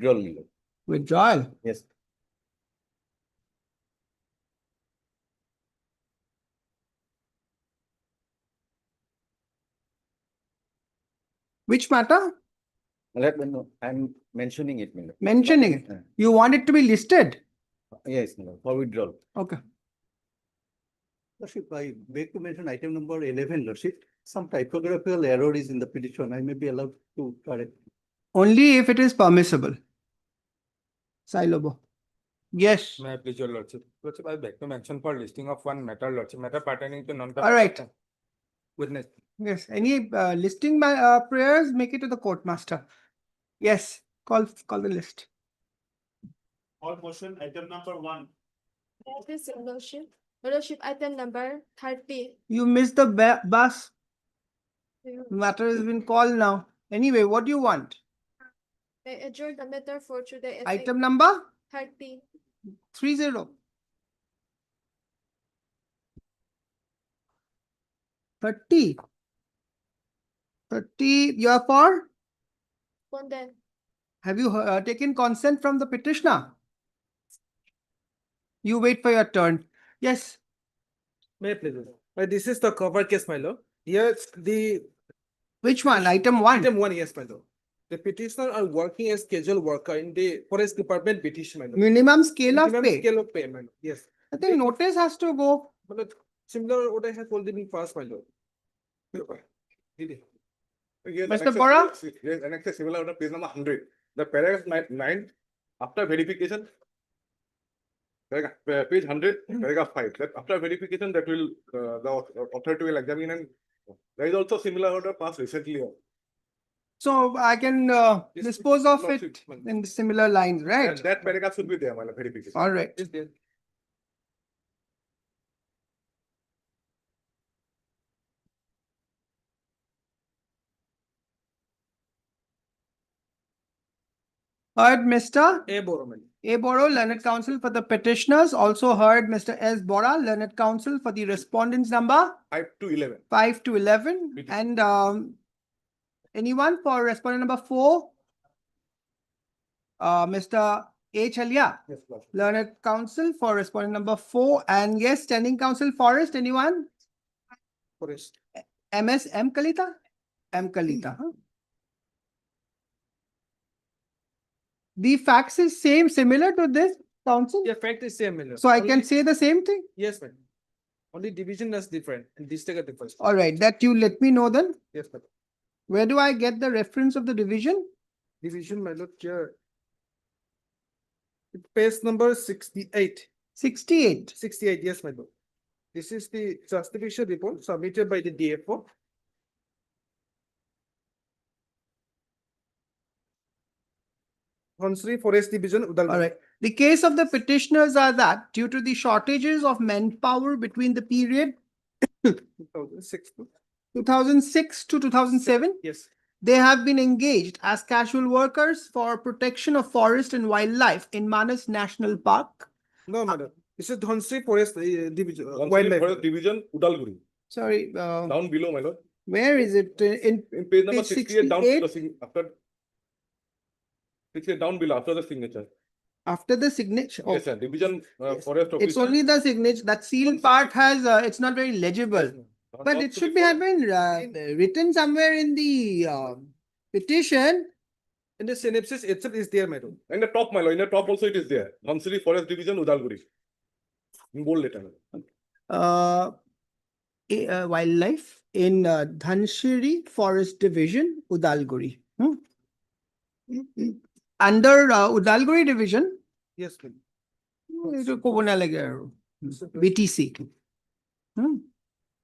withdrawal, my lord. Withdrawal. Yes. Which matter? I'm mentioning it, my lord. Mentioning it. Yeah. You want it to be listed? Yes, my lord, for withdrawal. Okay. Lordship, I beg to mention item number 11, Lordship. Some typographical error is in the petition. I may be allowed to correct. Only if it is permissible. Silobo. Yes. May I please your lordship? Lordship, I beg to mention for listing of one matter, lordship, matter pertaining to non. All right. Witness. Yes. Any listing prayers, make it to the court master. Yes. Call the list. All motion item number 1. Yes, Your Lordship. Your Lordship, item number 30. You missed the bus. Matter has been called now. Anyway, what do you want? I adjourn the matter for today at Item number 30. 30. 30. 30. You are for? Condemn. Have you taken consent from the petitioner? You wait for your turn. Yes. May I please? This is the cover case, my lord. Yes, the Which one? Item 1. item 1, yes, my lord. The petitioner are working as scheduled worker in the forest department petition, my lord. Minimum scale of Minimum pay. scale of pay, my lord. Yes. I think notice has to go. My lord, similar what I have already been passed, my lord. Mr. Bora? Yes, annex similar order, page number 100. The paragraph 9, after verification, page 100, paragraph 5. That after verification, that will the authority will examine, and there is also similar order passed recently. So I can Yes, dispose of lordship, it my lord. in similar lines, right? That paragraph should be there, my lord, verification. All right. Is there? Heard Mr. A Boro, my lord. A. Boro, learned counsel for the petitioners. Also heard Mr. S. Bora, learned counsel for the respondents number 5 to 11. 5 to 11. It is- And anyone for respondent number 4? Mr. A. Chalia, Yes, lord. learned counsel for respondent number 4. And yes, standing counsel Forest, anyone? Forest. MS M. Kalita? M. Kalita. Huh? The facts is similar to this counsel. Yeah, fact is same, my lord. So I can Only- say the same thing. Yes, ma'am. Only division is different and district are different. All right, that you let me know then. Yes, ma'am. Where do I get the reference of the division? Division, my lord, here. Page number 68. 68. 68, yes, my lord. This is the justification report submitted by the DFO. Dhonsri Forest Division, All Udalguri. right. The case of the petitioners are that due to the shortages of manpower between the period 2006. 2006 to 2007, Yes, they have been engaged as casual workers for protection of forest and wildlife in Manas National Park. no, madam. This is Dhonsri Forest Division, Dhonsari Wildlife. Forest Division, Udalguri. Sorry, Down below, my lord. where is it? In In page number Page 68, down to the 68. after 68 down below after the signature. after the signature. Oh, Yes, sir. Division Yes. Forest it's Officer. only the signature. That sealed part has, it's not very legible. But Not it to should be have been written somewhere in the petition. And the synopsis itself is there, madam. In the top, my lord, in the top also it is there. Dhonsari Forest Division, Udalguri. In bold letter. Wildlife in Dhanshiri Forest Division, Udalguri. Under Udalguri Division, Yes, madam. BTC.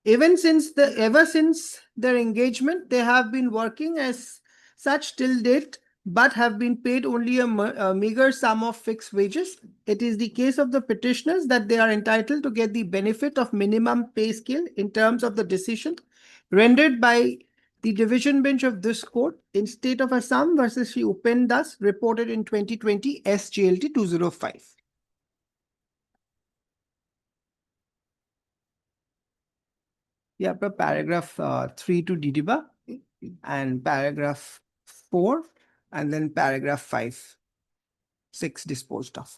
Ever since their engagement, they have been working as such till date, but have been paid only a meager sum of fixed wages. It is the case of the petitioners that they are entitled to get the benefit of minimum pay scale in terms of the decision rendered by the division bench of this court in state of Assam versus Shri Upen Das, reported in 2020 SJLT 205. Yeah, but paragraph 3 to Didiba and paragraph 4 and then paragraph 5. 6 disposed of.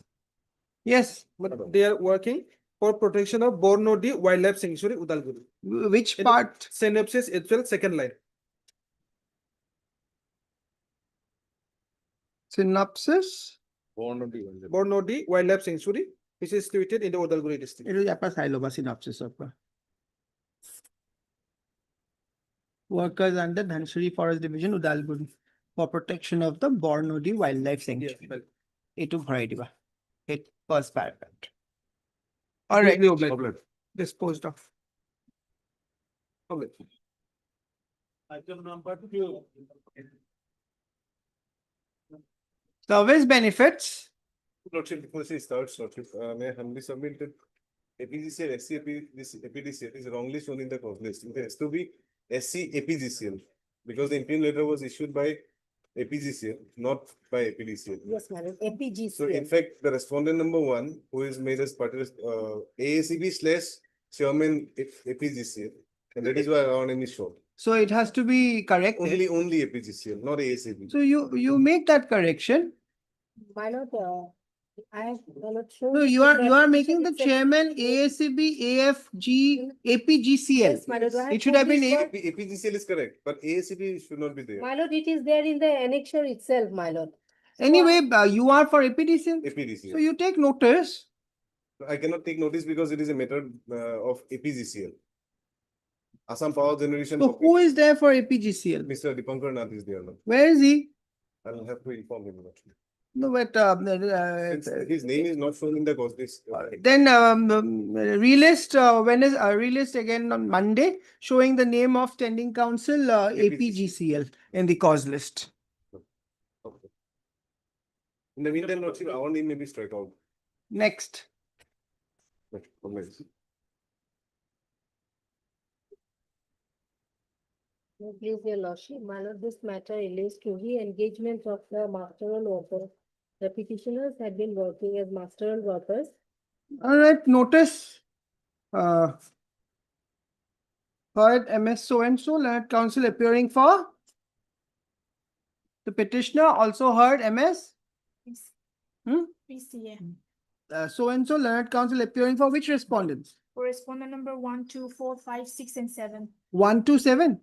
Yes, But they are working for protection of Bornodi Wildlife Sanctuary, Udalguri. which It- part? Synopsis itself, second line. Synopsis? Bornodi Wildlife Sanctuary, which is situated in the Udalguri district. It is apa silo ba synopsis of workers under Dhanasiri Forest Division, Udalguri, for protection of the Bornodi Wildlife Yes, Sanctuary. well, Etu bharai diba. It first paragraph. All right, disposed of. okay. Item number 2. Service benefits. Lordship, before she starts, Lordship, may I humbly submit that APGCL, SC, this APDCL is wrongly shown in the cause list. It has to be SC APGCL because the interim letter was issued by APGCL, not by APDCL. Yes, madam, APGCL. So in fact, the respondent number 1, who is made as part of AACB/Chairman APGCL, and that is why our name is shown. So it has to be corrected. Only APGCL, not AACB. So you make that correction. My lord, I have not shown. No, you are making the chairman AACB, AFG, APGCL. Yes, my lord. I It should have put been this A- for- APGCL is correct, but AACB should not be there. My lord, it is there in the annexure itself, my lord. Anyway, you are for APDCL. So APDCL. you take notice. I cannot take notice because it is a matter of APGCL. Assam Power Generation. So who is there for APGCL? Mr. Dipankar Nath is there now. Where is he? I will have to inform him. No, but Since his name is not shown in the cause list. then relist when is relist again on Monday, showing the name of standing council APGCL in the cause list. Okay. In the meantime, Lordship, our name may be struck out. Next. Please, your lordship, my lord, this matter relates to re-engagement of the masteral workers. The petitioners had been working as masteral workers. All right, notice. Heard MS so and so, Learned Council appearing for. The petitioner also heard MS Hmm? PCA. So and so, Learned Council appearing for which respondents? Correspondent number 1, 2, 4, 5, 6, and 7. 1, 2, 7.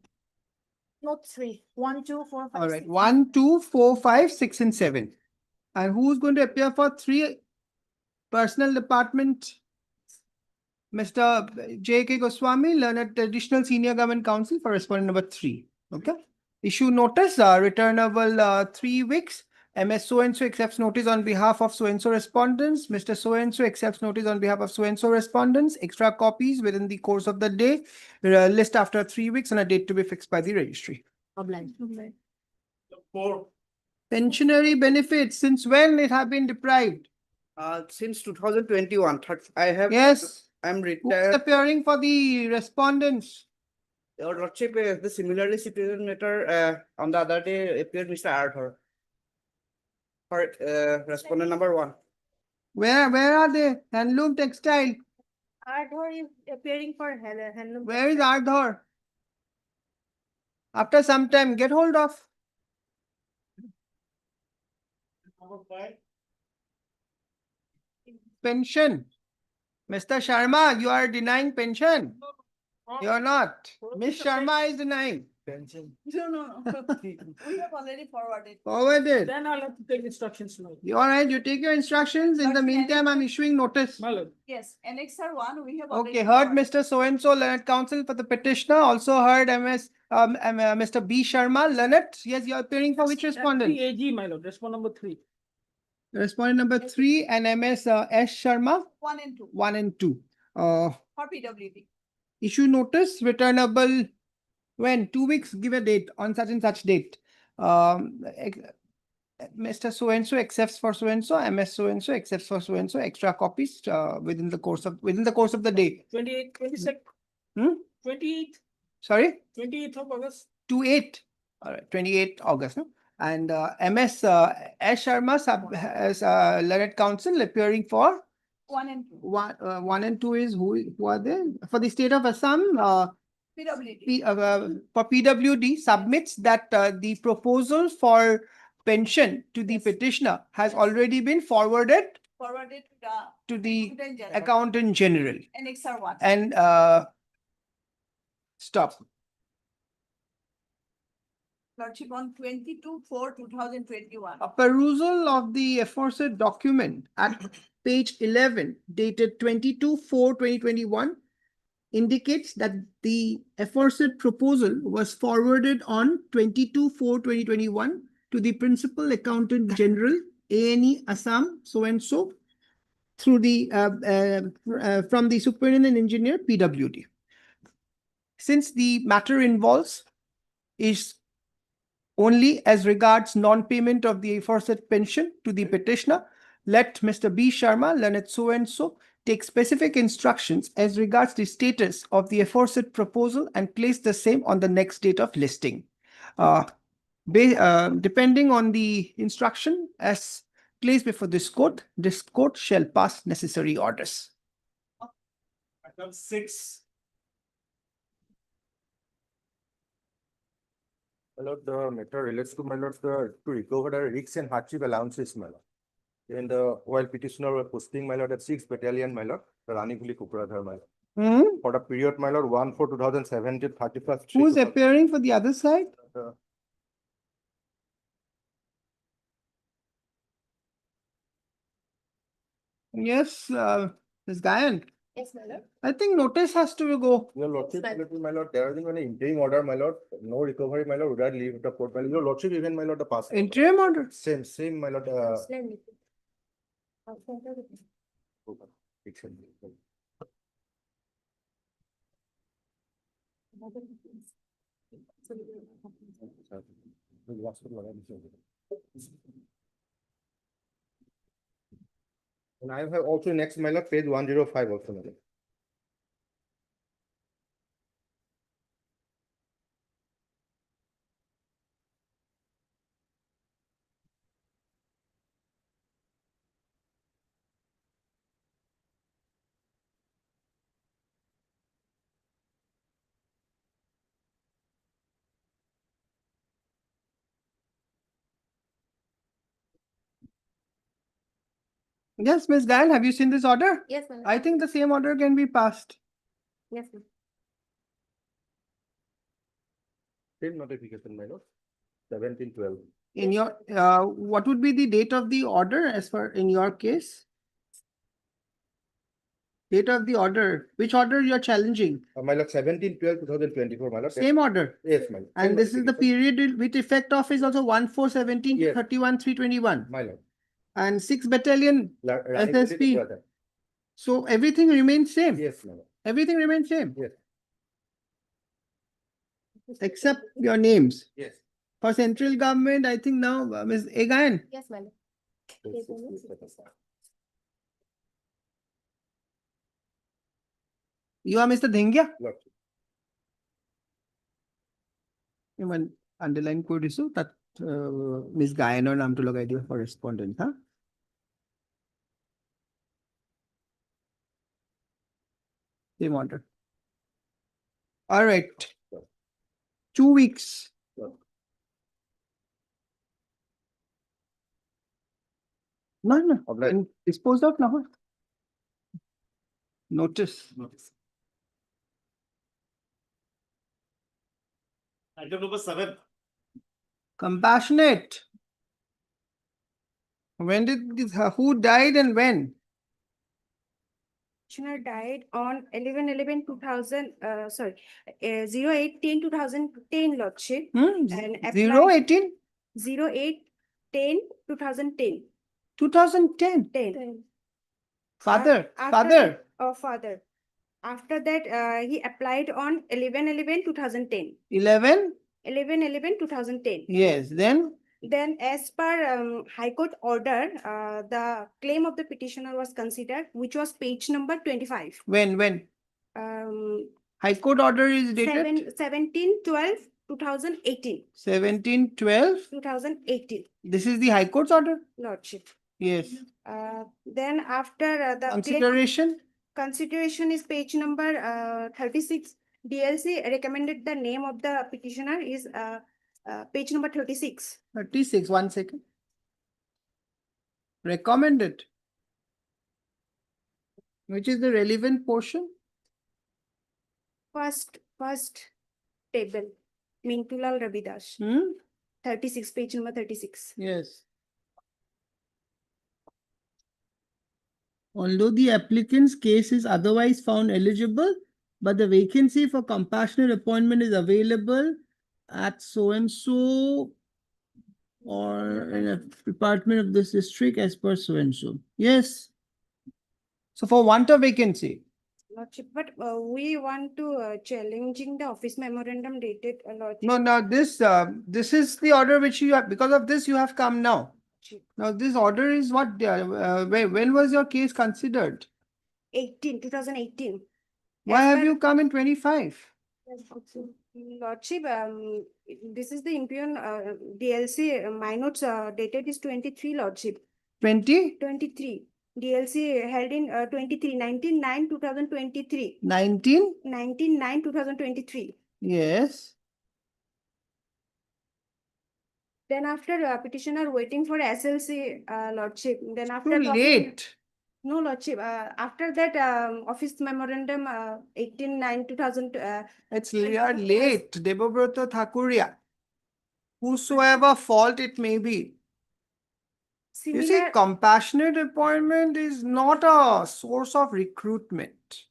Not 3. 1, 2, 4, 5, All right, 6. 1, 2, 4, 5, 6, and 7. And who's going to appear for 3? Personnel Department, Mr. J.K. Goswami, Learned Additional Senior Government Counsel for respondent number 3. Okay. Issue notice, returnable 3 weeks. MS so and so accepts notice on behalf of so and so respondents. Mr. So and so accepts notice on behalf of so and so respondents. Extra copies within the course of the day. List after 3 weeks and a date to be fixed by the registry. Obliged. 4. Pensionary benefits, since when it have been deprived? Since 2021, I have. Yes. I'm Who is retired. appearing for the respondents? Your lordship, the similarly situated matter, on the other day appeared Mr. Ardhar. For, respondent number 1. Where are they? Handloom textile. Ardhar is appearing for handloom. Where is Ardhar? After some time, get hold of. Number 5. Pension. Mr. Sharma, you are denying pension. You are not. Miss Sharma is denying. No. We have already forwarded. Forwarded. Then I'll have to take instructions now. You all right? You take your instructions. In the But meantime, I'm issuing notice. My lord. Yes, Annexure 1, we have already. Okay, heard forwarded. Mr. So-and-so, Learned Counsel for the petitioner. Also heard Mr. B. Sharma, Learned. Yes, you are appearing for which respondent? AG, my lord, respondent number 3. Respondent number 3 and MS S. Sharma, 1 and 2 1 and 2. for PWD. Issue notice, returnable when? 2 weeks, give a date on such and such date. Mr. So-and-so accepts for so-and-so, MS so-and-so accepts for so-and-so, extra copies within the course of the day. 28, 22nd. Hmm? 28, Sorry, 28th of August. 28. All right, 28 August. No? And MS S. Sharma as Learned Counsel appearing for 1 and 2. 1 and 2 is who are they? For the state of Assam, PWD. for PWD submits that the proposal for pension to the petitioner has already been forwarded Forwarded to the Accountant General. accountant general. Annex R1. And stop. Lordship on 22/4/2021. A perusal of the aforesaid document at page 11 dated 22/4/2021 indicates that the aforesaid proposal was forwarded on 22/4/2021 to the Principal Accountant General, A&E Assam, so and so, through the from the Superintendent Engineer, PWD. Since the matter involves is only as regards non-payment of the aforesaid pension to the petitioner, let Mr. B. Sharma, learned so and so, take specific instructions as regards the status of the aforesaid proposal and place the same on the next date of listing. Depending on the instruction as placed before this court shall pass necessary orders. Item 6. My lord, the matter relates to, my lord, to recover the risks and hardship allowances, my lord. And while petitioner were posting, my lord, at 6th Battalion, my lord, the Ranipuli Kupradhar, my lord. For the period, my lord, 1/4/2017, 31st. Who's appearing for the other side? Yes, Ms. Gayan. Yes, my lord. I think notice has to go. Your lordship, Right. my lord, there is an interim order, my lord, no recovery, my lord, would I leave the court, my lord, your lordship, even my lord, the past. Interim order. Same, my lord, Let me- I'll send everything. fiction. And I have also next, my lord, page 105 also, my lord. Yes, Ms. Gayan, have you seen this order? Yes, my lord. I think the same order can be passed. Yes, ma'am. Same notification, my lord, 17/12. In your, what would be the date of the order as far in your case? Date of the order, which order you are challenging? My lord, 17/12/2024, my lord. Same order. Yes, my lord. Same And this is the notification. period with effect of is also 1/4/17 to Yes. 31/3/21. My lord. And 6th Battalion, Ranipuli SSP. Kupradhar. So everything remains same. Yes, my lord. Everything remains same. Yes. Except your names. Yes. For central government, I think now, Ms. Egan, Yes, my lord. Yes, my yes, lord. yes, yes. you are Mr. Dhengia? Lordship. Even underline কৰি দিছো তাত Ms. গায়নৰ নামটো লগাই দিওঁ for respondent, huh? Same order. All right. 2 weeks. No, no. Obliged. And disposed of now. Notice. Item number 7. Compassionate. When did this, who died and when? Petitioner died on 11/11/2000, 08/10/2010, Lordship. And applied 018 08/10/2010. 2010. 10. Father, After father. that- Oh, father. After that, he applied on 11/11/2010. 11. 11/11/2010. Yes. Then Then, as per High Court order, the claim of the petitioner was considered, which was page number 25. when? Um, High Court order is dated 17/12/2018. 17/12. 2018, This is the High Court's order. Lordship. Yes. Then after the Consideration. consideration is page number 36. DLC recommended the name of the petitioner is page number 36. 36, 1 second. Recommended. Which is the relevant portion? First table, Mintulal Ravidas, 36, page number 36. Yes. Although the applicant's case is otherwise found eligible, but the vacancy for compassionate appointment is available at so and so or in a department of this district as per so and so. Yes. So for want of vacancy. Lordship, but we want to challenging the office memorandum dated, Lordship. No, this is the order which you have, because of this you have come now. Now this order is what, when was your case considered? 2018. Why As have per- you come in 25? Lordship, this is the Impian DLC, my notes dated is 23, Lordship. 20? 23. DLC held in 23, 19/9/2023. 19? 19/9/2023. Yes. Then after petitioner waiting for SLC, Lordship, then after. Too talking- late. No, Lordship, after that, office memorandum, 18/9/2000, It's late, Debobrata Thakuria. Whosoever fault it may be. You see, similar, compassionate appointment is not a source of recruitment.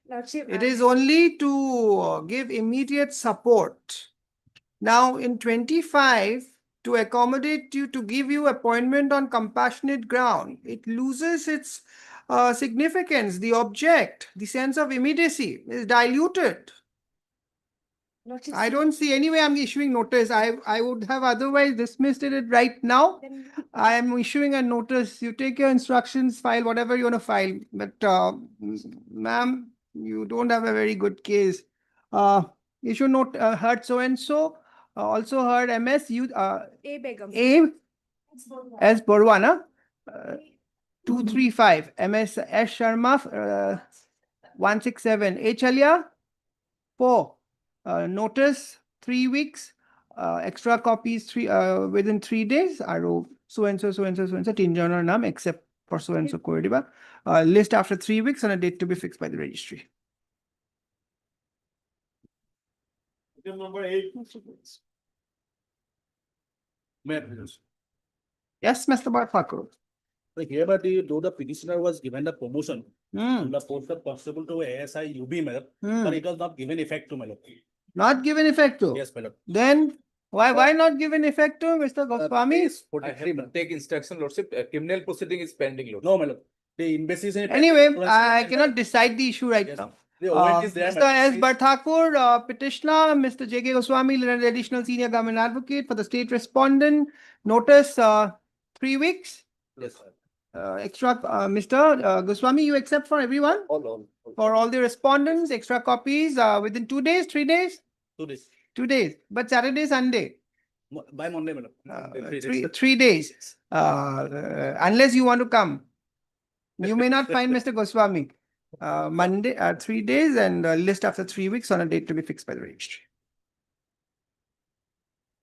Lordship. It is only to give immediate support. Now, in 25, to accommodate you, to give you appointment on compassionate ground, it loses its significance. The object, the sense of immediacy is diluted. Lordship, I don't see any way I'm issuing notice. I would have otherwise dismissed it right now. then- I am issuing a notice. You take your instructions, file whatever you want to file. But ma'am, you don't have a very good case. Issue note heard so and so. Also heard MS you A Begum. A S Borwana 235 MS S Sharma 167 A Chalia 4 notice 3 weeks extra copies within 3 days aro so and so tinjoner naam except for so and so koridiba list after 3 weeks and a date to be fixed by the registry. Item number 8. Yes, Mr. Thakur. Hereby, though the petitioner was given the promotion Hmm. from the post of constable to ASI UB, madam, Hmm. but it was not given effect to, madam. Not given effect to. Yes, madam. Then why not given effect to Mr. Goswami? I 43, have madam. to take instruction, Lordship. Criminal proceeding is pending, Lordship. No, madam. The embassy. Anyway, I cannot decide the issue right Yes. now. The OAT is there. Mr. S. Barthakur, petitioner, Mr. J.K. Goswami, learned additional senior government advocate for the state respondent. Notice 3 weeks. Yes, sir. Extra, Mr. Goswami, you accept for everyone? All. For all the respondents, extra copies within 2 days, 3 days? 2 days. 2 days. But Saturday, Sunday, By Monday, madam. 3 days. Unless you want to come. You may not find Mr. Goswami. Monday, 3 days and list after 3 weeks on a date to be fixed by the registry.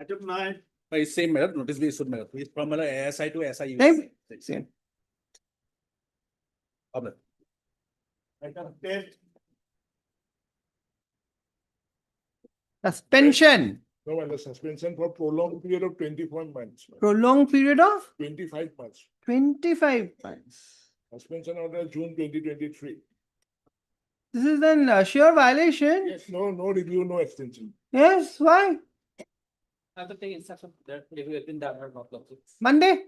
Item 9. By same, madam, notice we issued, madam. It's from madam, ASI to SI. Same? Same. Madam. Item 10. Suspension, No, and the suspension for prolonged period of 24 months, prolonged period of 25 months. 25 months. Suspension order June 2023. This is then a sheer violation. Yes, no review, no extension. Yes, why? I have to take instruction that if you attend that or not. Monday?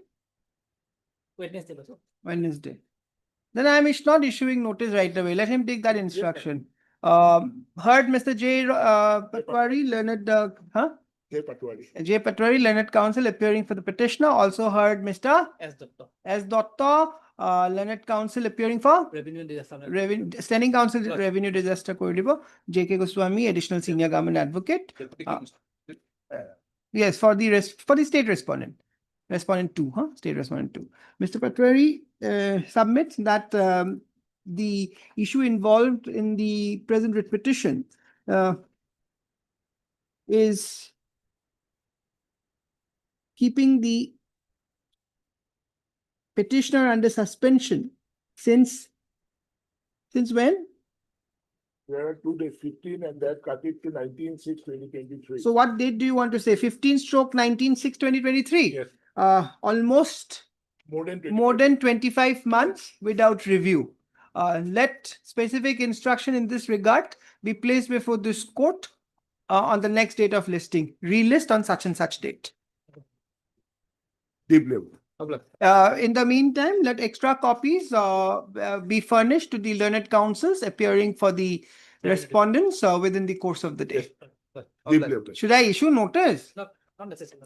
Wednesday. Wednesday. Then I am not issuing notice right away. Let him take that instruction. Heard Mr. J. Patwari, learned, Hey, Patwari. J. Patwari, learned counsel appearing for the petitioner. Also heard Mr. As Dr. S. Dotta, learned counsel appearing for Revenue Disaster. Standing Counsel Right. Revenue Disaster Corridor, J.K. Goswami, additional senior government advocate. Yes, for the state respondent. Respondent 2, State respondent 2. Mr. Patwari submits that the issue involved in the present writ petition is keeping the petitioner under suspension since when? There are 2 days, 15, and that cut it to 19/6/2023. So what date do you want to say? 15/19/6/2023? Yes, Almost more than 20. more than 25 months without review. Let specific instruction in this regard be placed before this court on the next date of listing. Relist on such and such date. Deep level. In the meantime, let extra copies be furnished to the learned counsels appearing for the respondents within the course of the day. Deep level. Should I issue notice? Not necessary.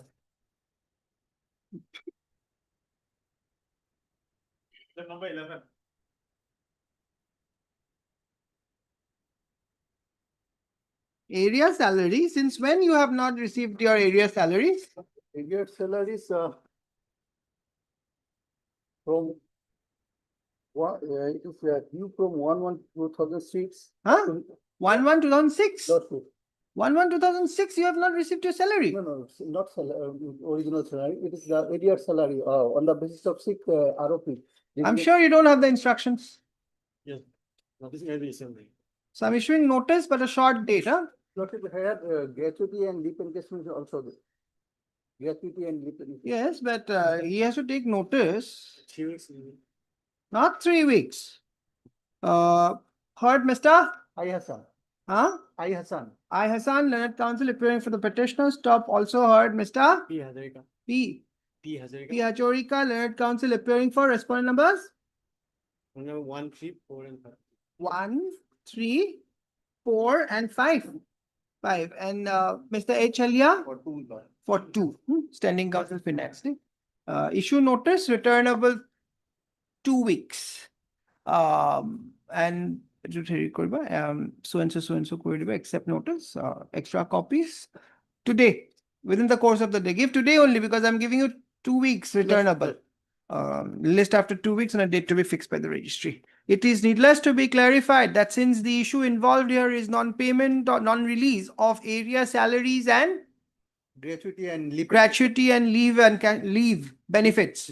Number 11. Area salary, since when you have not received your area salaries? Area salaries, from it is due from 1/1/2006. Huh? 1/1/2006? Not true. 1/1/2006, you have not received your salary. No, it's not original salary. It is the area salary on the basis of sick ROP. I'm sure you don't have the instructions. Yes. Notice every assembly. So I'm issuing notice, but a short date, huh? Noted here, gratuity and leave encashment is also there. Gratuity and leave encashment. Yes, but he has to take notice, 3 weeks. not 3 weeks. Heard, Mr. I Hassan. Huh? I Hassan. I Hassan, learned counsel appearing for the petitioner. Stop. Also heard, Mr. P. Hazarika. P. P. Hazarika. P. Hachorika, learned counsel appearing for respondent numbers Number 1, 3, 4, and 5. 1, 3, 4, and 5. 5. And Mr. H. Alia? For 2 months. For 2. Standing counsel finance. Issue notice returnable 2 weeks. And so and so করিবে, accept notice, extra copies today, within the course of the day. Give today only because I'm giving you 2 weeks returnable. List after 2 weeks and a date to be fixed by the registry. It is needless to be clarified that since the issue involved here is non-payment or non-release of area salaries and Gratuity and leave. gratuity and leave benefits,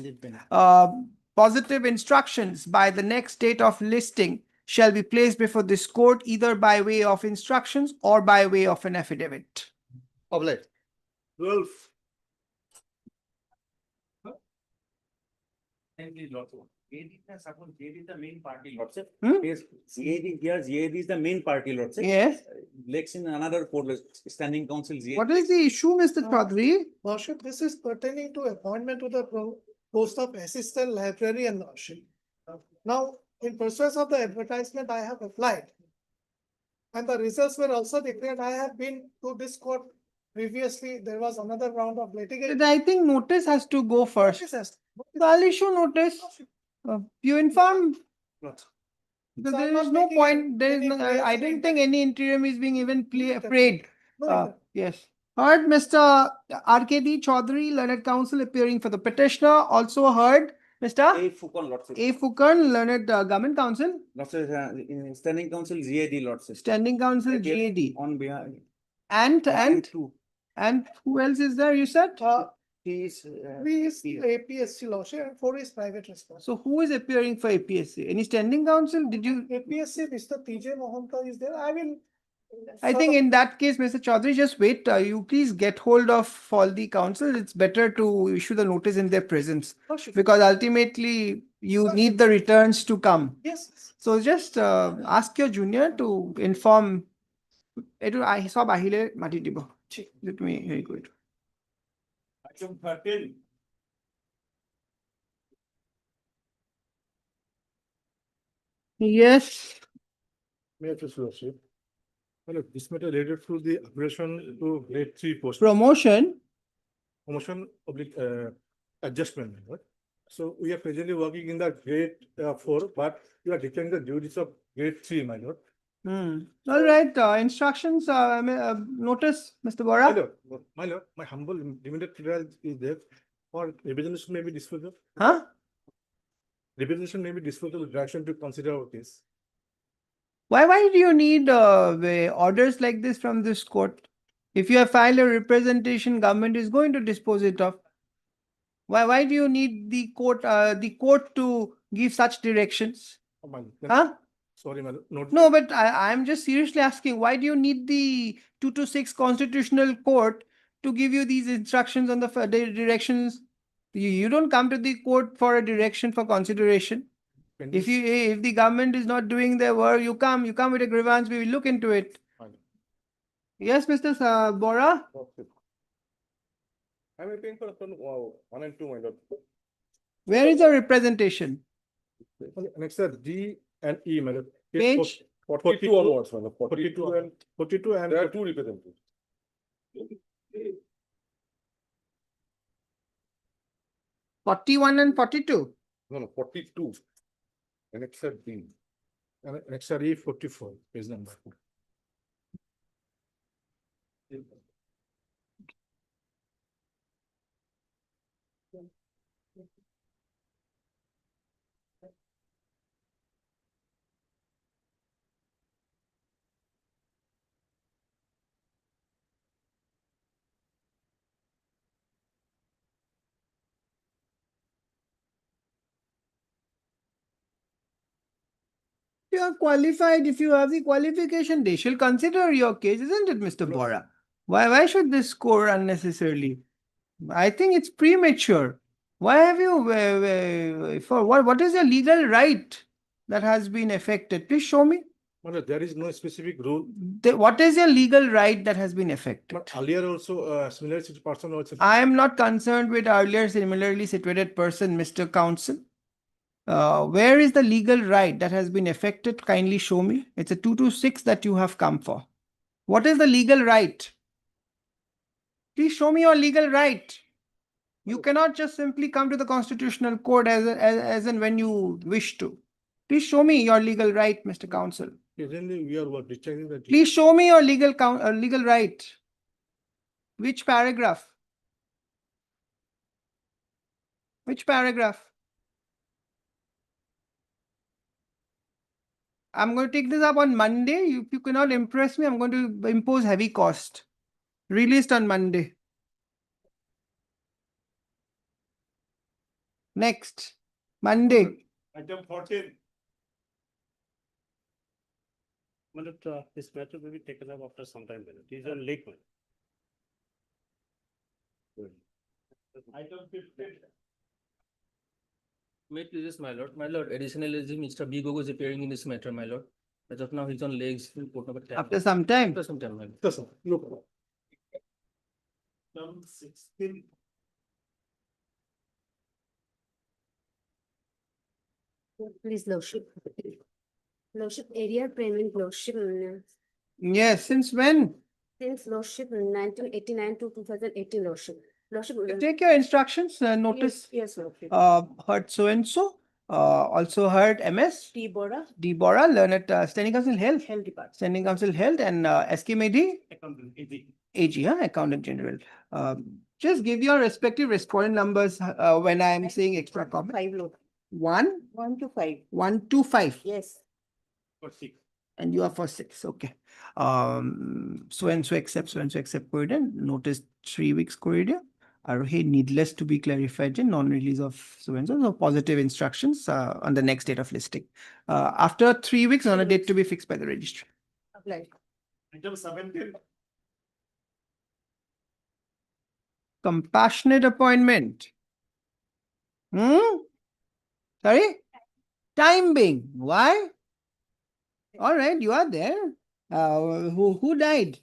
positive instructions by the next date of listing shall be placed before this court either by way of instructions or by way of an affidavit. Obliged. 12. the main party, Lord sir. Hmm? Yes, ZAD here, ZAD is the main party, Lord sir. Yes. Lex in another court, standing council ZAD. What is the issue, Mr. Chaudhary? Worship, this is pertaining to appointment to the post of assistant librarian, Worship. Now, in pursuance of the advertisement, I have applied. And the results were also declared. I have been to this court previously. There was another round of litigation. I think notice has to go first. Notice has- So I'll issue notice. You inform. Not. Because So I'm there is not no making point, there is any no, play I of didn't it. think any interim is being even prayed. No, Yes. Heard Mr. RKD Chaudhary, learned counsel appearing for the petitioner. Also heard Mr. A. Fukon, Lord sir. A. Fukan, learned government counsel, Lord sir, in standing council ZAD, Lord sir. standing counsel Appear GAD. On behalf. And Two. who else is there, you said? He is. 3 is APSC Lordship and 4 is private response. So who is appearing for APSC? Any standing counsel? Did you? APSC, Mr. TJ Mohanta is there. I will. I think in that case, Mr. Chaudhary, just wait. You please get hold of all the council. It's better to issue the notice in their presence because ultimately you need the returns to come. Yes. So just ask your junior to inform. I saw Bahile Mati Dibo. Let me very good. Item 13. Yes. May I just worship? Well, this matter related to the operation to grade 3 post Promotion. promotion oblique adjustment. Right? So we are presently working in the grade 4, but we are declaring the duties of grade 3, my lord. All right. Instructions. Notice, Mr. Bora. My lord, my humble limited clearance is there for representation may be disposed of. Huh? Representation may be disposed of direction to consider our case. Why do you need orders like this from this court? If you have filed a representation, government is going to dispose it of. Why do you need the court to give such directions? Oh, my- Huh? Sorry, my lord. No, but I'm just seriously asking, why do you need the 226 Constitutional Court to give you these instructions on the the directions? You don't come to the court for a direction for consideration. Can If this- if the government is not doing their work, you come with a grievance, we will look into it. Fine. Yes, Mr. Bora? I'm appealing for 1 and 2, my lord. Where is your representation? Okay, next, sir, G and E, my lord. Page? 42 onwards, my lord. 42 and 42 and. there are two representatives. 41 and 42. No, 42. And it's a B. And next, sir, E 44, page number. You are qualified. If you have the qualification, they shall consider your case, isn't it, Mr. Bora? Why should this score unnecessarily? I think it's premature. Why have you, for what is your legal right that has been affected? Please show me. My lord, there is no specific rule, What is your legal right that has been affected? but earlier also, similar person also. I am not concerned with earlier similarly situated person, Mr. Counsel. Where is the legal right that has been affected? Kindly show me. It's a 226 that you have come for. What is the legal right? Please show me your legal right. You cannot just simply come to the Constitutional Court as and when you wish to. Please show me your legal right, Mr. Counsel. Presently, we are discharging the. Please show me your legal right. Which paragraph? Which paragraph? I'm going to take this up on Monday. If you cannot impress me, I'm going to impose heavy cost. Released on Monday. Next, Monday. Item 14. This matter will be taken up after some time. It is on late. Item 15. May it please, my lord. My lord, additionally, Mr. B. Gogo is appearing in this matter, my lord. As of now, he's on legs in court number 10. After some time. After some time, my lord. Yes, sir. Look. Item 16. Please, Lordship. Lordship, area framing Lordship, Yes, since when? since Lordship 1989 to 2018 Lordship. Lordship. Take your instructions, notice. Yes, Lordship. Heard so and so. Also heard MS. T. Bora, Bora, learn at Standing Council Health. Health Department. Standing Council Health and SK Medi. Accountant, AG. AG, Accountant General. Just give your respective respondent numbers when I am saying extra comment. 5 Lord. 1, 1 to 5. 1, 2, 5. Yes. For 6. And you are for 6. Okay. So and so accept corridor. Notice 3 weeks corridor. Arohe needless to be clarified in non-release of so and so. So positive instructions on the next date of listing. After 3 weeks on a date to be fixed by the registry. Applied. Item 17. Compassionate appointment. Sorry? Time being. Why? All right, you are there. Who died?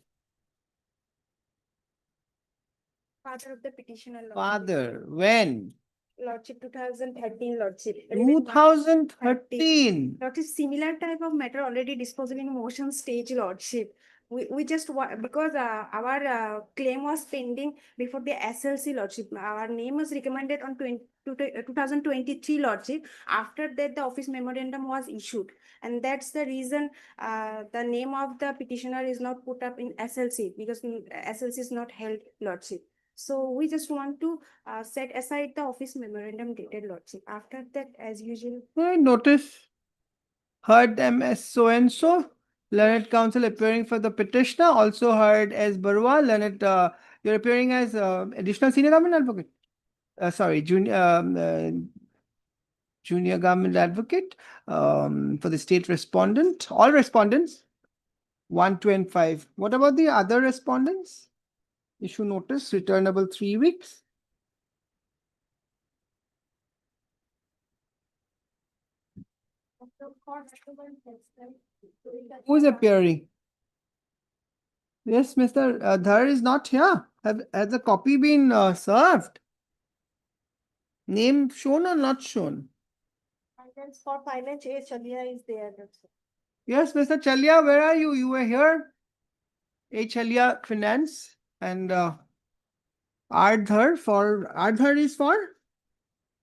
Father of the petitioner. Lordship. Father. When? Lordship 2013 Lordship. 2013. Lordship, similar type of matter already disposal in motion stage Lordship. We just because our claim was pending before the SLC Lordship. Our name was recommended on 2023 Lordship. After that, the office memorandum was issued. And that's the reason the name of the petitioner is not put up in SLC because SLC is not held Lordship. So we just want to set aside the office memorandum dated Lordship. After that, as usual. I notice. Heard MS so and so. Learned counsel appearing for the petitioner. Also heard as Barwa. Learned you're appearing as additional senior government advocate. junior government advocate, for the state respondent, all respondents, 1, 2, and 5. What about the other respondents? Issue notice, returnable 3 weeks. Who is appearing? Yes, Mr. Dhar is not here. Has the copy been served? Name shown or not shown? Finance for finance, A. Chalia is there. That's it. Yes, Mr. Chalia, where are you? You were here. A. Chalia Finance and Ardhar is for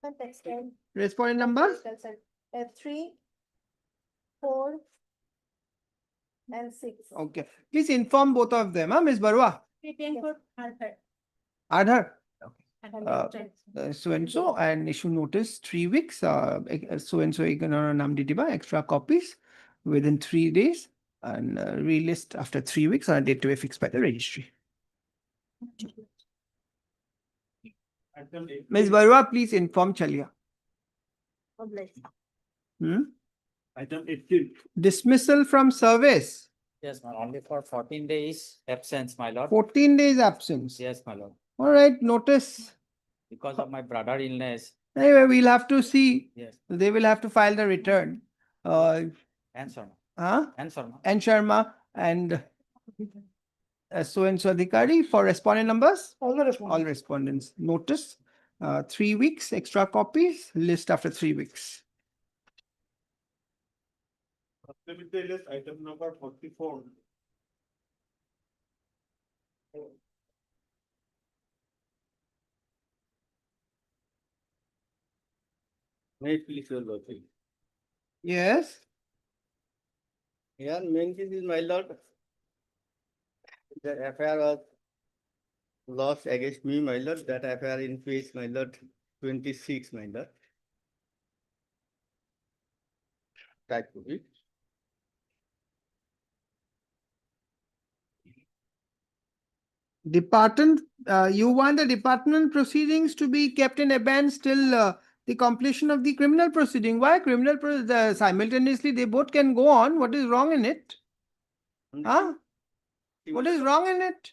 And text time. respondent number. F3, 4, and 6. Okay, please inform both of them, Ms. Barua. Ardhar. So and so and issue notice 3 weeks. So and so Nam Didiba, extra copies within 3 days and relist after 3 weeks on a date to be fixed by the registry. Ms. Barua, please inform Chalia. Item 18. Dismissal from service. Yes, my only for 14 days absence, my lord. 14 days absence. Yes, my lord. All right, notice. Because of my brother illness. Anyway, we'll have to see. Yes. They will have to file the return. And Sharma. And And Sharma. Sharma and so and so Adhikari for respondent numbers. All the respondents. All respondents. Notice 3 weeks, extra copies, list after 3 weeks. Supplementary list item number 44. May it please your lordship. Yes. Here, main case is, my lord, the FIR was lost against me, my lord, that FIR in page, my lord, 26, my lord. Type to it. Department, you want the department proceedings to be kept in abeyance till the completion of the criminal proceeding. Why simultaneously they both can go on? What is wrong in it? Huh? What is wrong in it?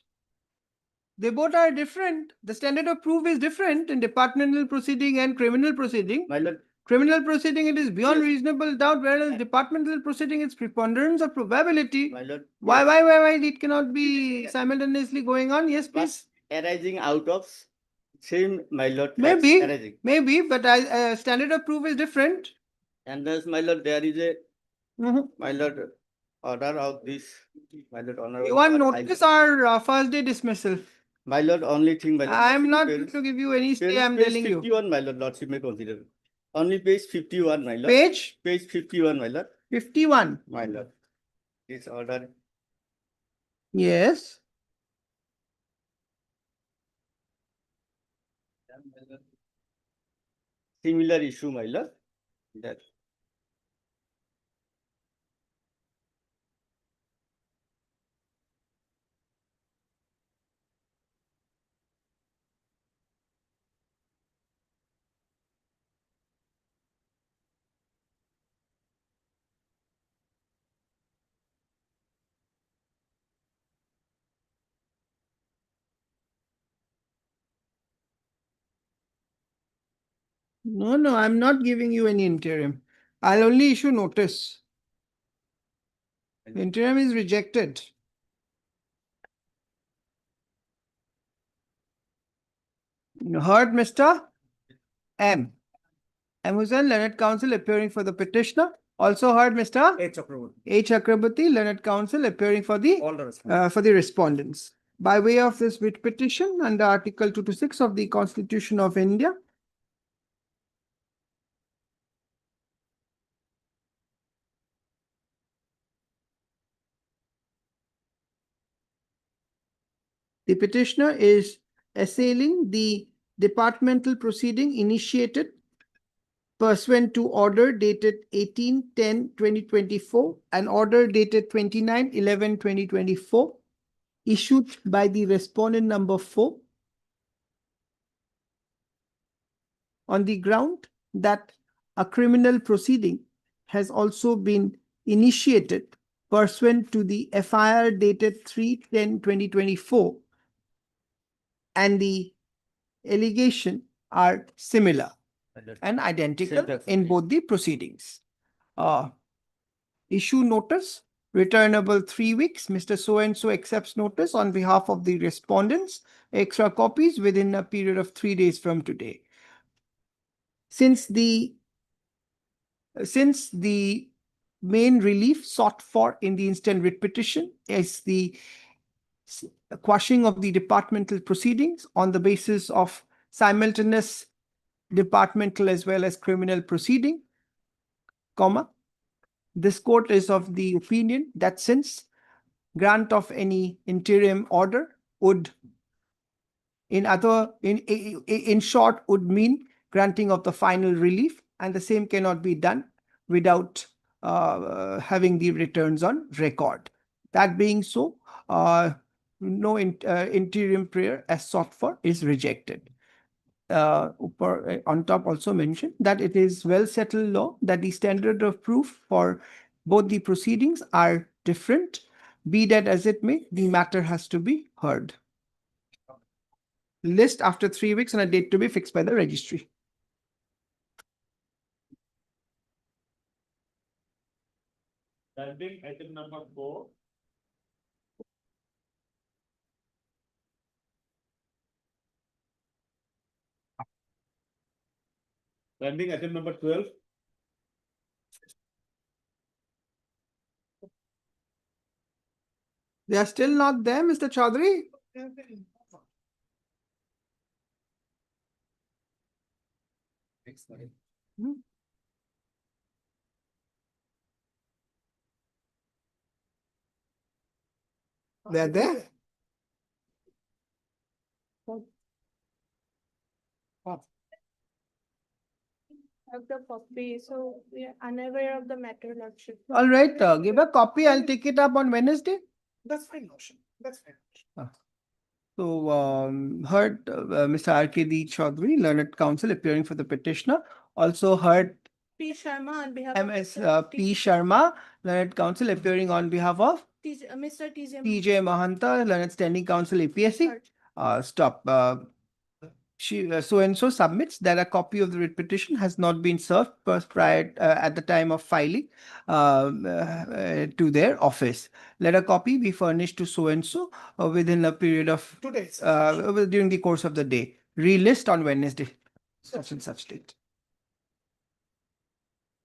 They both are different. The standard of proof is different in departmental proceeding and criminal proceeding. My lord, Criminal proceeding, it is beyond Yes. reasonable doubt, whereas departmental proceeding, it's preponderance of probability. my lord. Why it cannot be simultaneously going on? Yes, please. But arising out of same, my lord. facts Maybe. Arising. Maybe, but standard of proof is different. And thus, my lord, there is a, Mhm. my lord, order of this, my lord, honor. You want notice our first day dismissal. My lord, only thing, my lord. I'm not Page- going to give you any stay, page- I'm page telling you. 51, my lord, lordship may consider. Only page 51, my lord. Page Page 51, my lord, 51. my lord. This order, Yes. similar issue, my lord. That No, I'm not giving you any interim. I'll only issue notice. Interim is rejected. You heard, Mr. M. M. Hussain, Learned Counsel appearing for the petitioner. Also heard, Mr. A. Chakraborty. A. Chakraborty, Learned Counsel appearing for the All the respondents. for the respondents. By way of this writ petition under Article 226 of the Constitution of India, the petitioner is assailing the departmental proceeding initiated pursuant to order dated 18/10/2024 and order dated 29/11/2024 issued by the respondent number 4 on the ground that a criminal proceeding has also been initiated pursuant to the FIR dated 3/10/2024, and the allegation are similar and identical in both the proceedings. Issue notice, returnable 3 weeks. Mr. So-and-so accepts notice on behalf of the respondents, extra copies within a period of 3 days from today. Since the main relief sought for in the instant writ petition is the quashing of the departmental proceedings on the basis of simultaneous departmental as well as criminal proceeding, this court is of the opinion that since grant of any interim order would in short would mean granting of the final relief, and the same cannot be done without having the returns on record. That being so, no interim prayer as sought for is rejected. On top also mentioned that it is well settled law that the standard of proof for both the proceedings are different. Be that as it may, the matter has to be heard. List after 3 weeks and a date to be fixed by the registry. Standing item number 4. Standing item number 12. They are still not there, Mr. Chaudhary? They are there? Of the copy, so we are unaware of the matter, Lordship. All right, give a copy. I'll take it up on Wednesday. That's fine, Lordship. That's fine. So, heard Mr. R.K.D. Chaudhary, learned counsel appearing for the petitioner. Also heard P. Sharma on behalf of MS Mr. P. Sharma, learned counsel appearing on behalf of Mr. T.J. T.J. Mahanta, learned standing counsel APSC. Stop. So-and-so submits that a copy of the writ petition has not been served prior at the time of filing to their office. Let a copy be furnished to so-and-so within a period of 2 days. during the course of the day. Relist on Wednesday, such and such date.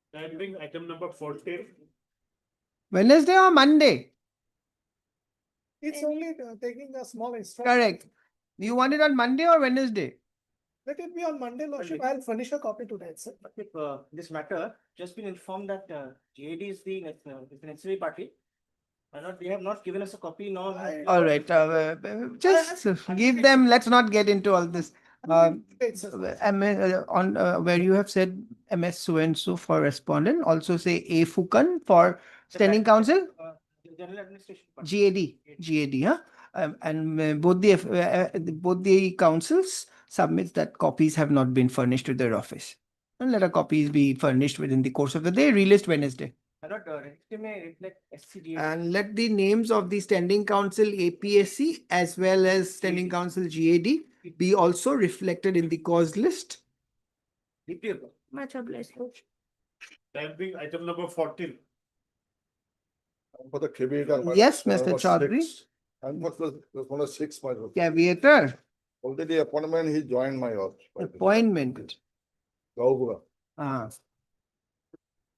Standing item number 14. Wednesday or Monday? It's only taking a small instruction. Correct. Do you want it on Monday or Wednesday? Let it be on Monday, Lordship. I'll furnish a copy today itself. If this matter, just been informed that GAD is the necessary party. They have not given us a copy, nor. All right, just give them, let's not get into all this. On where you have said MS so-and-so for respondent, also say A. Fukan for standing counsel, General Administration. Party. GAD, huh? And both the councils submits that copies have not been furnished to their office. And let a copies be furnished within the course of the day, relist Wednesday. May reflect SCDA. And let the names of the standing council APSC as well as standing council GAD be also reflected in the cause list. Much obliged, Lordship. Standing item number 14. For the caveator. Yes, Mr. Chaudhary. I'm not one of 6 months. Caveator, Already appointment, he joined my office. appointment. Gaugura.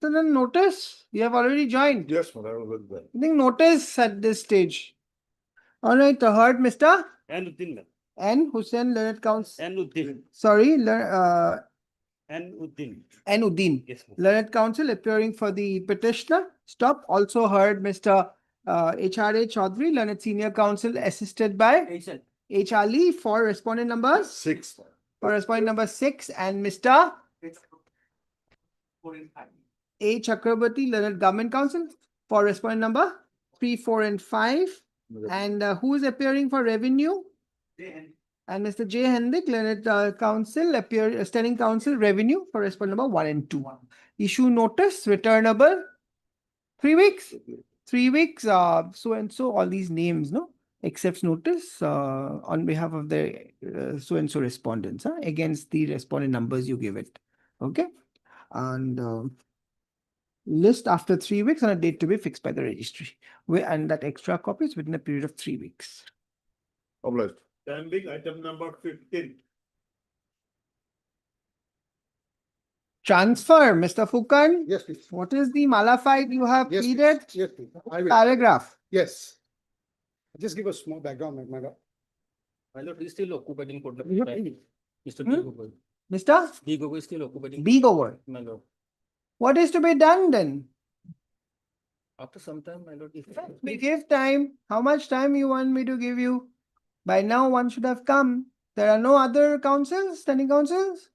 So then notice, you have already joined. Yes, madam, I was with them. I think notice at this stage. All right, heard Mr. And Uddin. N. Hussain, learned counsel. And Uddin. Sorry, And Uddin. N. Uddin. Yes, ma'am. Learned counsel appearing for the petitioner. Stop. Also heard Mr. HRA Chaudhary, learned senior counsel assisted by H. Ali for respondent number 6. for respondent number 6 and Mr. A. Chakrabarti, learned government counsel for respondent number 3, 4 and 5. And who is appearing for revenue? And Mr. J. Hendik, Learned Standing Council Revenue for respondent number 1 and 2. Issue notice returnable 3 weeks. 3 weeks, so and so, all these names, no? Accepts notice on behalf of the so and so respondents against the respondent numbers you give it. Okay. And list after 3 weeks on a date to be fixed by the registry. And that extra copies within a period of 3 weeks. Obliged. Standing item number 15. Transfer, Mr. Fukan. Yes, please. What is the malified you have Yes, please. pleaded? Yes, please. I will. Paragraph. Yes. Just give a small background, my lord. My lord, he's still occupied Port Yeah. Mr. Hmm? B. Gogoi. Mr. B. Gogoi is still occupied. B. Gogoi. My lord. What is to be done then? After some time, my lord, if We give time. How much time you want me to give you? By now, one should have come. There are no other councils, standing councils?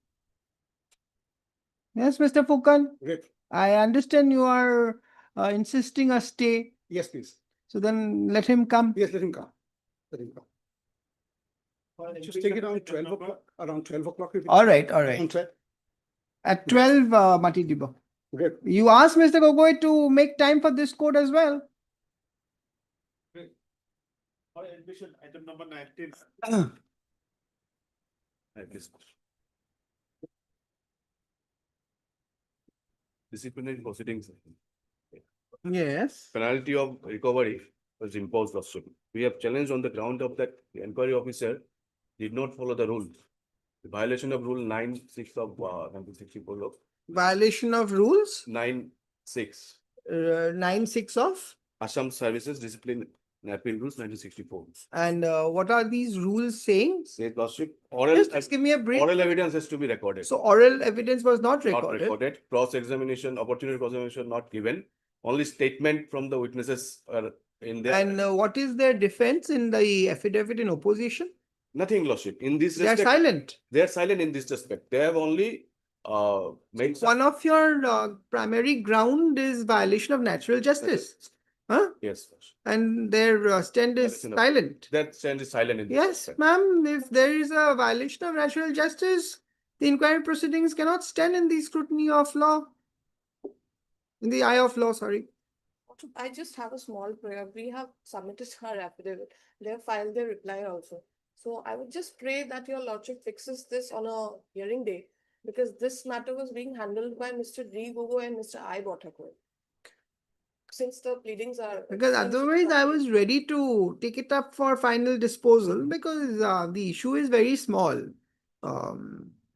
Yes, Mr. Fukan. Great. I understand you are insisting a stay. Yes, please. So then let him come. Yes, let him come. Let him come. Just take it around 12 o'clock, around 12 o'clock. if it- All right, all right. Around 12. At 12, Mati Dibo. Great. You asked Mr. Gogoi to make time for this code as well. For admission, item number 19. Disciplinary proceedings. Yes. Penalty of recovery was imposed also. We have challenged on the ground of that the inquiry officer did not follow the rules. The violation of rule 9(6) of 1964 law, Violation of rules, 9(6). 9(6) of. Assam Services Discipline and Appeal Rules 1964. And what are these rules saying? Said lordship, oral, Just give me a brief. oral evidence has to be recorded. So oral evidence was not Not recorded. recorded, cross-examination, opportunity cross-examination not given. Only statement from the witnesses are in there. And what is their defense in the affidavit in opposition? Nothing, lordship. In this They are respect, silent. they are silent in this respect. They have only made some, One of your primary ground is violation of natural justice. Huh? yes, lordship. And their stand is Violation of- silent. That stand is silent in this Yes, respect. ma'am, if there is a violation of natural justice, the inquiry proceedings cannot stand in the scrutiny of law. In the eye of law, sorry. I just have a small prayer. We have submitted our affidavit. They have filed their reply also. So I would just pray that your lordship fixes this on a hearing day, because this matter was being handled by Mr. D. Gogoi and Mr. I. Bhattakur. Since the pleadings are. Because otherwise I was ready to take it up for final disposal because the issue is very small.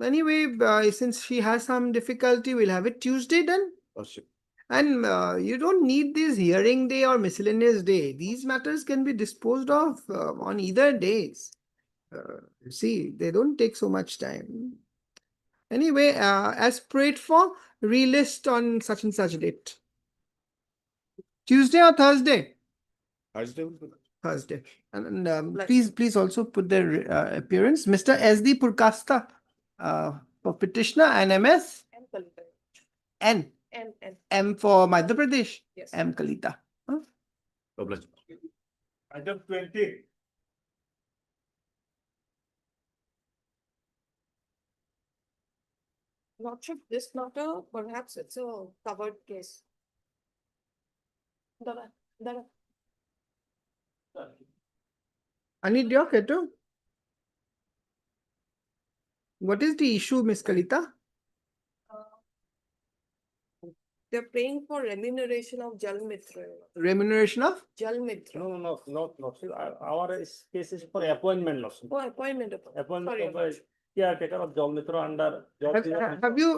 Anyway, since she has some difficulty, we'll have it Tuesday then. Lordship. And you don't need this hearing day or miscellaneous day. These matters can be disposed of on either days. You see, they don't take so much time. Anyway, as prayed for, relist on such and such date. Tuesday or Thursday? Thursday will be- Thursday. And please also put their appearance. Mr. S.D. Purkasta for petitioner and MS. And Kalita. N. And. M for Madhya Pradesh. Yes. M Kalita. Huh? Obliged. Item 20. Lordship, this matter, perhaps it's a covered case. Dada. Ani Diok, Eto? What is the issue, Miss Kalita? They're paying for remuneration of Jal Mitra. Remuneration of? Jal Mitra. No, lordship. Our case is for appointment, lordship. Oh, appointment. Appointment Sorry, of a caretaker of Jal Mitra under.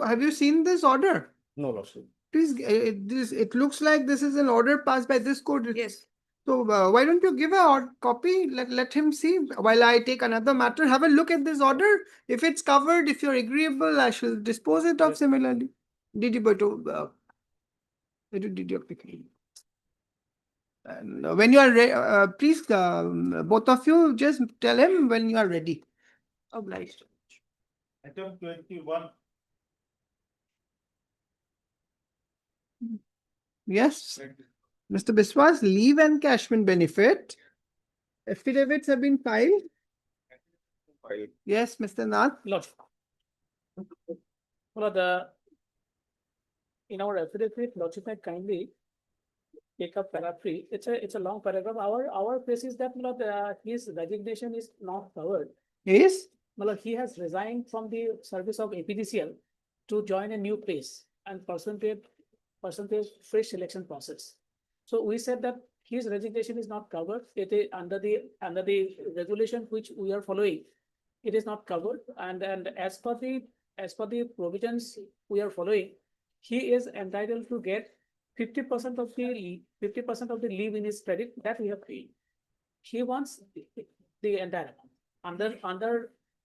Have you seen this order? No, lordship. Please, it looks like this is an order passed by this court. Yes. So why don't you give a copy? Let him see while I take another matter. Have a look at this order. If it's covered, if you're agreeable, I shall dispose it of similarly. Did you and when you are ready, please, both of you, just tell him when you are ready. Obliged. Item 21. Yes, Mr. Biswas, leave and encashment benefit. Affidavits have been filed. file. Yes, Mr. Nath. Lodge. Well, in our affidavit, Lordship might kindly take up para 3. It's a long paragraph. Our case is that his resignation is not covered. Yes. He has resigned from the service of APDCL to join a new place and percentage fresh selection process. So we said that his resignation is not covered. It is under the regulation which we are following. It is not covered, and as per the provisions we are following, he is entitled to get 50% of the leave in his credit that we have paid. He wants the entire amount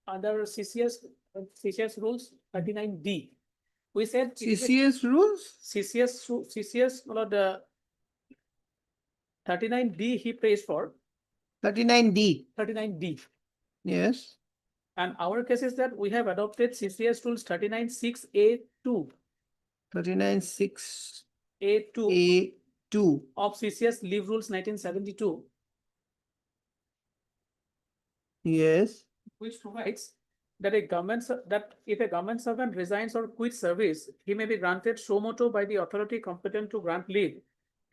under CCS rules 39D. We said CCS rules? CCS the 39D he pays for 39D. 39D. Yes. And our case is that we have adopted CCS rules 39(6)(a)(2). 39(6) A2 A2 of CCS leave rules 1972, yes. which provides that if a government servant resigns or quits service, he may be granted suo motu by the authority competent to grant leave,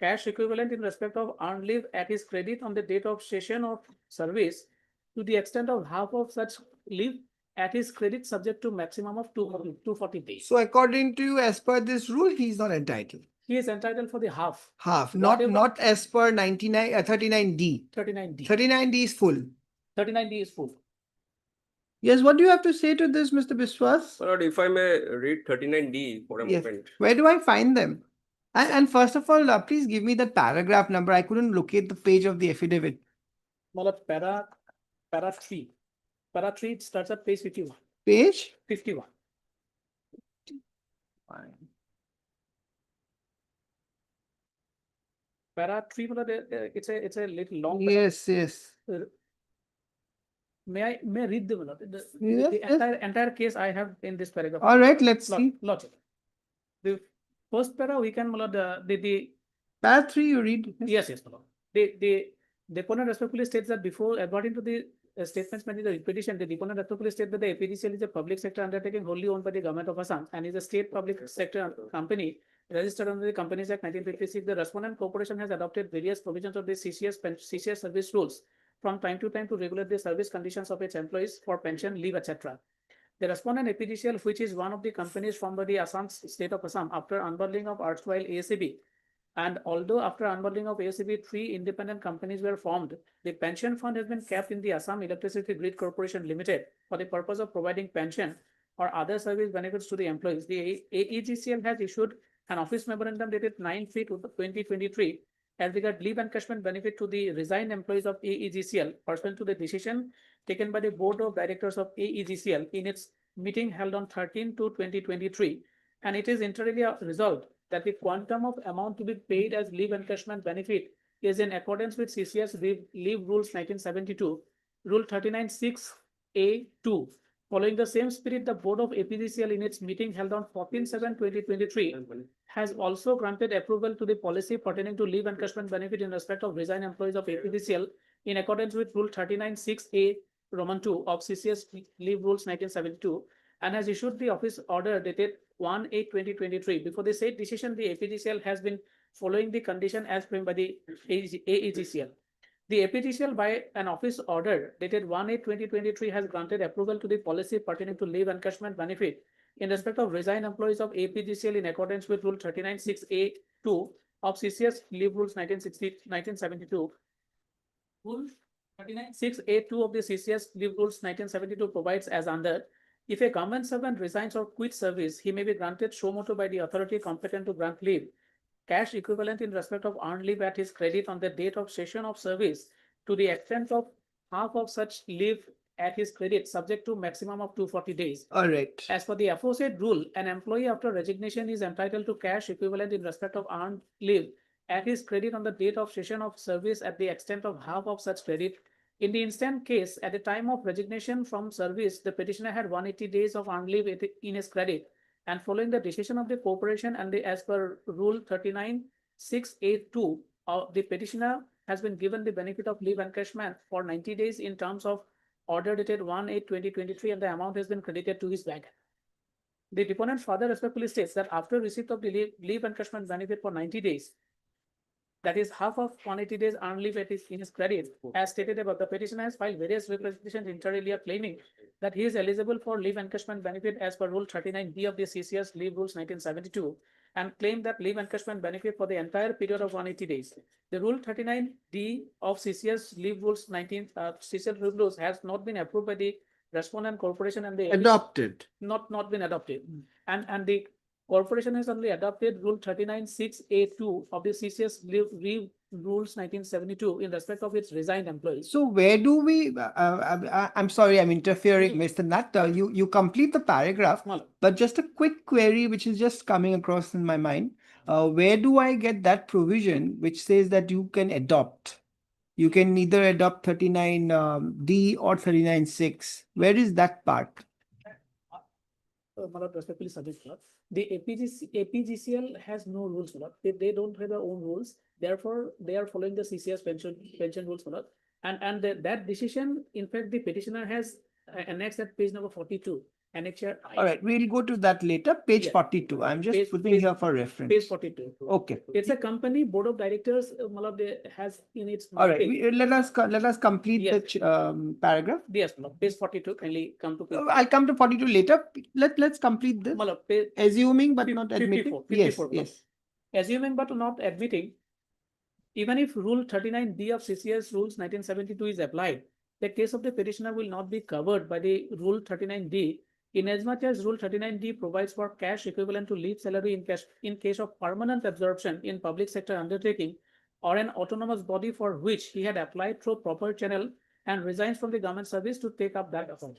cash equivalent in respect of earned leave at his credit on the date of cessation of service to the extent of half of such leave at his credit, subject to maximum of 240 days. So according to you, as per this rule, he is not entitled. He is entitled for the half. Half, Whatever- not as per 39D. 39D. 39D is full. 39D is full. Yes, what do you have to say to this, Mr. Biswas? But if I may read 39D for a Yes. moment. Where do I find them? And first of all, please give me that paragraph number. I couldn't locate the page of the affidavit. Para 3. Para 3 it starts at page 51. Page? 51. Para 3, it's a little long. Yes, yes. May I read the Yes, yes. entire case I have in this paragraph. All right, let's see. Logic. The first para we can the Para 3 you read. yes. The deponent respectfully states that before according to the statements made in the petition, the deponent respectfully states that the APDCL is a public sector undertaking wholly owned by the government of Assam and is a state public sector company registered under the Companies Act 1956. The respondent corporation has adopted various provisions of the CCS service rules from time to time to regulate the service conditions of its employees for pension, leave, etc. The respondent APDCL, which is one of the companies formed by the Assam state of Assam after unbundling of erstwhile ASAB, and although after unbundling of ASAB, 3 independent companies were formed, the pension fund has been kept in the Assam Electricity Grid Corporation Limited for the purpose of providing pension or other service benefits to the employees. The AEGCL has issued an office memorandum dated 9/3/2023 as regard leave encashment benefit to the resigned employees of AEGCL pursuant to the decision taken by the Board of Directors of AEGCL in its meeting held on 13/2/2023, and it is entirely resolved that the quantum of amount to be paid as leave encashment benefit is in accordance with CCS leave rules 1972, rule 39(6)(a)(2). Following the same spirit, the Board of APDCL in its meeting held on 14/7/2023 has also granted approval to the policy pertaining to leave encashment benefit in respect of resigned employees of APDCL in accordance with rule 39(6)(a) Roman 2 of CCS leave rules 1972 and has issued the office order dated 1/8/2023. Before the said decision, the APDCL has been following the condition as framed by the AEGCL. The APDCL by an office order dated 1/8/2023 has granted approval to the policy pertaining to leave encashment benefit in respect of resigned employees of APDCL in accordance with rule 39(6)(a)(2 of CCS leave rules 1972. Rule 39(6)(a)(2 of the CCS leave rules 1972 provides as under: if a government servant resigns or quits service, he may be granted suo motu by the authority competent to grant leave, cash equivalent in respect of earned leave at his credit on the date of cessation of service to the extent of half of such leave at his credit, subject to maximum of 240 days. All right. As per the aforesaid rule, an employee after resignation is entitled to cash equivalent in respect of earned leave at his credit on the date of cessation of service at the extent of half of such credit. In the instant case, at the time of resignation from service, the petitioner had 180 days of earned leave in his credit, and following the decision of the corporation and as per rule 39(6)(a)(2, the petitioner has been given the benefit of leave encashment for 90 days in terms of order dated 1/8/2023, and the amount has been credited to his bank. The deponent further respectfully states that after receipt of the leave encashment benefit for 90 days, that is half of 180 days earned leave at in his credit, as stated above, the petitioner has filed various representations inter alia claiming that he is eligible for leave encashment benefit as per Rule 39B of the CCS Leave Rules 1972, and claimed that leave encashment benefit for the entire period of 180 days. The Rule 39D of CCS Leave Rules CCS Leave Rules has not been approved by the respondent corporation and the Adopted. not been adopted, and the corporation has only adopted Rule 39(6)(a)(2) of the CCS Leave Rules 1972 in respect of its resigned employees. So where do we, I'm sorry, I'm interfering, Mr. Nutt. You complete the paragraph, Well, but just a quick query which is just coming across in my mind. Where do I get that provision which says that you can adopt? You can neither adopt 39D or 39(6). Where is that part? Malad, respectfully submit, Malad. The APGCL has no rules, Malad. They don't have their own rules. Therefore, they are following the CCS pension rules, Malad. And that decision, in fact, the petitioner has annexed at page number 42. Annexure I. All right, we'll go to that later. Page Yeah. 42. I'm just Page- putting page- here for reference. Page 42. Okay. It's a company board of directors, Malad, has in its. All right, mandate- let us complete Yes. the paragraph. Yes, Malad, page 42, kindly come to. page- I'll come to 42 later. Let's complete this. Malad, page Assuming but not admitting. 54, Yes, 54, yes. Assuming but not admitting, even if Rule 39D of CCS Rules 1972 is applied, the case of the petitioner will not be covered by the Rule 39D, inasmuch as Rule 39D provides for cash equivalent to leave salary in case of permanent absorption in public sector undertaking or an autonomous body for which he had applied through proper channel and resigns from the government service to take up that account.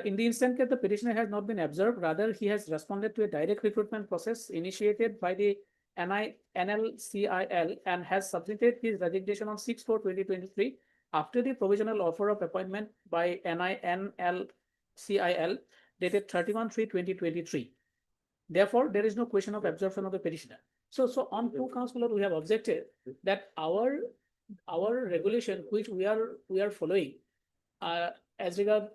In the instant case, the petitioner has not been observed, rather he has responded to a direct recruitment process initiated by the NLCIL and has submitted his resignation on 6/4/2023 after the provisional offer of appointment by NLCIL dated 31/3/2023. Therefore, there is no question of absorption of the petitioner. So on two counts, we have objected that our regulation, which we are following, as regard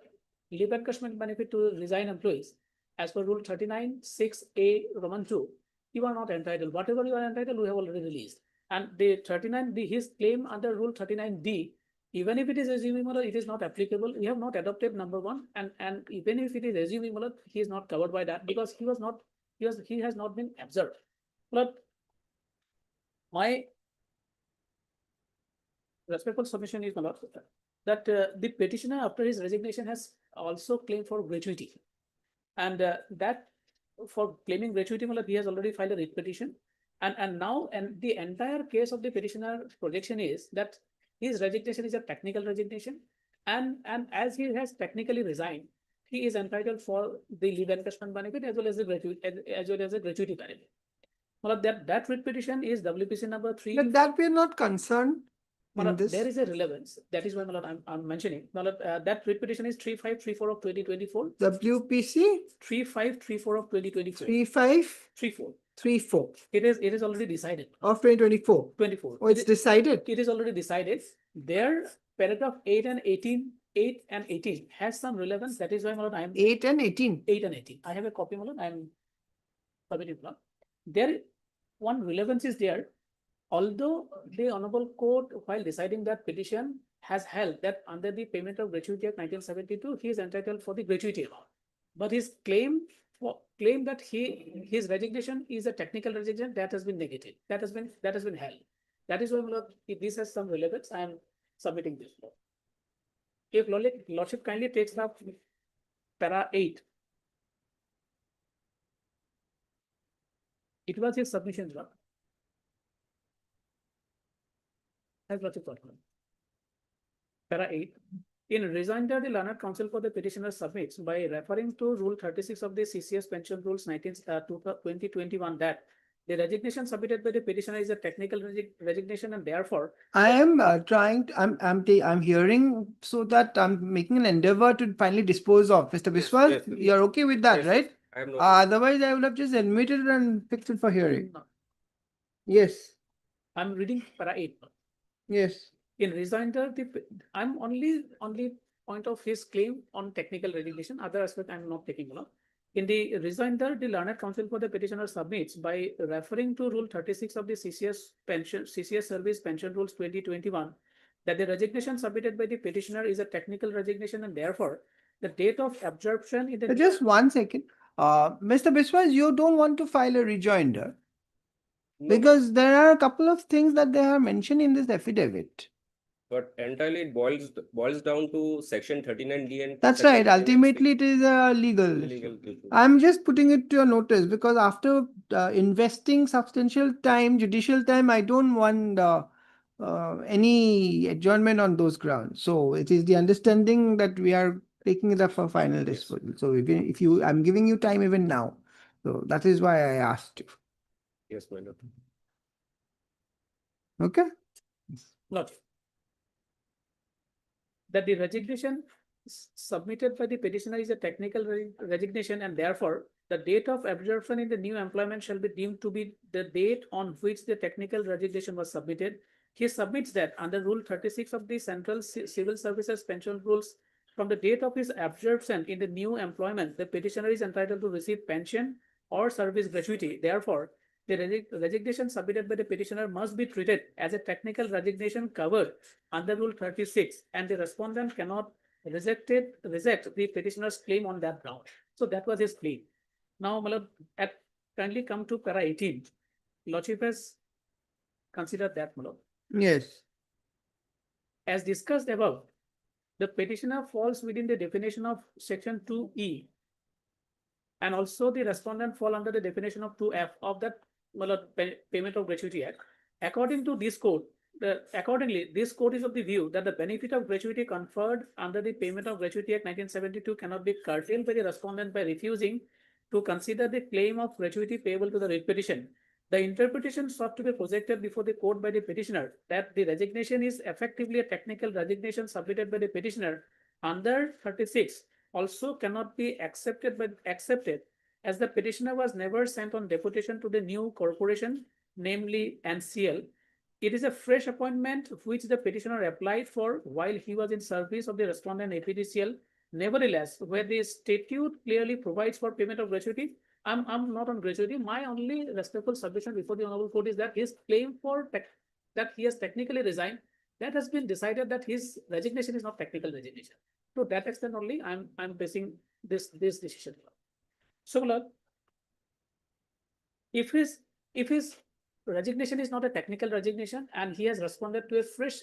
leave encashment benefit to resigned employees, as per Rule 39(6)(a) Roman 2, you are not entitled. Whatever you are entitled, we have already released. And the 39D, his claim under Rule 39D, even if it is assuming it is not applicable, we have not adopted number one, and even if it is assuming he is not covered by that because he has not been observed. But my respectful submission is that the petitioner after his resignation has also claimed for gratuity, and that for claiming gratuity, he has already filed a writ petition, and now the entire case of the petitioner projection is that his resignation is a technical resignation, and as he has technically resigned, he is entitled for the leave encashment benefit as well as the gratuity benefit. Well, that writ petition is WPC number 3. But that we are not concerned in Malad, this. there is a relevance. That is why, Malad, I'm mentioning. Malad, that writ petition is 3534 of 2024. WPC 3534 of 2024. 3534 34. It is already decided. of 2024. 24. Oh, it's decided. It is already decided. There, paragraph 8 and 18 has some relevance. That is why, Malad, I am 8 and 18. 8 and 18. I have a copy, Malad. I am submitting, Malad. There, one relevance is there. Although the Honorable Court, while deciding that petition, has held that under the Payment of Gratuity Act 1972, he is entitled for the gratuity amount. But his claim that his resignation is a technical resignation, that has been negated. That has been held. That is why, Malad, if this has some relevance, I am submitting this. If Lordship kindly takes up para 8. It was his submission, Lord. As Lordship thought. Para 8. In rejoinder, the learned counsel for the petitioner submits by referring to Rule 36 of the CCS Pension Rules 2021 that the resignation submitted by the petitioner is a technical resignation, and therefore I am I'm hearing so that I'm making an endeavor to finally dispose of. Mr. Biswal, yes. you're okay with that, Yes, right? I am not. Otherwise, I would have just admitted and fixed it for hearing. Yes, I'm reading para 8. yes. In rejoinder, I'm only point of his claim on technical resignation, other aspect I'm not taking along. In the rejoinder, the learned counsel for the petitioner submits by referring to Rule 36 of the CCS Service Pension Rules 2021 that the resignation submitted by the petitioner is a technical resignation and therefore the date of absorption in the Just 1 second. Mr. Biswas, you don't want to file a rejoinder because there are a couple of things that they have mentioned in this affidavit. But entirely it boils down to section 39D and. That's section right. 39C. Ultimately, it is a legal issue. Legal issue. I'm just putting it to your notice because after investing substantial time, judicial time, I don't want any adjournment on those grounds. So it is the understanding that we are taking it up for final disposal. So if you, I'm giving you time even now. So that is why I asked you. Yes, my lord. Okay. Not that the resignation submitted by the petitioner is a technical resignation and therefore the date of absorption in the new employment shall be deemed to be the date on which the technical resignation was submitted. He submits that under Rule 36 of the Central Civil Services Pension Rules, from the date of his absorption in the new employment, the petitioner is entitled to receive pension or service gratuity. Therefore, the resignation submitted by the petitioner must be treated as a technical resignation covered under Rule 36 and the respondent cannot reject the petitioner's claim on that ground. So that was his plea. Now, kindly come to para 18. Lordship has considered that, Malad. Yes. As discussed above, the petitioner falls within the definition of section 2E and also the respondent fall under the definition of 2F of that Payment of Gratuity Act. According to this code, accordingly, this code is of the view that the benefit of gratuity conferred under the Payment of Gratuity Act 1972 cannot be curtailed by the respondent by refusing to consider the claim of gratuity payable to the writ petition. The interpretation sought to be projected before the court by the petitioner that the resignation is effectively a technical resignation submitted by the petitioner under 36 also cannot be accepted as the petitioner was never sent on deputation to the new corporation, namely NCL. It is a fresh appointment which the petitioner applied for while he was in service of the respondent APDCL. Nevertheless, where the statute clearly provides for payment of gratuity, I'm not on gratuity. My only respectful submission before the Honorable Court is that his claim for that he has technically resigned, that has been decided that his resignation is not technical resignation. To that extent only, I'm basing this decision. So, Lord, if his resignation is not a technical resignation and he has responded to a fresh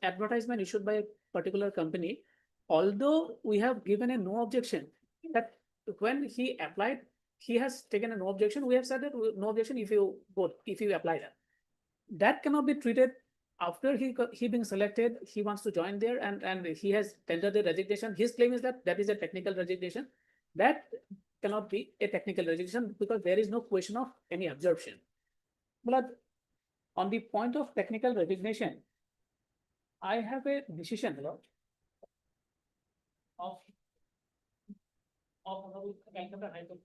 advertisement issued by a particular company, although we have given a no objection, that when he applied, he has taken a no objection. We have said that no objection if you apply that. That cannot be treated after he being selected, he wants to join there and he has tendered the resignation. His claim is that is a technical resignation. That cannot be a technical resignation because there is no question of any absorption. But on the point of technical resignation, I have a decision of Calcutta High Court.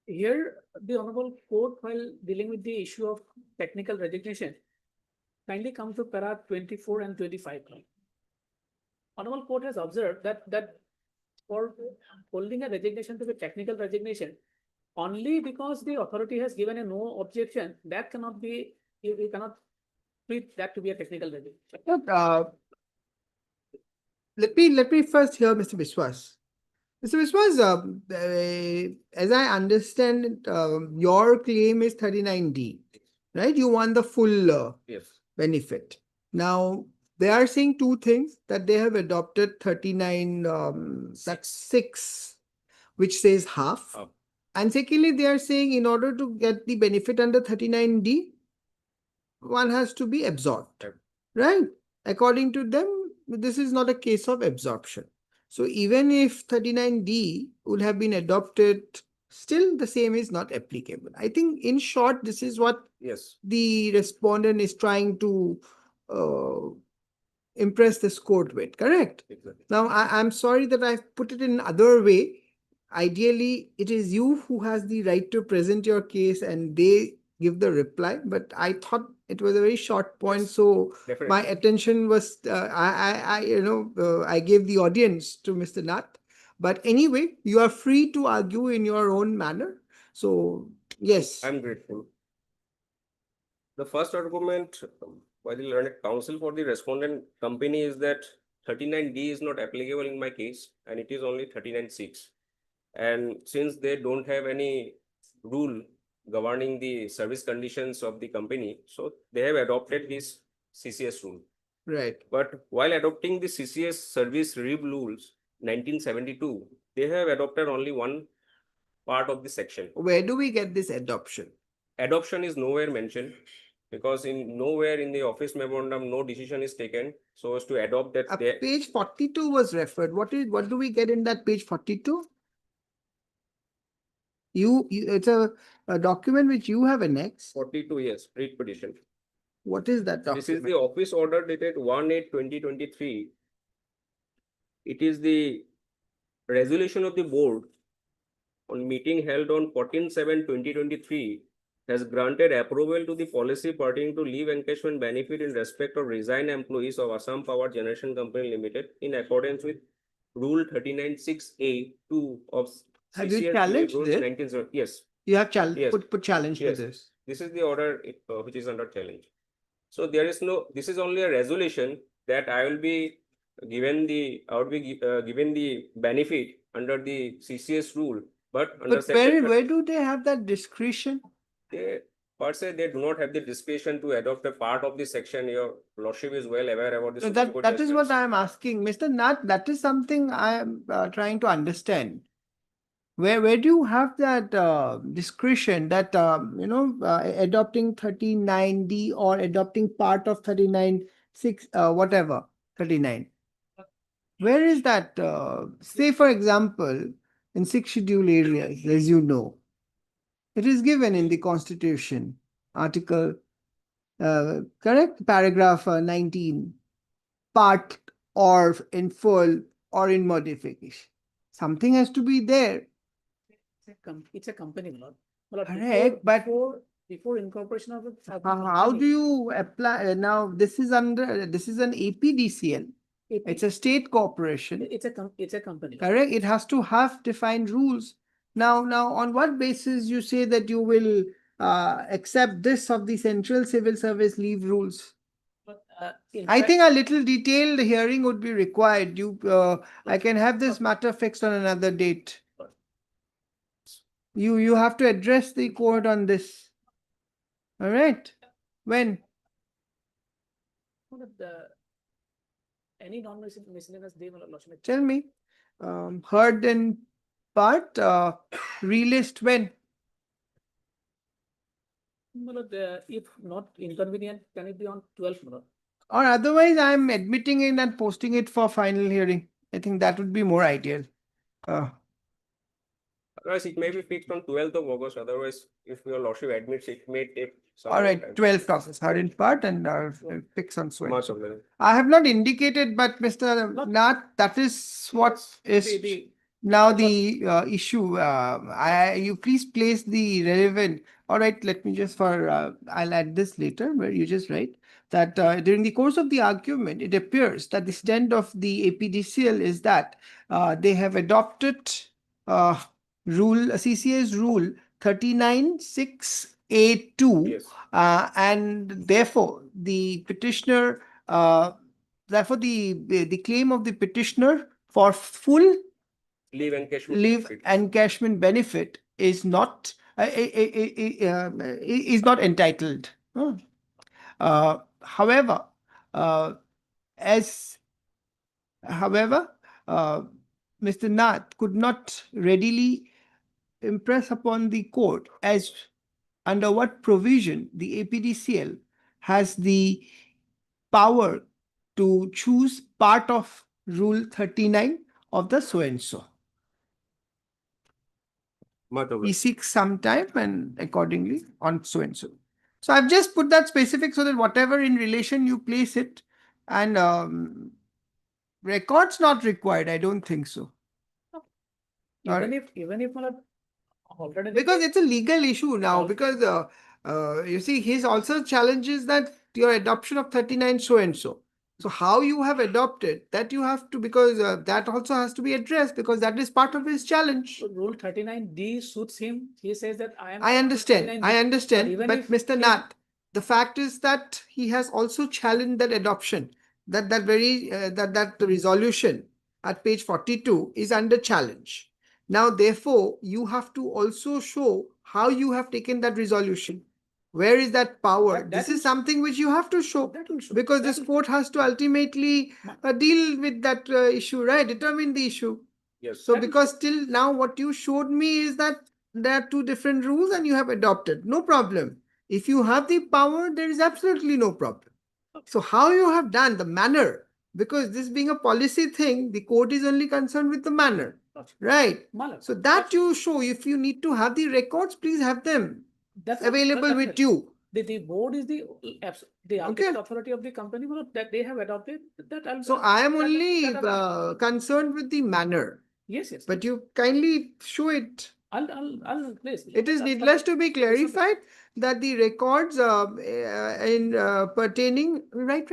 Here, the Honorable Court, while dealing with the issue of technical resignation, kindly come to para 24 and 25. Honorable Court has observed that for holding a resignation to be technical resignation, only because the authority has given a no objection, that cannot be, you cannot treat that to be a technical resignation. Let me first hear Mr. Biswas. Mr. Biswas, as I understand it, your claim is 39D, right? You want the full Yes. benefit. Now, they are saying two things, that they have adopted 39(6), which says half. Half. And secondly, they are saying in order to get the benefit under 39D, one has to be absorbed, right? According to them, this is not a case of absorption. So even if 39D would have been adopted, still the same is not applicable. I think in short, this is what Yes. the respondent is trying to impress this court with, correct? Exactly. Now, I'm sorry that I've put it in another way. Ideally, it is you who has the right to present your case and give the reply, but I thought it was a very short point, so my Definitely. attention was, I gave the audience to Mr. Nath. But anyway, you are free to argue in your own manner. So, yes. I'm grateful. The first argument by the learned counsel for the respondent company is that 39D is not applicable in my case, and it is only 39(6). And since they don't have any rule governing the service conditions of the company, so they have adopted this CCS rule. Right. But while adopting the CCS service rules 1972, they have adopted only one part of the section. Where do we get this adoption? Adoption is nowhere mentioned, because in nowhere in the office memorandum, no decision is taken so as to adopt that. Page 42 was referred. What do we get in that page 42? It's a document which you have annexed. 42 years, read petition. What is that This is document? the office order dated 1/8/2023. It is the resolution of the board on meeting held on 14/7/2023 has granted approval to the policy pertaining to leave encashment benefit in respect of resigned employees of Assam Power Generation Company Limited in accordance with Rule 39(6)(a)(2) of Have you CCS challenged rules it? 19. Yes. You have challenged, Yes. put challenge to Yes. this. This is the order which is under challenge. So there is no, this is only a resolution that I will be given the benefit under the CCS rule, but under But section where do they have that discretion? they per se they do not have the discretion to adopt a part of the section. Your lordship is well aware about the So Supreme Court that is what judgments. I am asking. Mr. Nath, that is something I am trying to understand. Where do you have that discretion that, adopting 39D or adopting part of 39(6), whatever, 39? Where is that? Say, for example, in 6 schedule areas, as you know, it is given in the Constitution, Article, correct? Paragraph 19, part or in full or in modification. Something has to be there. It's a company, my lord. My lord, Correct, but before incorporation of it. how do you apply? Now, this is an APDCL. It's a state corporation. It's a company. Correct. It has to have defined rules. Now, on what basis you say that you will accept this of the Central Civil Service leave rules? But, I think a little detailed hearing would be required. I can have this matter fixed on another date. You have to address the court on this. All right. When? Any non-miscellaneous day, my lordship. Tell me. Heard in part, relist when? My lord, if not inconvenient, can it be on 12th, my lord? Or otherwise, I'm admitting it and posting it for final hearing. I think that would be more ideal. Otherwise, it may be fixed on 12th of August. Otherwise, if your lordship admits, it may take some All more right, time. 12 process, heard in part and fix on swing. Much of them. I have not indicated, but Mr. Nath, that is what is now the issue. You please place the relevant. All right, let me just I'll add this later where you just write that during the course of the argument, it appears that the stand of the APDCL is that they have adopted CCS rule 39(6)(a)(2). Yes. And therefore, the petitioner, therefore, the claim of the petitioner for full Leave encashment. leave benefit. encashment benefit is not entitled. However, Mr. Nath could not readily impress upon the court as under what provision the APDCL has the power to choose part of Rule 39 of the so-and-so. Much of He it. seeks some time and accordingly on so-and-so. So I've just put that specific so that whatever in relation you place it and records not required, I don't think so. Even if my lord, alternative. Because it's a legal issue now, because You see, he's also challenges that your adoption of 39 so and so. So how you have adopted that you have to, because that also has to be addressed because that is part of his challenge. So Rule 39D suits him. He says that I am. I understand, 39D, but even if Mr. he- Nath, the fact is that he has also challenged that adoption, that the resolution at page 42 is under challenge. Now, therefore, you have to also show how you have taken that resolution. Where is that power? That This will is show. something which you have to show That will show. because That this will- court has to ultimately deal with that issue, right? Determine the issue. Yes. So That will because till now what you showed me is that there are two different rules and you have adopted. No problem. If you have the power, there is absolutely no problem. So how you have done the manner, because this being a policy thing, the court is only concerned with the manner, right? Malak, So that you show. If you need to have the records, please have them that's available with you. The board is the the ultimate authority of the company, but that they have adopted that. So I am that- only that I'll- concerned with the manner, Yes, yes. but you kindly show it. I'll place. It is needless to be clarified that the records pertaining, right.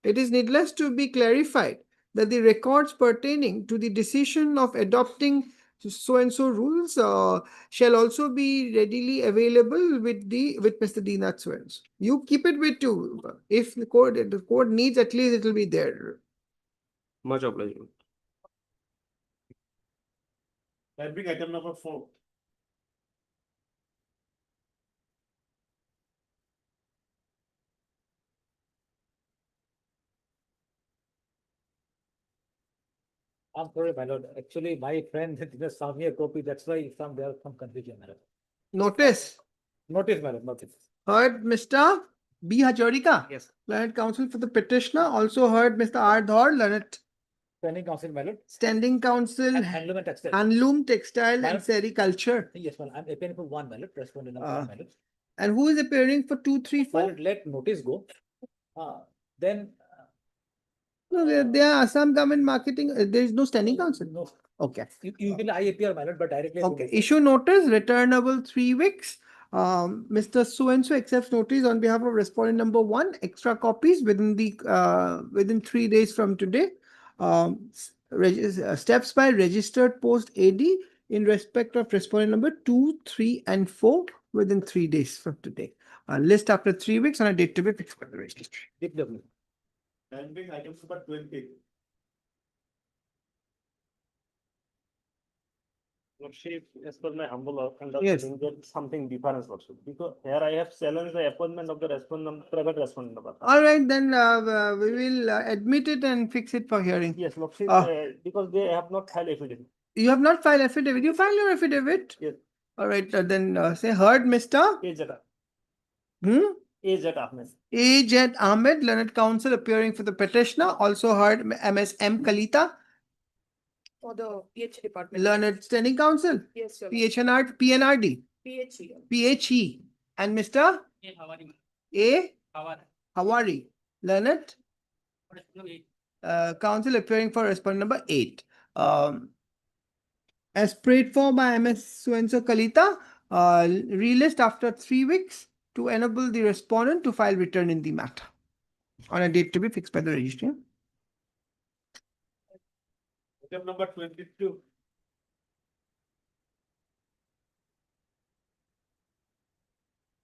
It is needless to be clarified that the records pertaining to the decision of adopting so and so rules shall also be readily available with Mr. Dinath so and so. You keep it with you. If the court needs, at least it will be there. Much obliged. That being item number 4. I'm sorry, my lord. Actually, my friend didn't send me a copy. That's why there are some confusion, my lord. Notice. Notice, my lord, notice. Heard Mr. B. Hajorika, Yes. learned counsel for the petitioner. Also heard Mr. R. Dhar, learned Standing counsel, my lord. standing counsel, And handloom and textile. handloom, textile, and Madam? sericulture. Yes, well, I'm appearing for 1, my lord. Respondent number 1, my lord. And who is appearing for 2, 3, My 4? lord, let notice go. Then. No, they are Assam government marketing. There is no standing counsel. No. Okay. Usually I appear, my lord, but directly. Okay. Issue notice, returnable 3 weeks. Mr. So and so accepts notice on behalf of respondent number 1. Extra copies within 3 days from today. Steps by registered post AD in respect of respondent number 2, 3, and 4 within 3 days from today. List after 3 weeks on a date to be fixed by the registry. DPW. And being item number 20. Lordship, as per my humble Yes. understanding, there is something difference also, because here I have challenged the appointment of the private respondent number. All right, then we will admit it and fix it for hearing. Yes, Lordship, Ah. because they have not filed affidavit. You have not filed affidavit. You filed your affidavit. Yes. All right, then say heard, Mr. AZ Ahmed. A.Z. Ahmed, learned counsel appearing for the petitioner. Also heard M.S.M. Kalita, For the PH department. learned standing counsel. Yes, your PNRD, PHE. PHE, and Mr. A. Hawari, learned counsel appearing for respondent number 8. As prayed for by MS Suenso Kalita, relist after 3 weeks to enable the respondent to file return in the matter on a date to be fixed by the registry. Item number 22.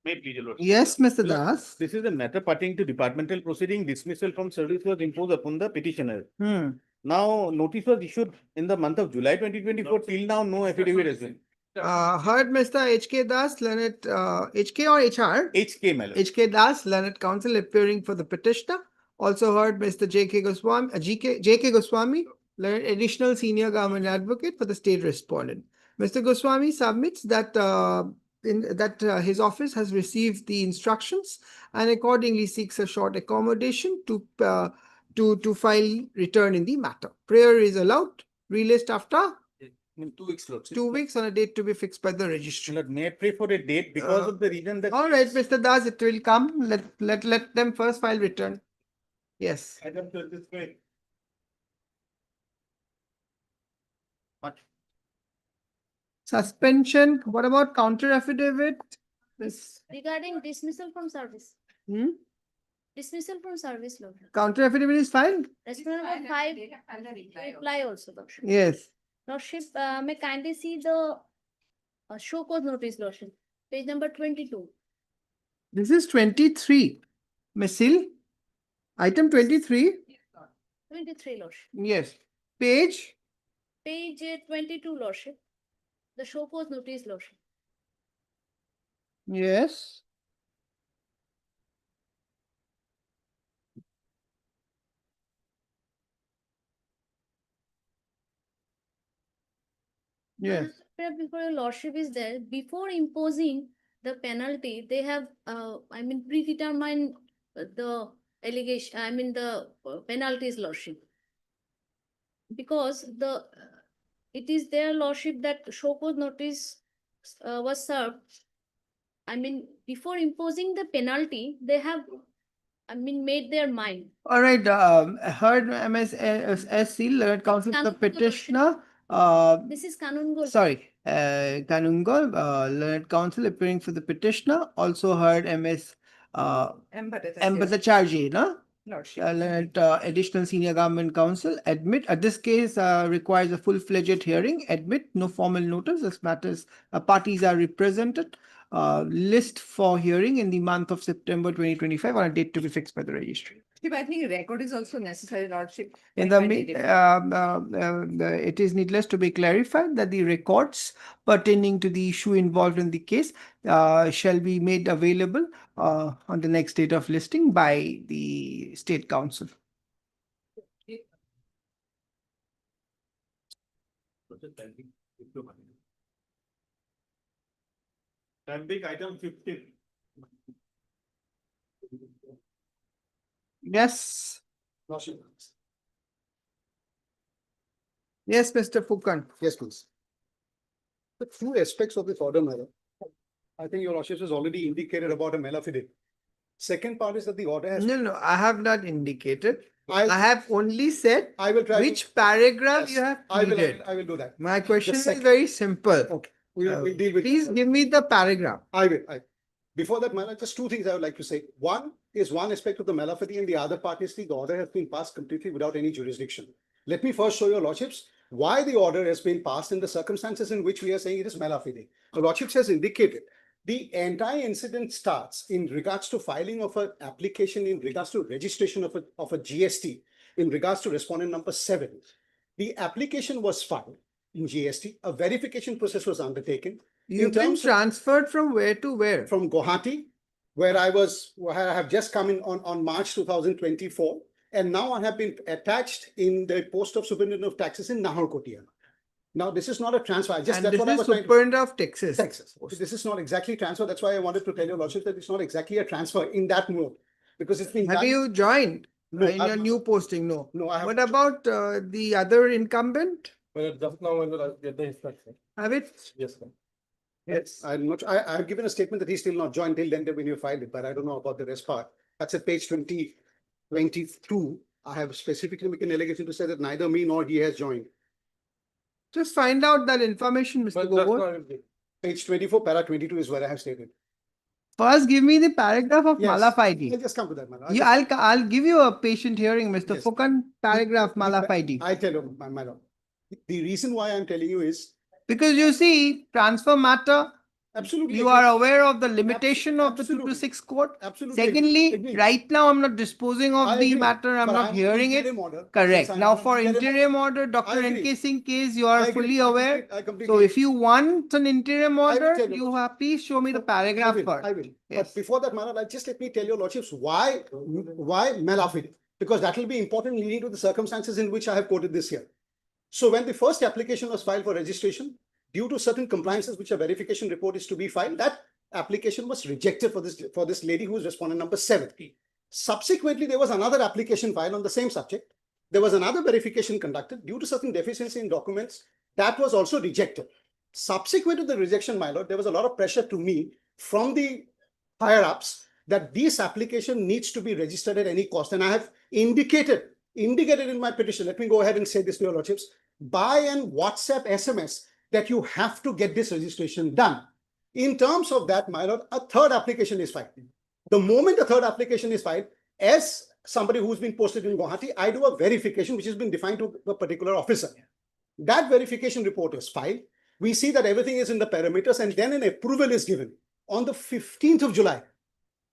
May please, your lordship. Yes, Mr. Das. This is a matter pertaining to departmental proceeding. Dismissal from service was imposed upon the petitioner. Now, notice was issued in the month of July 2024. Till now, no affidavit has been. Heard Mr. H.K. Das, learned HK or HR? HK, my lord. HK Das, learned counsel appearing for the petitioner. Also heard Mr. J.K. Goswami, J.K. Goswami, learned additional senior government advocate for the state respondent. Mr. Goswami submits that his office has received the instructions and accordingly seeks a short accommodation to file return in the matter. Prayer is allowed. Relist after 2 weeks, lordship. 2 weeks on a date to be fixed by the registry. Lord, may I pray for a date because of the reason that. All right, Mr. Das, it will come. Let them first file return. Yes. Item 23. Suspension, what about counter affidavit? This, Regarding dismissal from service, hmm? dismissal from service, Lord. Counter affidavit is filed? Respondent number 5, reply also, Lordship. Yes. Lordship, may kindly see the show cause notice, Lordship, page number 22. This is 23. Misil, item 23. 23, Lordship. Yes. Page, Page 22, Lordship. The show cause notice, Lordship. yes. Yes. Before your Lordship is there, before imposing the penalty, they have, predetermined the allegation, the penalties, Lordship. Because it is their Lordship that show cause notice was served. Before imposing the penalty, they have, made their mind. All right, heard MSSC, learned counsel to the Kanungol, petitioner. This is Kanungol. Sorry, Kanungol, learned counsel appearing for the petitioner, also heard MS Embadacharji, no? Learned additional senior government counsel, admit, this case requires a full-fledged hearing, admit, no formal notice, as matters, parties are represented. List for hearing in the month of September 2025 on a date to be fixed by the registry. I think record is also necessary, Lordship. In it is needless to be clarified that the records pertaining to the issue involved in the case shall be made available on the next date of listing by the State Council. Pending item 15. Yes. Yes, Mr. Fukan. Yes, please. The two aspects of this order, madam. I think your lordship has already indicated about a malafide. Second part is that the order has. No, I have not indicated. I have only said I will try. which paragraph Yes, you have I pleaded. will do that. My question is second- very simple. Okay, we'll deal with. Please give me the paragraph. I will. Before that, madam, just two things I would like to say. One is one aspect of the malafide and the other part is the order has been passed completely without any jurisdiction. Let me first show your lordships why the order has been passed in the circumstances in which we are saying it is malafide. The lordships has indicated the entire incident starts in regards to filing of an application, in regards to registration of a GST, in regards to respondent number 7. The application was filed in GST. A verification process was undertaken. You've been transferred from where to where? From Guwahati, where I have just come in on March 2024. And now I have been attached in the post of Superintendent of Taxes in Naharkotia. Now, this is not a transfer. And this is Superintendent of Texas. Texas. This is not exactly transfer. That's why I wanted to tell your lordship that it's not exactly a transfer in that mode. Because it's been Have done- you joined No, in I've your not. new posting? No. No, I have. What about the other incumbent? Well, just now when I get the instruction. Have it? Yes, sir. Yes. I'm not, I've given a statement that he's still not joined till then when you filed it, but I don't know about the rest part. That's at page 22. I have specifically making an allegation to say that neither me nor he has joined. Just find out that information, Mr. But that's Gogol. not. Page 24, para 22 is where I have stated. First, give me the paragraph of Yes. Malafide. I'll just come to that, man. I'll give you a patient hearing, Mr. Yes. Fukan, paragraph Malafide. I tell you, my lord. The reason why I'm telling you is Because you see, transfer matter, absolutely. you are aware of the limitation of the 2 to 6 court. Absolutely. Secondly, Agree. right now I'm not disposing of I the agree, matter, I'm but not I'm hearing it. interim order. Correct. Since I'm Now on for interim order, Dr. I agree. NK Singh case, you are I agree. fully I aware. complete- I completely So if you want an interim order, tell you. you have, please show me the I paragraph will. first. I will. Yes. But before that, Manal, just let me tell your lordships why malafide? Because that will be important leading to the circumstances in which I have quoted this here. So when the first application was filed for registration, due to certain compliances which a verification report is to be filed, that application was rejected for this lady who is respondent number 7. Subsequently, there was another application filed on the same subject. There was another verification conducted due to certain deficiency in documents that was also rejected. Subsequent to the rejection, my lord, there was a lot of pressure to me from the higher ups that this application needs to be registered at any cost. And I have indicated in my petition, let me go ahead and say this to your lordships, by an WhatsApp SMS that you have to get this registration done. In terms of that, my lord, a third application is filed. The moment a third application is filed, as somebody who's been posted in Guwahati, I do a verification which has been defined to a particular officer. That verification report is filed. We see that everything is in the parameters, and then an approval is given. On the 15th of July,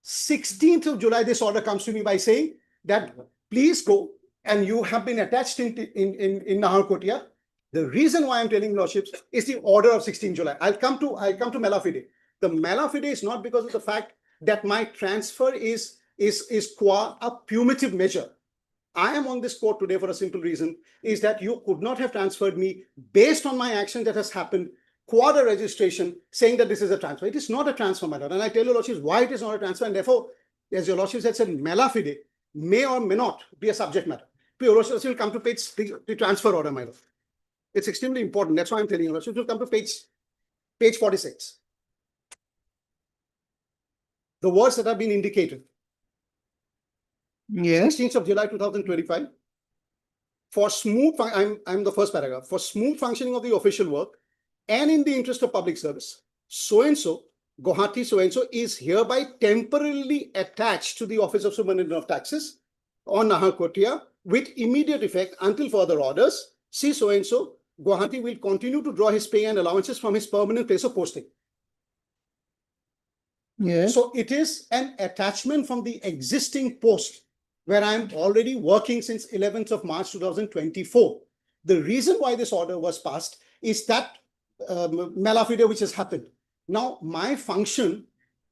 16th of July, this order comes to me by saying that please go, and you have been attached in Naharkotia. The reason why I'm telling lordships is the order of 16th July. I'll come to mala fide. The mala fide is not because of the fact that my transfer is qua a punitive measure. I am on this court today for a simple reason, is that you could not have transferred me based on my action that has happened, qua the registration, saying that this is a transfer. It is not a transfer, my lord. And I tell your lordships why it is not a transfer, and therefore, as your lordships had said, mala fide may or may not be a subject matter. Your lordships will come to page the transfer order, my lord. It's extremely important. That's why I'm telling you, lordships will come to page 46. The words that have been indicated. Yes. 16th of July 2025. For smooth, I'm the first paragraph. For smooth functioning of the official work and in the interest of public service, so-and-so, Guwahati so-and-so is hereby temporarily attached to the Office of Superintendent of Taxes on Naharkotia with immediate effect until further orders. See so-and-so, Guwahati will continue to draw his pay and allowances from his permanent place of posting. Yes. So it is an attachment from the existing post where I'm already working since 11th of March 2024. The reason why this order was passed is that mala fide which has happened. Now, my function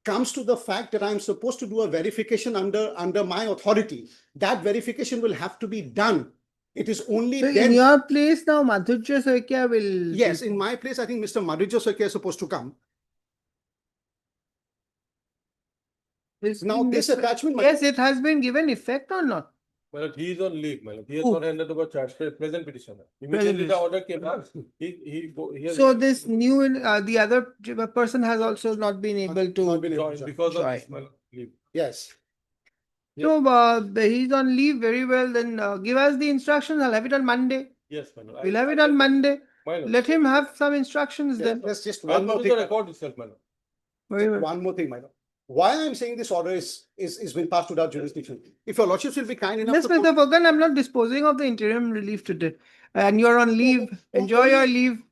comes to the fact that I'm supposed to do a verification under my authority. That verification will have to be done. It is only So then. in your place now, Madhurya Soikia will. Yes, in my place, I think Mr. Madhurya Soikia is supposed to come. Now, this attachment. Yes, it has been given effect or not? Well, he is on leave, my lord. He has Who? not handed over charge to present petitioner. Immediately the order came out. He has So this new, the other person has also not been able to. joined because of join. this, my lord, leave. Yes. So he's on leave, very well, then give us the instructions. I'll have it on Monday. Yes, my lord. We'll have it on Monday. My lord. Let him have some instructions then. There's just I'll one more put the thing. record itself, my lord. Very well. One more thing, my lord. Why I'm saying this order is been passed without jurisdiction. If your lordships will be kind enough Yes, to Mr. Fogan, I'm not disposing of the interim relief today. And you're on leave. Enjoy your leave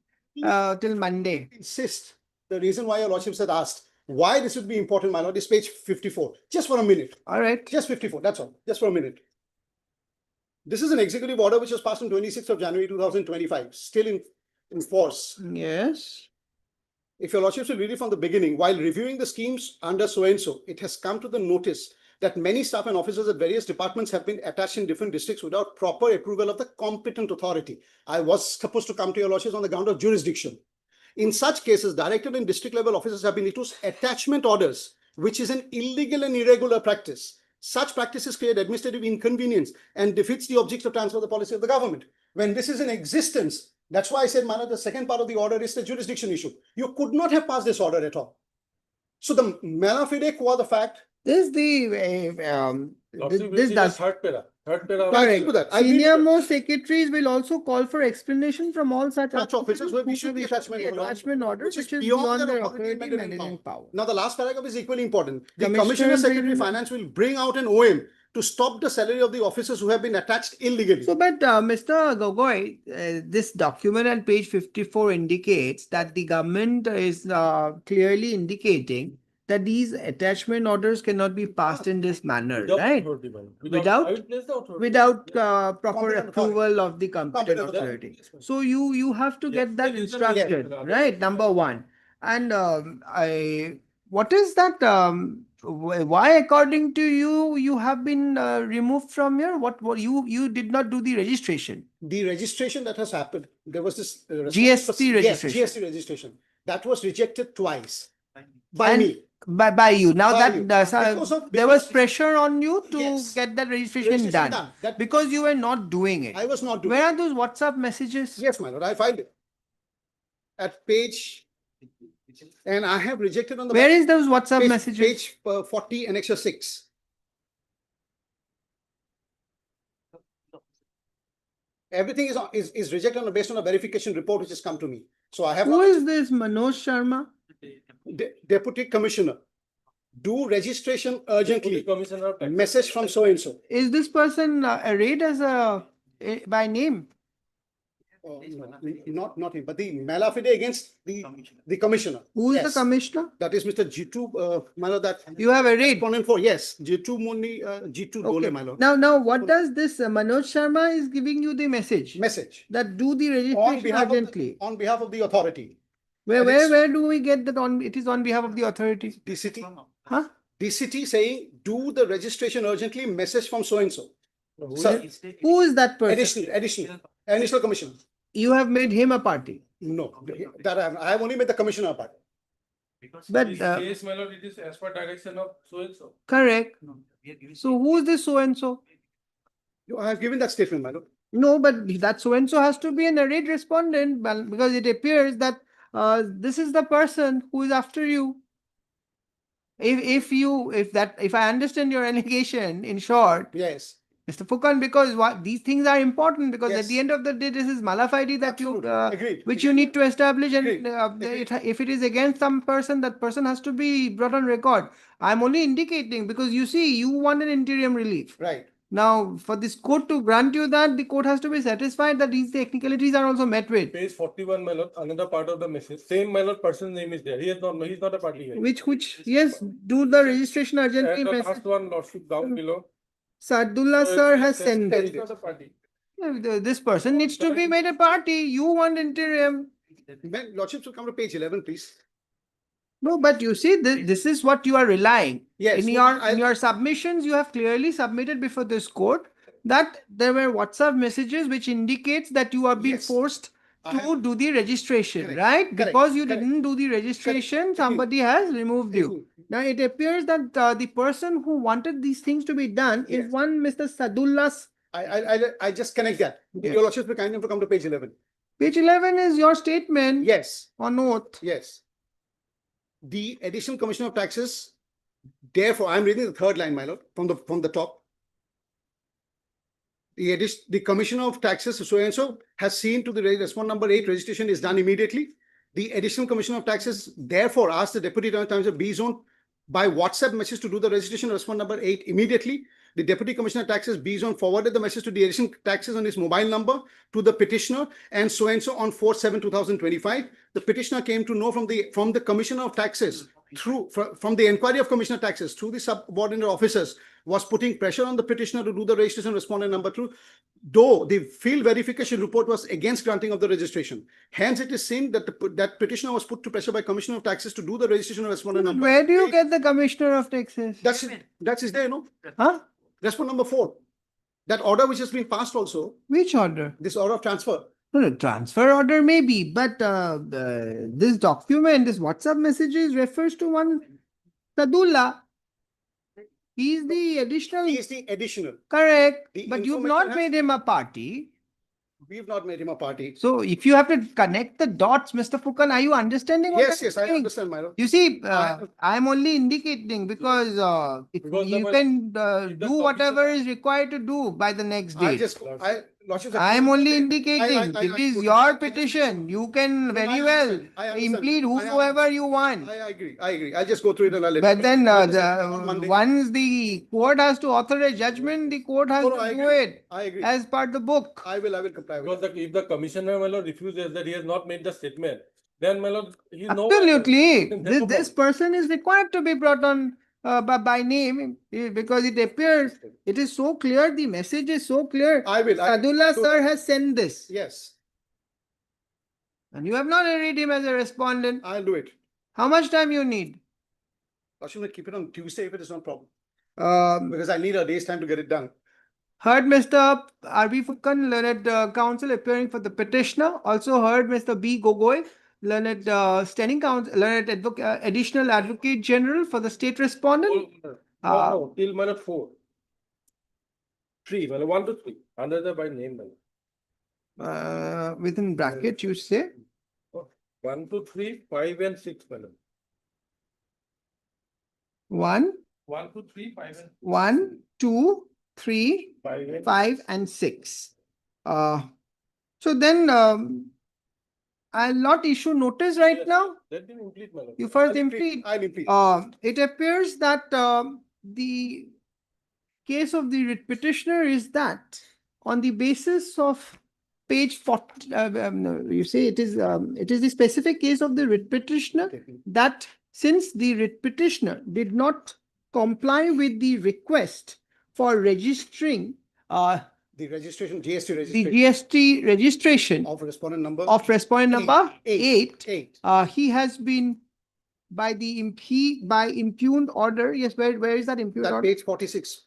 till Monday. insist, the reason why your lordships had asked why this would be important, my lord, is page 54. Just for a minute. All right. Just 54, that's all. Just for a minute. This is an executive order which was passed on 26th of January 2025, still in force. Yes. If your lordships will read it from the beginning, while reviewing the schemes under so-and-so, it has come to the notice that many staff and officers at various departments have been attached in different districts without proper approval of the competent authority. I was supposed to come to your lordships on the ground of jurisdiction. In such cases, director and district level officers have been issued attachment orders, which is an illegal and irregular practice. Such practices create administrative inconvenience and defeats the objective of transfer of the policy of the government. When this is in existence, that's why I said, Mana, the second part of the order is the jurisdiction issue. You could not have passed this order at all. So the mala fide qua the fact. This is the this does. Third para. Third para. Correct. to that. I read Senior it. most secretaries will also call for explanation from all such Such officers who have issued the attachment order, attachment order, which which is is beyond beyond their their authority authority and managing power. Now, the last paragraph is equally important. The Commissioner Commissioner Secretary will- Finance will bring out an OM to stop the salary of the officers who have been attached illegally. So, but Mr. Gogoi, this document on page 54 indicates that the government is clearly indicating that these attachment orders cannot be passed in this manner, Without right? authority, my lord. Without- I will place the authority. Without proper Competent approval of the competent Competent authority. So you have to Yes, get that yes, yes, instruction, yes. right? Number one. And what is that? Why, according to you, you have been removed from here? What you did not do the registration? The registration that has happened, there was this GST yes, registration. GST registration that was rejected twice by And me. by you. Now By you. that there was because- pressure on you to Yes. get that registration Registration done That because you were not doing it. I was not doing. Where are those WhatsApp messages? Yes, my lord, I find it at page, and I have rejected on the Where back- is those WhatsApp page, messages? Page 40, annexure 6. Everything is rejected based on a verification report which has come to me. So I have Who is this Manoj Sharma? Deputy Commissioner. Do registration urgently. Commissioner of Taxes. Message from so and so. Is this person arrayed as by name? Not him, but the malafide against the commissioner. Who is the Yes. commissioner? That is Mr. Jitu, my lord, that. You have arrayed. Respondent for, yes, Jitu Muni, Jitu Dole, Okay. my lord. Now what does this Manoj Sharma is giving you the message? Message. That do the On registration behalf of, urgently. on behalf of the authority. Where, and where, it's- where do we get that on, it is on behalf of the authority? The city, Huh? the city saying, do the registration urgently, message from so and so. Sir, Who is that person? additional commissioner. You have made him a party. No, that I have only made the commissioner a part. But, Yes, my lord, it is as per direction of so and so. correct. So who is this so and so? I have given that statement, my lord. No, but that so and so has to be an arrayed respondent because it appears that this is the person who is after you. If I understand your allegation in short, Yes. Mr. Fukan, because these things are important because at Yes. the end of the day, this is malafide that you, Agreed. which you need to establish, and Agreed. if it is against some person, that person has to be brought on record. I'm only indicating because you see, you want an interim relief. Right. Now, for this court to grant you that, the court has to be satisfied that these technicalities are also met with. Page 41, my lord, another part of the message. Same, my lord, person's name is there. He is not, he's not a party here. Which, yes, do the registration urgently. And the message. last one, lordship, down below. Sadullah So sir it has says sent that it. he's not a party. This person needs to be made a party. You want interim. Then lordships will come to page 11, please. No, but you see, this is what you are relying. Yes, In no, your submissions, you have clearly submitted before this court that there were WhatsApp messages which indicates that you are being Yes. forced I to have- do the registration, Correct, right? correct, Because you correct. didn't do the registration, Agreed. somebody has removed you. Agreed. Now, it appears that the person who wanted these things to be done is Yes. one Mr. Sadullah. I just connect that. Yes. Your lordships will kind enough to come to page 11. Page 11 is your statement Yes, on oath. yes. The additional commissioner of taxes, therefore, I'm reading the third line, my lord, from the top. The commissioner of taxes, so and so, has seen to the respond number 8, registration is done immediately. The additional commissioner of taxes therefore asked the deputy returning of B zone by WhatsApp message to do the registration respond number 8 immediately. The deputy commissioner of taxes B zone forwarded the message to the additional taxes on his mobile number to the petitioner and so on 4/7/2025. The petitioner came to know from the commissioner of taxes from the inquiry of commissioner of taxes through the subordinate officers was putting pressure on the petitioner to do the registration respondent number 2, though the field verification report was against granting of the registration. Hence, it is seen that that petitioner was put to pressure by commissioner of taxes to do the registration respondent number. Where do you get the commissioner of taxes? That's there, no? Huh? Respond number 4. That order which has been passed also, Which order? this order of transfer. No, transfer order maybe, but this document, this WhatsApp messages refers to one Sadullah. He is the additional. He is the additional. Correct, The but you've information not has- made him a party. We've not made him a party. So if you have to connect the dots, Mr. Fukan, are you understanding what Yes, I'm yes, I saying? understand, my lord. You see, I- I'm only indicating because Because you the- can if the do whatever is required to do by the next date. Lordships, I'm only I- indicating, I- it is I- your petition. You can very well I understand. implead I whosoever you want. I agree. I'll just go through it and I'll let. But then on Monday. once the court has to authorize judgment, the court has No, no, to I do agree. it I agree. as per the book. I will comply with Because if the commissioner, my lord, refuses that he has not made the statement, then, my lord, he is no. Absolutely. Therefore, This person is required to be brought on by name because it appears, it is so clear, the message is so clear. I will. Sadullah sir has sent this Yes, and you have not arrayed him as a respondent. I'll do it. How much time you need? Lordship will keep it on Tuesday if it is not a problem. Um, Because I need a day's time to get it done. Heard Mr. R.B. Fukan, learned counsel appearing for the petitioner. Also heard Mr. B. Gogoi, learned standing counsel, learned additional advocate general for the state respondent. No, till my lord 4. 3, my lord, 1 to 3, under the by name, my lord. Within bracket, you say. 1 to 3, 5 and 6, my lord. 1, 1 to 3, 5 and 1, 2, 3, 5 and 5, and 6. So then, I'll not issue notice right Yes, now. Let them complete, my lord. You first I'll implead. I'll implead. It appears that the case of the writ petitioner is that on the basis of page 40, no, you say it is the specific case of the writ petitioner that since the writ petitioner did not comply with the request for registering The registration, GST the registration GST registration of respondent number. of respondent number eight, Eight. he has been by impugned order. Yes, where is that impugned That order? page 46.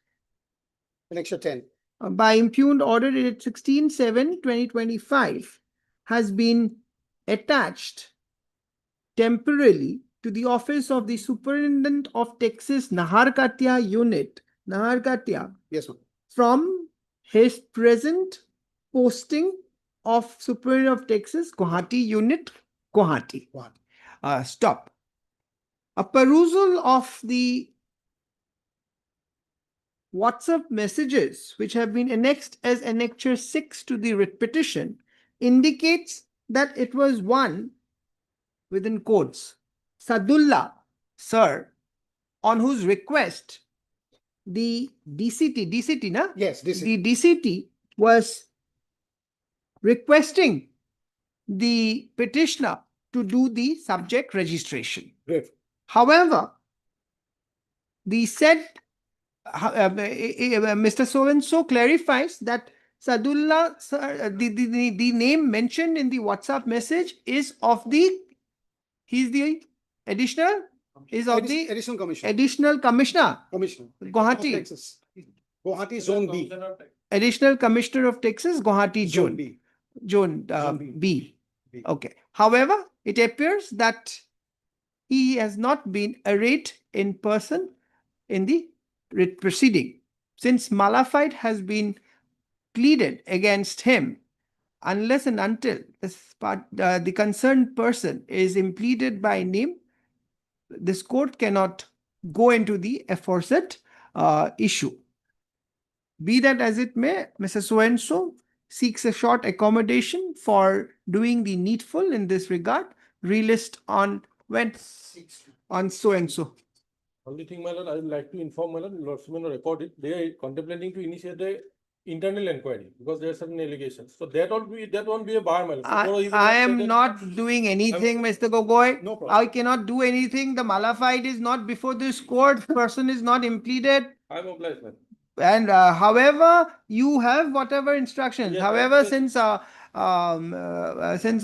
Annexure 10. By impugned order dated 16/7/2025 has been attached temporarily to the office of the Superintendent of Texas Naharkatia unit, Naharkatia, Yes, ma'am. from his present posting of Superintendent of Texas Guwahati unit, Guwahati. Guwahati. Stop. A perusal of the WhatsApp messages which have been annexed as Annexure 6 to the writ petition indicates that it was one, within quotes, Sadullah, sir, on whose request the DCT, na? Yes, this is. The DCT was requesting the petitioner to do the subject registration. Great. However, the said Mr. So-and-so clarifies that Sadullah, the name mentioned in the WhatsApp message is of the, he's the additional, is of the Additional commissioner. additional commissioner, Commissioner. Guwahati, Texas. Guwahati Zone B. additional commissioner of Texas, Guwahati Zone Zone, B. Zone Zone B. B. Okay. However, it appears that he has not been arraigned in person in the writ proceeding. Since Malafide has been pleaded against him, unless and until the concerned person is impleaded by name, this court cannot go into the aforesaid issue. Be that as it may, Mr. So-and-so seeks a short accommodation for doing the needful in this regard, relist on when on so-and-so. Only thing, my lord, I would like to inform, my lord, Lordsmen report it, they are contemplating to initiate the internal inquiry because there are certain allegations. So that won't be a bar, my lord. Tomorrow he will I say am that- not doing anything, Mr. Gogoi. No problem. I cannot do anything. The Malafide is not before this court. Person is not impleaded. I'm obliged, man. And however, you have whatever instructions. Yes, However, yes. since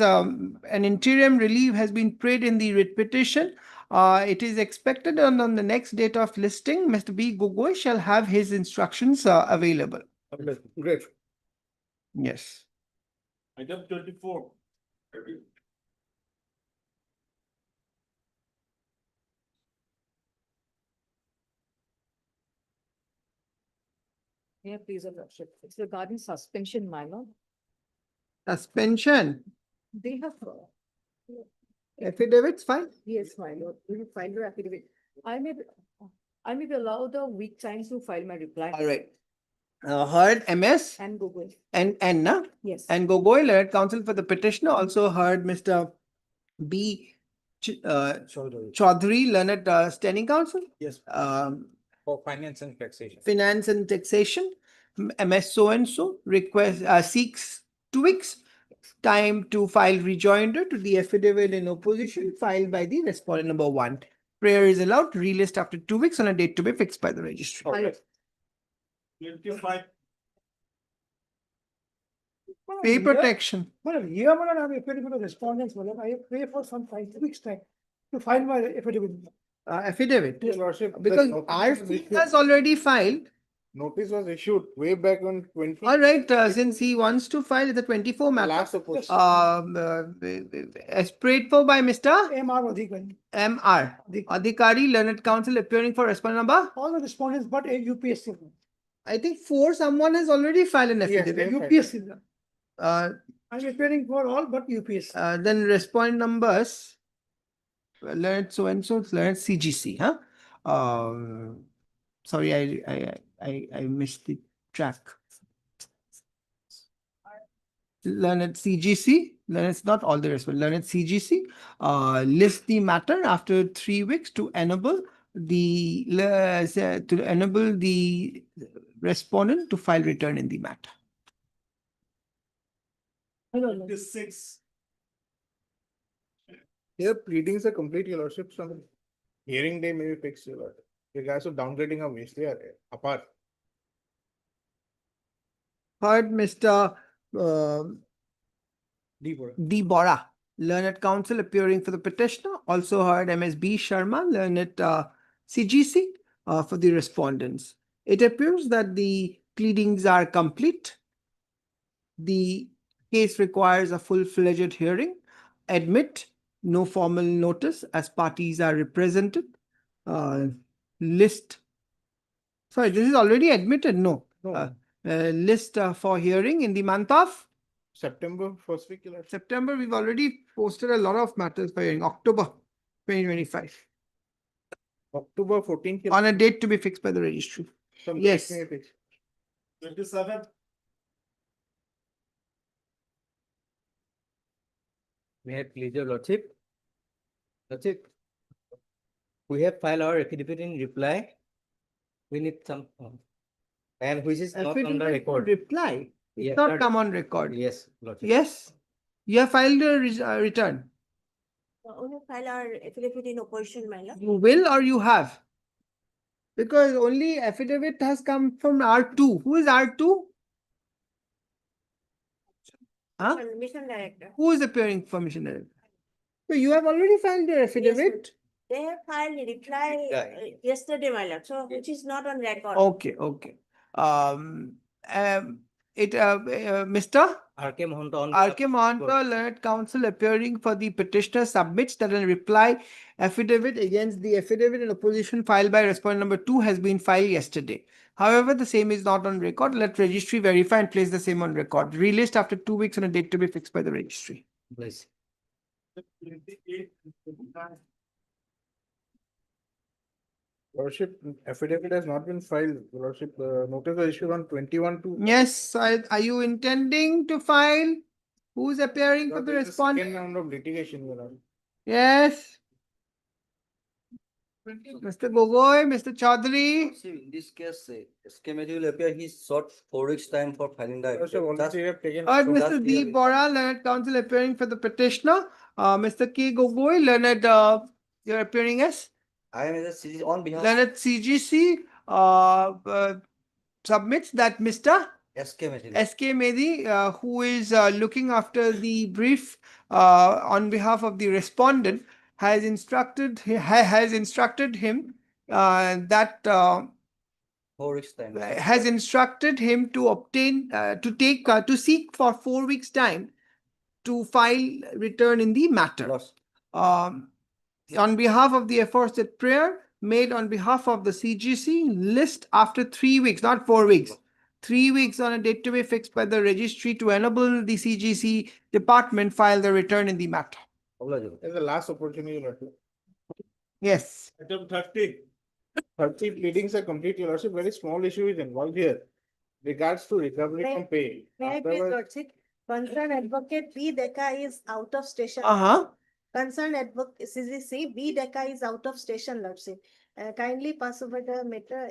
an interim relief has been prayed in the writ petition, it is expected on the next date of listing, Mr. B. Gogoi shall have his instructions available. Great. Yes. Item 24. Yeah, please, Your Lordship. It's regarding suspension, my lord. Suspension. They have, Affidavits, fine. yes, my lord, we have filed your affidavit. I may be allowed a week time to file my reply. All right. Heard MS And Google, and na? yes. And Gogoi, learned counsel for the petitioner, also heard Mr. B. Chaudhary, learned standing counsel, Yes. For finance and taxation. finance and taxation. MS so-and-so seeks 2 weeks time to file rejoinder to the affidavit in opposition filed by the respondent number 1. Prayer is allowed to relist after 2 weeks on a date to be fixed by the registry. I- 25. Pay protection. Well, here, I have applied for the respondents, well, I pay for some 5 weeks time to file my affidavit. Affidavit. Your Lordship, the Because notice our was fee issued- has already filed. Notice was issued way back on 20. All right, since he wants to file the 24 matter, Last opposed. as prayed for by Mr. MR Adhikari. M.R. Adhikari, learned counsel appearing for respondent number. All the respondents but a UPSC. I think 4, someone has already filed an Yes, affidavit. yes. UPSC. Uh, I'm appearing for all but UPSC. then respondent numbers. Learned so-and-so, learned CGC, huh? Sorry, I missed the track. learned CGC, learned not all the rest, but learned CGC, list the matter after 3 weeks to enable the respondent to file return in the matter. Six. Here pleadings are complete, your lordship, some hearing day may be fixed, your lordship. Regards to downgrading of waste, they are apart. Heard Mr. Deeper. D. Bora, learned counsel appearing for the petitioner. Also heard MSB Sharma, learned CGC for the respondents. It appears that the pleadings are complete. The case requires a full-fledged hearing. Admit no formal notice as parties are represented. List. Sorry, this is already admitted. No. No. List for hearing in the month of September first week, your lordship. September. We've already posted a lot of matters for hearing. October 2025 October 14th. on a date to be fixed by the registry. Some Yes. date may be fixed. 27. May I please your lordship? Lordship, we have filed our affidavit in reply. We need some, and which is not on the Affidavit record. reply. Yes, It's not sir. come on record. Yes, lordship. Yes. You have filed a return. We have filed our affidavit in opposition, my lord. You will or you have? Because only affidavit has come from R2. Who is R2? Huh? Mission director. Who is appearing for mission director? So you have already filed your affidavit? They have filed a reply yesterday, my lord, so which is not on record. Okay, okay. Mr. RK Mahanta on. RK Mahanta, learned counsel appearing for the petitioner submits that a reply affidavit against the affidavit in opposition filed by respondent number 2 has been filed yesterday. However, the same is not on record. Let registry verify and place the same on record. Relist after 2 weeks on a date to be fixed by the registry. Please. Lordship, affidavit has not been filed. Lordship, notice was issued on 21 to. Yes, are you intending to file? Who is appearing for the This is respondent? Second round of litigation, your lordship. Yes. Mr. Gogoi, Mr. Chaudhary. See, in this case, schematic will appear, he sought 4 weeks time for filing the. Lordship, already have taken. Mr. D. Bora, learned counsel appearing for the petitioner. Mr. K. Gogoi, learned, you're appearing as? I am as a on behalf. Learned CGC, submits that Mr. SK Mehdi. SK Mehdi, who is looking after the brief on behalf of the respondent, has instructed him that 4 weeks time. has instructed him to obtain to seek for 4 weeks time to file return in the matter. Loss. On behalf of the aforesaid prayer made on behalf of the CGC, list after 3 weeks, not 4 weeks. 3 weeks on a date to be fixed by the registry to enable the CGC department file the return in the matter. As the last opportunity, your lordship. Yes. Item 30. 30 pleadings are complete, your lordship. Very small issue is involved here. Regards to recovery from pay. May I please, Afterwards- lordship? Concerned advocate B. Deka is out of station. Concerned advocate CGC B. Deka is out of station, lordship. Kindly pass over the matter.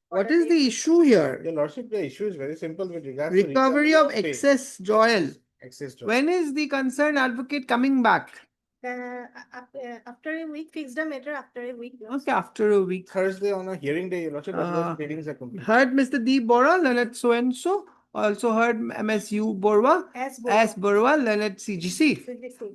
What is the issue here? Your lordship, the issue is very simple with regards to Recovery of pay. excess, Joel. Excess job. When is the concerned advocate coming back? After a week, fix the matter after a week. Okay, after a week. Thursday on a hearing day, your lordship, but Uh, those pleadings are complete. Heard Mr. D. Bora, Leonard so and so. Also heard MSU Borwa, As S. Borwa, Leonard CGC. CGC.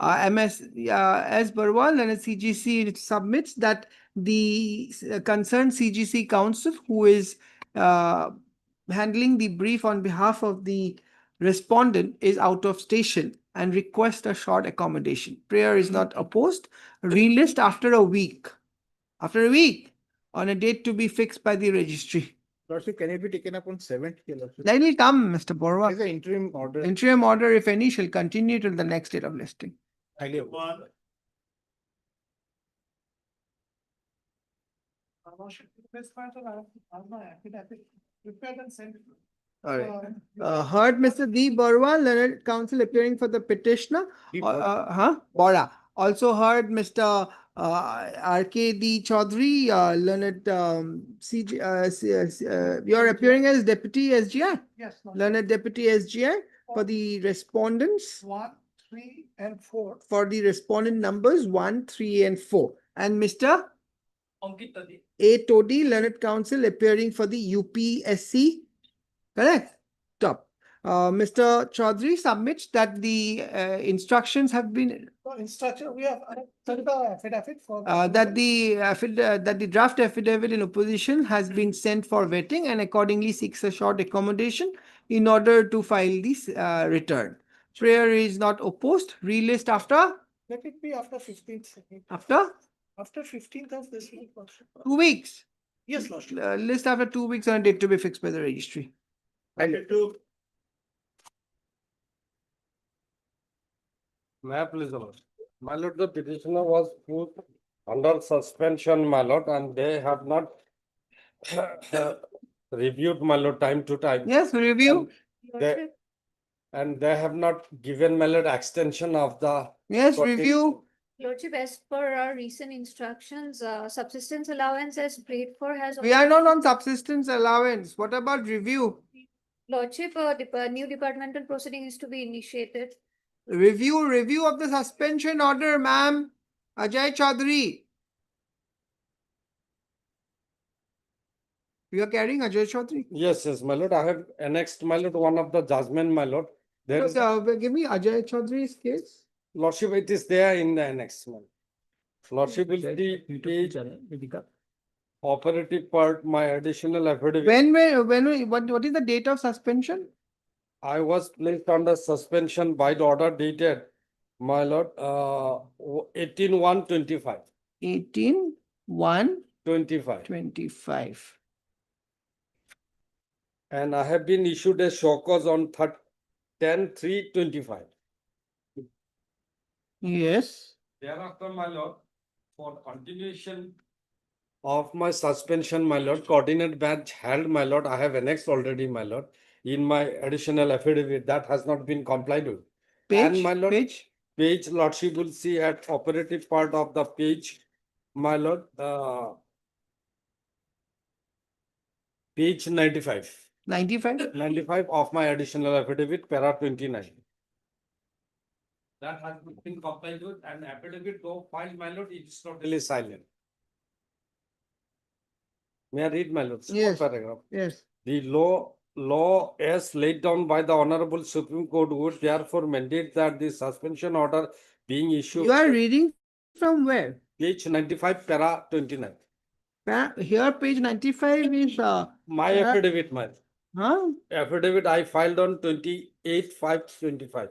S. Borwa, Leonard CGC submits that the concerned CGC counsel, who is handling the brief on behalf of the respondent, is out of station and request a short accommodation. Prayer is not opposed. Relist after a week. After a week, on a date to be fixed by the registry. Lordship, can it be taken up on 7th, your lordship? Then will come, Mr. Borwa. As an interim order. Interim order, if any, shall continue till the next date of listing. Highly approved. This part of my affidavit prepared and sent. All right. Heard Mr. D. Barwa, learned counsel appearing for the petitioner. Bora. Also heard Mr. R.K. D. Chaudhary, learned you're appearing as Deputy SGI, Yes. learned Deputy SGI for the respondents, 1, 3, and 4. for the respondent numbers 1, 3, and 4. And Mr. Ankit Tadi. A. Todi, learned counsel appearing for the UPSC. Correct. Top. Mr. Chaudhary submits that the instructions have been So instruction, we have sent the affidavit for. that the draft affidavit in opposition has been sent for vetting and accordingly seeks a short accommodation in order to file this return. Prayer is not opposed. Relist after Let it be after 15th. after After 15th of this week. Lordship. 2 weeks. Yes, Lordship. List after 2 weeks on a date to be fixed by the registry. May I please, Lord? My lord, the petitioner was put under suspension, my lord, and they have not reviewed, my lord, time to time. Yes, review. And they have not given, my lord, extension of the. Yes, review. Lordship, as per our recent instructions, subsistence allowance as prayed for has. We are not on subsistence allowance. What about review? Lordship, new departmental proceeding is to be initiated. Review of the suspension order, ma'am. Ajay Chaudhary. You are carrying Ajay Chaudhary? Yes, my lord, I have annexed, my lord, one of the judgment, my lord. There is, Give me Ajay Chaudhary's case. lordship, it is there in the annex, my lord. Lordship will see page operative part, my additional affidavit. What is the date of suspension? I was placed under suspension by the order dated, my lord, 18/1/25. 18/1/25. 25. And I have been issued a show cause on 10/3/25. Yes. Thereafter, my lord, for continuation of my suspension, my lord, coordinate batch held, my lord, I have annexed already, my lord, in my additional affidavit that has not been complied with. And my lord, page lordship will see at operative part of the page, my lord, page 95. 95? 95 of my additional affidavit, para 29. That has been complied with, and affidavit though filed, my lord, it is totally silent. May I read, my lord? Small Yes. paragraph. Yes. The law as laid down by the Honorable Supreme Court would therefore mandate that the suspension order being issued. You are reading from where? Page 95, para 29. Here, page 95 is My affidavit, my huh? affidavit I filed on 28/5/25.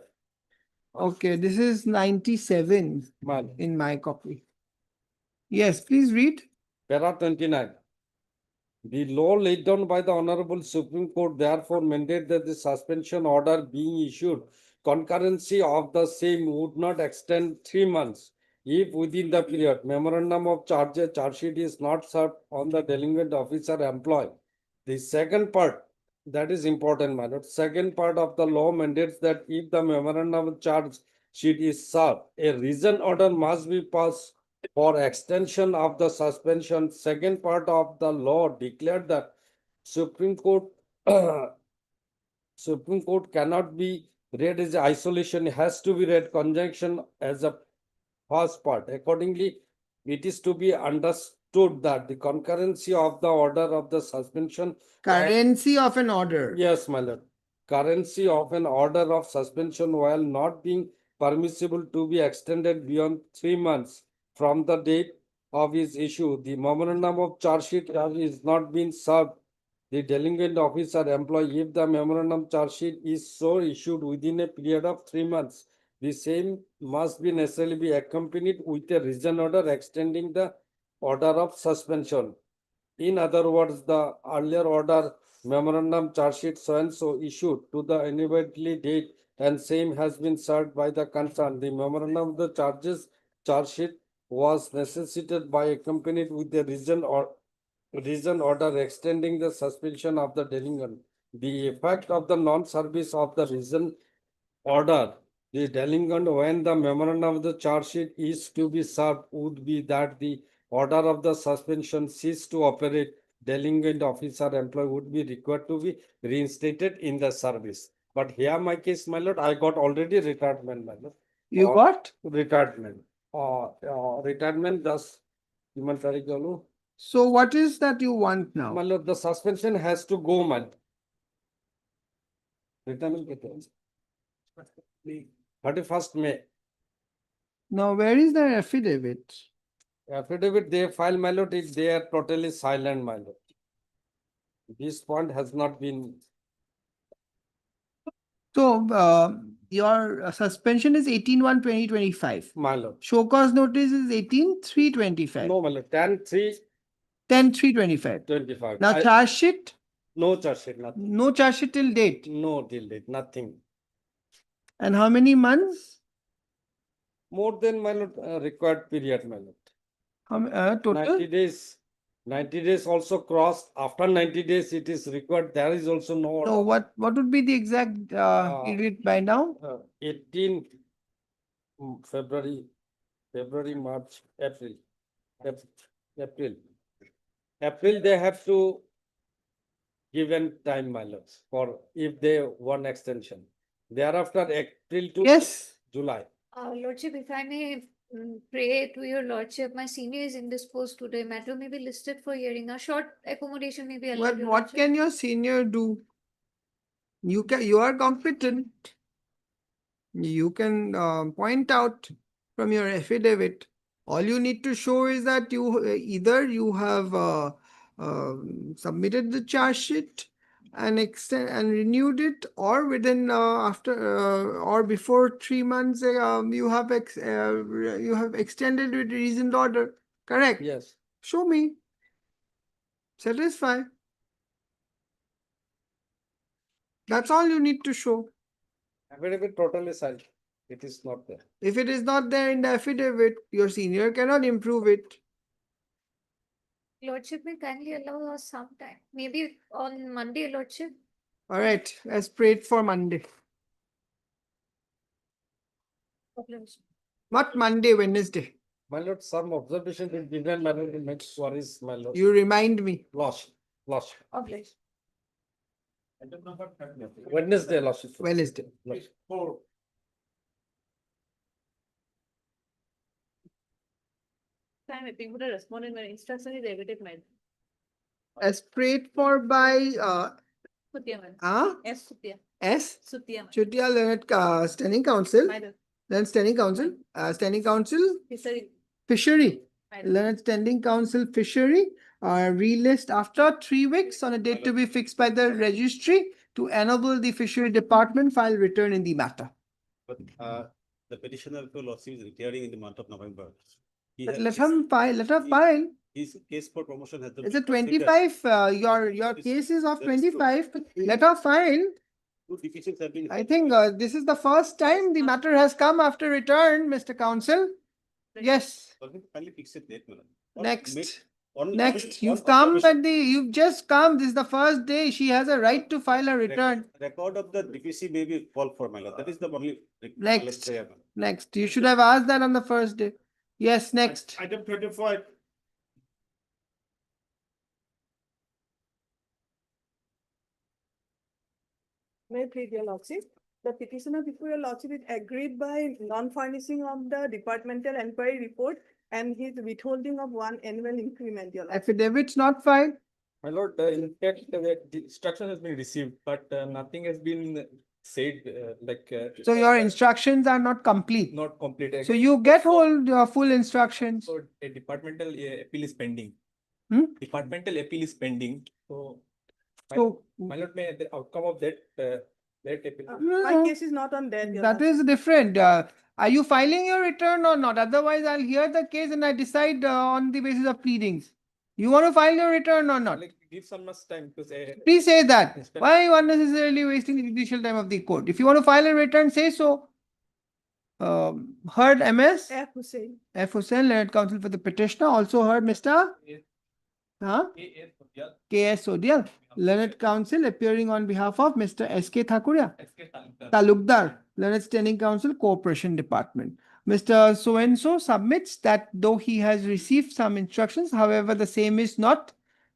Okay, this is 97 Man. in my copy. Yes, please read. Para 29. The law laid down by the Honorable Supreme Court therefore mandate that the suspension order being issued, concurrency of the same would not extend 3 months if within the period memorandum of charge sheet is not served on the delinquent officer employed. The second part, that is important, my lord. Second part of the law mandates that if the memorandum of charge sheet is served, a reason order must be passed for extension of the suspension. Second part of the law declared that Supreme Court Supreme Court cannot be read as isolation, it has to be read conjunction as a first part. Accordingly, it is to be understood that the concurrency of the order of the suspension. Currency of an order. Yes, my lord. Currency of an order of suspension while not being permissible to be extended beyond 3 months from the date of its issue. The memorandum of charge sheet is not been served. The delinquent officer employee, if the memorandum charge sheet is so issued within a period of 3 months, the same must be necessarily be accompanied with a reason order extending the order of suspension. In other words, the earlier order memorandum charge sheet so and so issued to the inevitably date and same has been served by the concerned. The memorandum of the charge sheet was necessitated by accompanied with a reason order extending the suspension of the delinquent. the effect of the non-service of the reason order, the delinquent when the memorandum of the charge sheet is to be served would be that the order of the suspension cease to operate, delinquent officer employee would be required to be reinstated in the service. But here my case, my lord, I got already retirement, my lord. You got? Retirement. Retirement thus, human tarikh So what is that you want now? my lord, the suspension has to go, my lord. Retirement kete hai? 31st May. Now, where is the affidavit? Affidavit they file, my lord, they are totally silent, my lord. This point has not been, So, your suspension is 18/1/2025. my lord. Show cause notice is 18/3/25. No, my lord, 10/3/25. 10/3/25. Now, charge sheet? No charge sheet, nothing. No charge sheet till date. No till date, nothing. And how many months? More than, my lord, required period, my lord. Total? 90 days. 90 days also crossed. After 90 days, it is required. There is also no order. So, what would be the exact period by now? 18 February, March, April. April, they have to give an time, my lords, for if they want extension. Thereafter, April to Yes. July. Lordship, if I may pray to your lordship, my senior is indisposed today. Matter may be listed for hearing. A short accommodation may be allowed. But your what lordship. can your senior do? You are competent. You can point out from your affidavit. All you need to show is that you either you have submitted the charge sheet and renewed it, or within after or before 3 months you have extended with reasoned order. Correct? Yes. Show me. Satisfy. That's all you need to show. Affidavit totally silent. It is not there. If it is not there in the affidavit, your senior cannot improve it. Lordship may kindly allow us some time. Maybe on Monday, Lordship. All right, let's pray it for Monday. Not Monday, Wednesday. My lord, some observation will be done, my lord, to make worries, my lord. You remind me. Lost. Obliged. Wednesday, lost. Wednesday. Time if people are responding when instruction is evident, madam. As prayed for by Sutia, madam. S. Sutia. S. Sutia, madam. Chutia Leonard Standing Council. Madam. Then Standing Council. Standing Council Fishery. Fishery. Madam. Leonard Standing Council Fishery. Relist after 3 weeks on a date to be fixed by the registry to enable the fishery department file return in the matter. But the petitioner for lawsuit is retiring in the month of November. But let him file. Let her file. His case for promotion has to. It's a be considered. 25. Your case is of That is true. 25. Let her file. Two deficiencies have been. I think this is the first time the matter has come after return, Mr. Counsel. Yes. Kindly fix it date, madam. Or Next. make- on- Next, on- you've on come commission- at you've just come. This is the first day. She has a right to file a return. Record of the DPC may be called for, my lord. That is the only. Next. prayer, madam. Next, you should have asked that on the first day. Yes, next. Item 24. May I plead your lordship? The petitioner before your lordship is aggrieved by non-furnishing of the departmental inquiry report and his withholding of 1 annual increment, your lordship. Affidavit's not filed. My lord, in fact, the instruction has been received, but nothing has been said, So your instructions are not complete. not complete. So you get hold full instructions. So a departmental appeal is pending. Hmm? Departmental appeal is pending, so. So My lord, may the outcome of that appeal. My no, case is not on that, your that lordship. is different. Are you filing your return or not? Otherwise, I'll hear the case and I decide on the basis of pleadings. You want to file your return or not? Like, give some much time because. Please say that. Inspector- Why are you unnecessarily wasting the judicial time of the court? If you want to file a return, say so. Heard MS? F. Hussain. F. Hussain, Leonard Counsel for the petitioner. Also heard Mr. Huh? K.S. Odial, Learned Counsel appearing on behalf of Mr. S.K. Thakuria. Talukdar, Learned Standing Counsel, Cooperation Department. Mr. So-and-so submits that though he has received some instructions, however, the same is not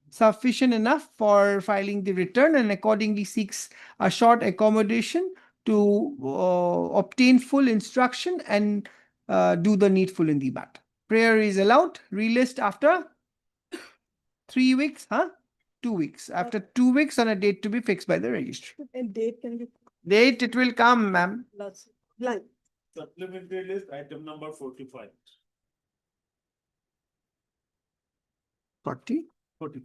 sufficient enough for filing the return and accordingly seeks a short accommodation to obtain full instruction and do the needful in the matter. Prayer is allowed, relist after 3 weeks, huh? 2 weeks. After 2 weeks on a date to be fixed by the registry. And date can be Date, it will come, ma'am. lots, like, Supplementary list, item number 45. 40. 45.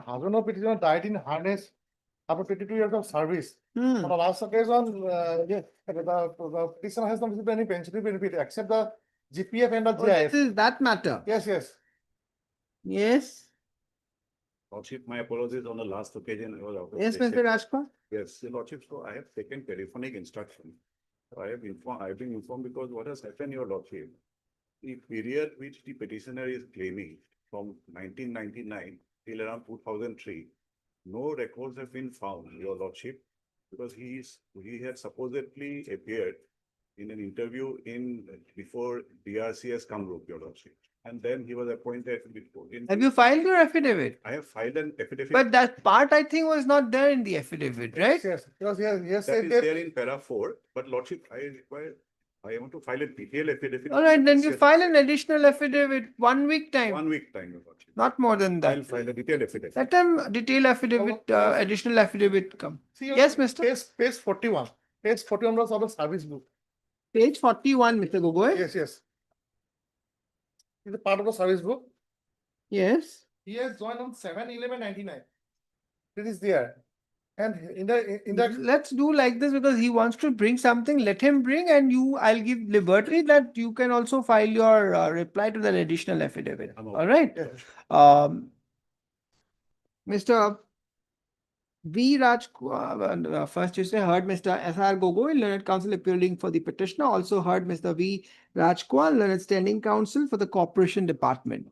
Husband of petitioner died in harness after 22 years of service. Hmm. On the last occasion, the petitioner has not received any pension benefit except the GPF and the Oh, this GIF. is that matter. Yes, yes. Yes. Lordship, my apologies on the last occasion. I was out of Yes, station. Mr. Rajkumar. Yes, Your Lordship, so I have taken telephonic instruction. I've been informed because what has happened, Your Lordship, the period which the petitioner is claiming from 1999 till around 2003, no records have been found, Your Lordship, because he had supposedly appeared in an interview before DRCS Kamrup, Your Lordship. And then he was appointed before. Have you filed your affidavit? I have filed an affidavit. But that part I think was not there in the affidavit, right? Yes, because yes, That is there in para 4, but Lordship, I want to file a detailed affidavit. All right, then you Yes, file an additional affidavit, 1 week time, 1 week time, Your Lordship. not more than I'll that. file a detailed affidavit. Let them detail affidavit, additional affidavit come. See, Yes, Mr. Page 41. Page 41 was of the service book. Page 41, Mr. Gogoi. Yes, yes. It's a part of the service book. Yes. He has joined on 7/11/99. It is there. And in the Let's do like this because he wants to bring something, let him bring and I'll give liberty that you can also file your reply to that additional affidavit. All right. Mr. V. Raj, first you say heard Mr. S.R. Gogoi, Learned Counsel appearing for the petitioner, also heard Mr. V. Rajkwal, Learned Standing Counsel for the Corporation Department.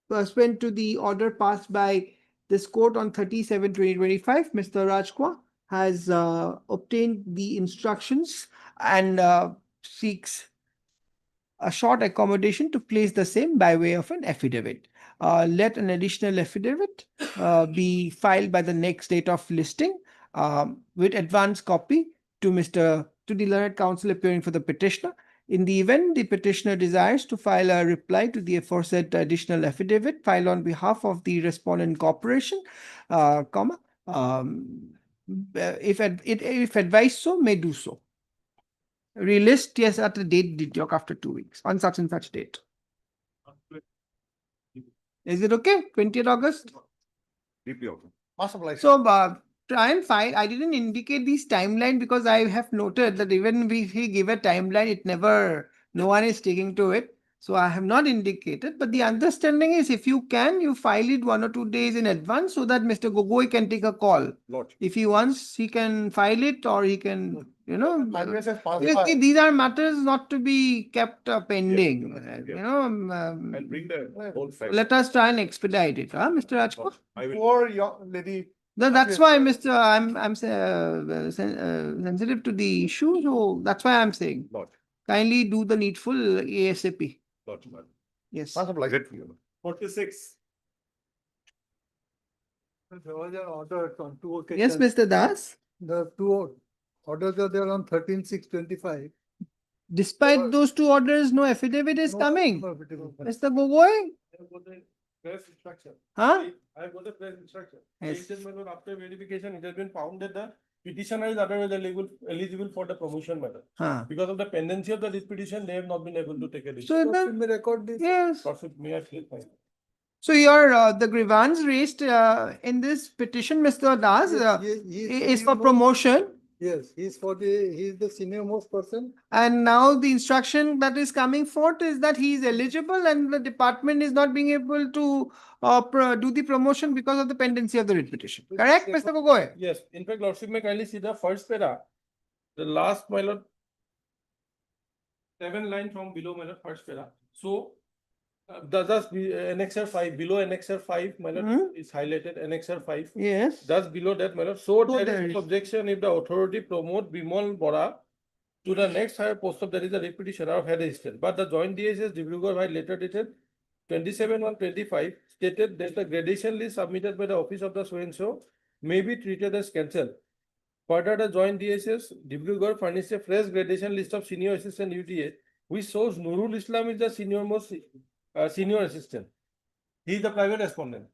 Pursuant to the order passed by this court on 30/7/2025, Mr. Rajkwal has obtained the instructions and seeks a short accommodation to place the same by way of an affidavit. Let an additional affidavit be filed by the next date of listing with advance copy to the Learned Counsel appearing for the petitioner. In the event the petitioner desires to file a reply to the aforesaid additional affidavit filed on behalf of the respondent corporation, if advised so, may do so. Relist, yes, at a date deduct after 2 weeks on such and such date. Is it okay? 20th August? Deeply okay. So, try and file. I didn't indicate this timeline because I have noted that even if we give a timeline, no one is sticking to it. So I have not indicated, but the understanding is if you can, you file it 1 or 2 days in advance so that Mr. Gogoi can take a call. If he wants, he can file it or he can, these are matters not to be kept pending. I'll bring the whole fact. Let us try and expedite it, Mr. Rajkot. poor young lady. That's why, Mr. I'm sensitive to the issue, so that's why I'm saying. Kindly do the needful ASAP. Yes. 46. There was an order on 2 occasions. Yes, Mr. Das. The two orders are there on 13/6/25. Despite those 2 orders, no affidavit is coming. Mr. Gogoi? Press instruction. Huh? I got the press instruction. Yes. After verification, it has been found that the petitioner is otherwise eligible for the promotion matter. Huh. Because of the pendency of the this petition, they have not been able to take a So decision. then- record this. Yes. May I please find? So your the grievance raised in this petition, Mr. Das, is for promotion. Yes, he is the senior most person. And now the instruction that is coming forth is that he is eligible and the department is not being able to do the promotion because of the pendency of the writ petition. Correct, Mr. Gogoi? Yes, in fact, Lordship may kindly see the first para, the last, my lord, 7 line from below, my lord, first para. So, Does be annexure 5, below annexure 5, my lord, Hmm? is highlighted, annexure 5. Yes. Just below that, my lord, so So there there is is. objection if the authority promote Bimal Bora to the next higher post of that is a repetitioner of head assistant. But the joint DSS Dibrugarh by letter dated 27/1/25 stated that the gradation list submitted by the office of the so and so may be treated as cancelled. Further, the joint DSS Dibrugarh furnished a fresh gradation list of senior assistant UTA, which shows Nurul Islam is the senior assistant. He is the private respondent.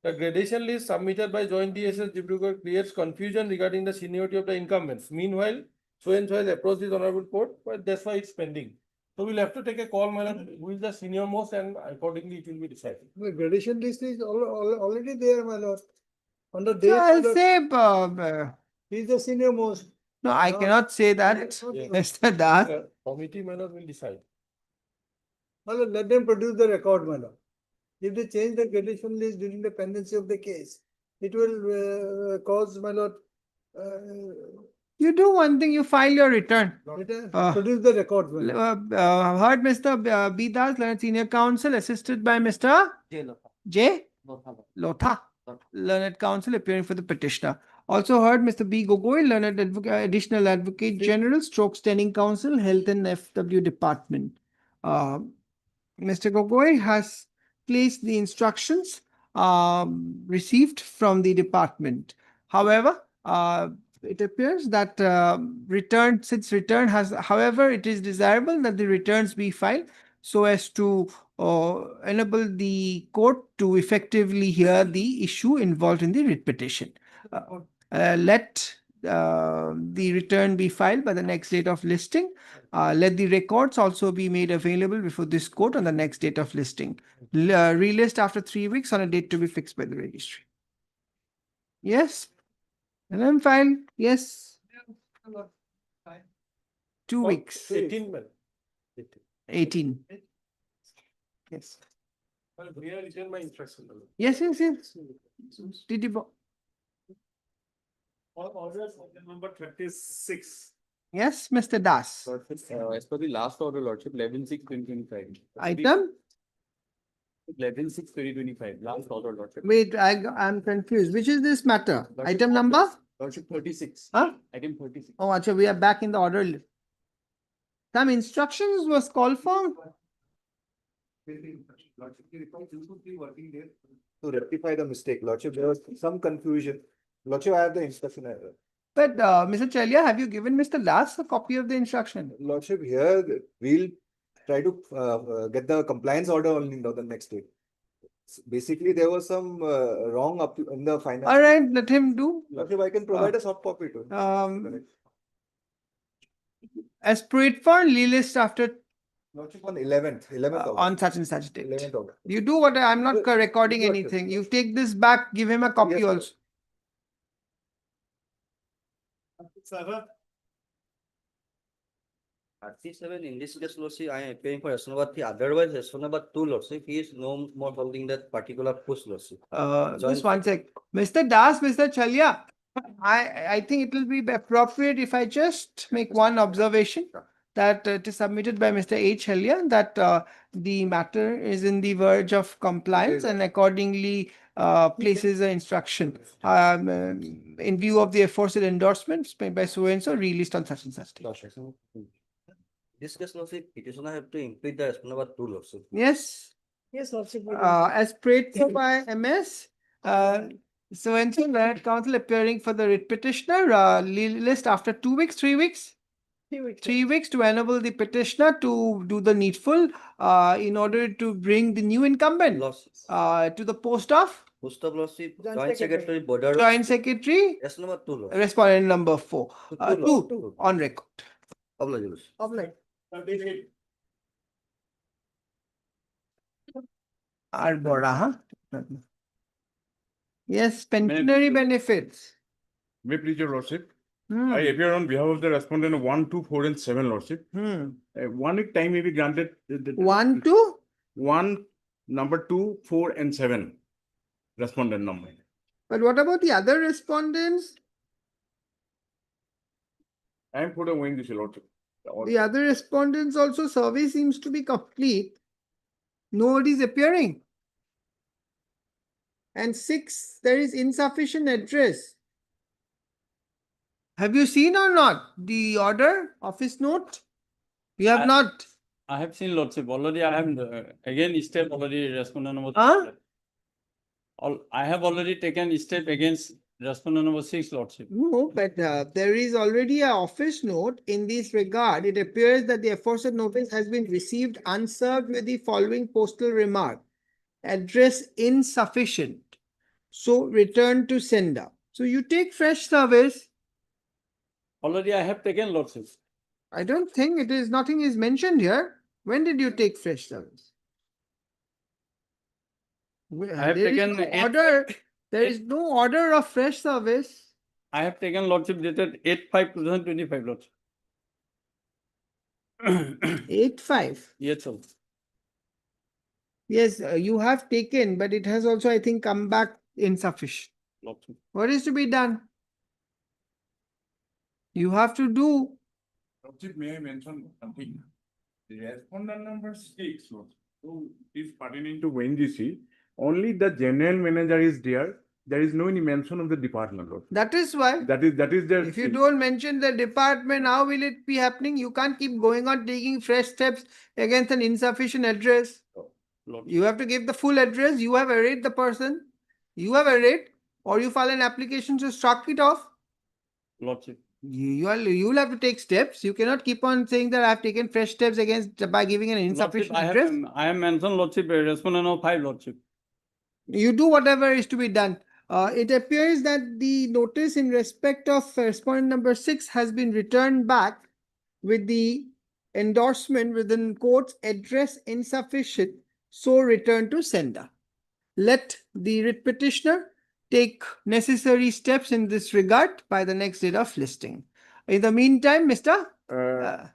The gradation list submitted by joint DSS Dibrugarh creates confusion regarding the seniority of the incumbents. Meanwhile, so and so has approached this honorable court, but that's why it's pending. So we'll have to take a call, madam, who is the senior most, and accordingly it will be decided. The gradation list is already there, my lord. On the So day. I'll say, He's the senior most. no, I No. cannot say that, Yes. Mr. Das. Committee, madam, will decide. My lord, let them produce the record, my lord. If they change the gradation list during the pendency of the case, it will cause, my lord, You do one thing, you file your return. produce the record. my lord. Heard Mr. B. Das, learned senior counsel, assisted by Mr. J. Lotha, learned counsel appearing for the petitioner. Also heard Mr. B. Gogoi, learned additional advocate general, stroke standing counsel, health and FW department. Mr. Gogoi has placed the instructions received from the department. However, it appears that since return has, however, it is desirable that the returns be filed so as to enable the court to effectively hear the issue involved in the writ petition. Let the return be filed by the next date of listing. Let the records also be made available before this court on the next date of listing. Relist after 3 weeks on a date to be fixed by the registry. Yes? And then file, yes. 2 weeks. 18, madam. 18. Yes. Well, we are written my instruction. madam. Yes. Did you? Orders number 36. Yes, Mr. Das. As per the last order, Lordship, 11/6/2025. Item? 11/6/2025, last order, Lordship. Wait, I'm confused. Which is this matter? Item number? Lordship 36. Huh? Item 36. Oh, actually, we are back in the order. Some instructions was called for. To rectify the mistake, Lordship, there was some confusion. Lordship, I have the instruction. But Mr. Chalia, have you given Mr. Das a copy of the instruction? Lordship, here we'll try to get the compliance order only on the next day. Basically, there was some wrong up in the final. All right, let him do. Lordship, I can provide a soft copy to him. As prayed for, list after Lordship, on 11th August. on such and such date. 11th August. You do what I'm not recording Yes, anything. You take this back, give him a copy Yes, sir. also. RC7 in this case, Lordship, I am appearing for S number 3. Otherwise, S number 2, Lordship, he is no more holding that particular post, Lordship. Just one sec. Mr. Das, Mr. Chalia, I think it will be appropriate if I just make one observation that it is submitted by Mr. H. Chalia that the matter is in the verge of compliance and accordingly places an instruction in view of the aforesaid endorsements made by so and so released on such and such date. This case, Lordship, petitioner have to impede the S number 2, Lordship. Yes. Yes, Lordship. As prayed for by MS, so and so learned counsel appearing for the writ petitioner, list after 2 weeks, 3 weeks? 3 weeks. 3 weeks to enable the petitioner to do the needful in order to bring the new incumbent to the post of Post of Lordship, Joint Joint Secretary. Secretary, Border. Joint Secretary, S number 2, Lordship. respondent number 4. Two, Two on record. Oblige, Lordship. Of like. Arbora, huh? Yes, pensionary benefits. May please your Lordship. Hmm. I appear on behalf of the respondent 1, 2, 4 and 7, Lordship. Hmm. 1 week time may be granted. 1, 2? 1, number 2, 4 and 7. Respondent number. But what about the other respondents? I am for the wing this, Lordship. The other respondents also survey seems to be complete. Nobody is appearing. And 6, there is insufficient address. Have you seen or not the order, office note? You have not. I have seen lordship already. I have again step already respondent number. Huh? I have already taken step against respondent number 6 lordship. No, but there is already a office note in this regard. It appears that the aforesaid notice has been received unserved with the following postal remark. Address insufficient. So return to sender. So you take fresh service. Already I have taken lordship. I don't think it is, nothing is mentioned here. When did you take fresh service? I have There is taken no eight- order. There is no order of fresh service. I have taken lordship dated 8/5/2025 lordship. 8/5. Yes, sir. Yes, you have taken, but it has also, I think, come back insufficient. Lordship. What is to be done? You have to do. Lordship, may I mention something? The respondent number 6, Lordship, who is pertaining to WNGC, only the general manager is there. There is no any mention of the department, Lord. That is why. That is their. If you don't mention the department, how will it be happening? You can't keep going on taking fresh steps against an insufficient address. Lordship. You have to give the full address. You have arrayed the person. You have arrayed, or you file an application to struck it off. Lordship. You'll have to take steps. You cannot keep on saying that I've taken fresh steps against by giving an Lordship, insufficient address. I have mentioned lordship, respondent number 5 lordship. You do whatever is to be done. It appears that the notice in respect of respondent number 6 has been returned back with the endorsement within quotes address insufficient, so return to sender. Let the writ petitioner take necessary steps in this regard by the next date of listing. In the meantime, Mr.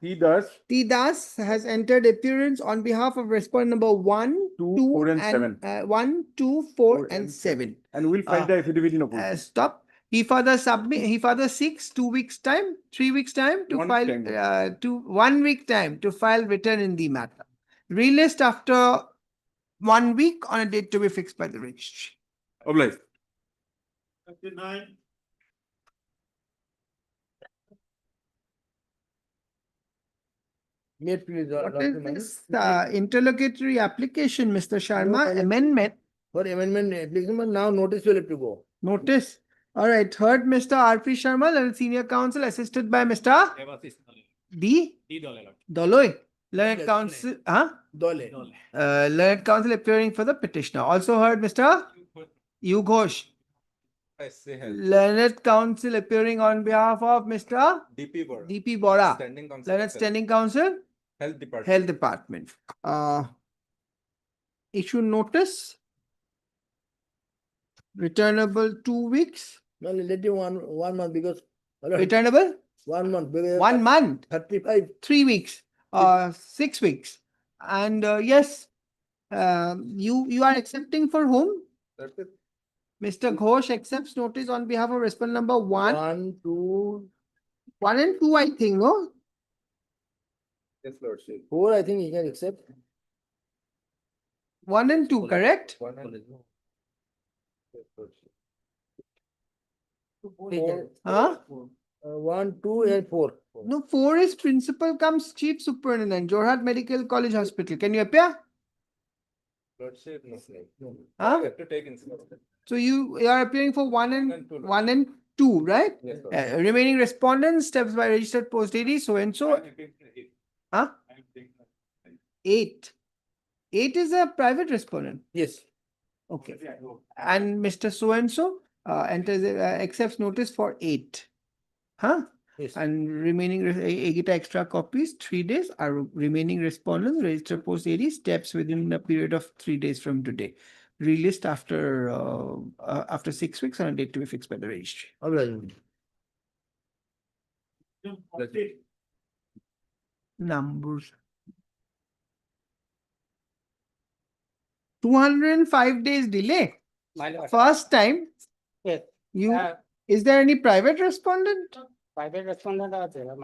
He does. T. Das has entered appearance on behalf of respondent number 1, 2, 4 and 7. 1, 2, 4, and 7. And we'll file the affidavit in opposition. Stop. He further seeks 2 weeks time, 3 weeks time to 1 file, week time. 1 week time to file return in the matter. Relist after 1 week on a date to be fixed by the registry. Obliged. 59. What is this interlocutory application, Mr. Sharma? Amendment. For amendment application, now notice will have to go. Notice. All right. Heard Mr. R.P. Sharma, learned senior counsel, assisted by Mr. D. Doloy. Learned counsel. Dole. Learned counsel appearing for the petitioner. Also heard Mr. U. Ghosh. I say help. Learned counsel appearing on behalf of Mr. DP Bora. D.P. Bora. Standing counsel. Learned standing counsel. Health Department. Health Department. Issue notice. Returnable 2 weeks. No, let you 1 month because. Returnable 1 month. because 1 month. 35. 3 weeks. 6 weeks. And yes, you are accepting for whom? That's it. Mr. Ghosh accepts notice on behalf of respondent number 1. 1, 2, 1 and 2, I think, no? Yes, Lordship. 4, I think he can accept. 1 and 2, correct? 1 and 2. Yes, Lordship. Huh? 1, 2, and 4. No, 4 is principal comes chief superintendent, Jorhat Medical College Hospital. Can you appear? Lordship, no. Huh? I have to take instruction. So you are appearing for 1 and and two. 1 and 2, right? Yes, Lordship. Remaining respondents, steps by registered post AD, so and so. Huh? 8. 8 is a private respondent. Yes. Okay. And Mr. So and so enters accepts notice for 8. Huh? Yes. And remaining Agita extra copies 3 days are remaining respondents register post AD steps within a period of 3 days from today. Relist after 6 weeks on a date to be fixed by the registry. All right. Numbers. 205 days delay. First time. Yes. You is there any private respondent? Private respondent are there.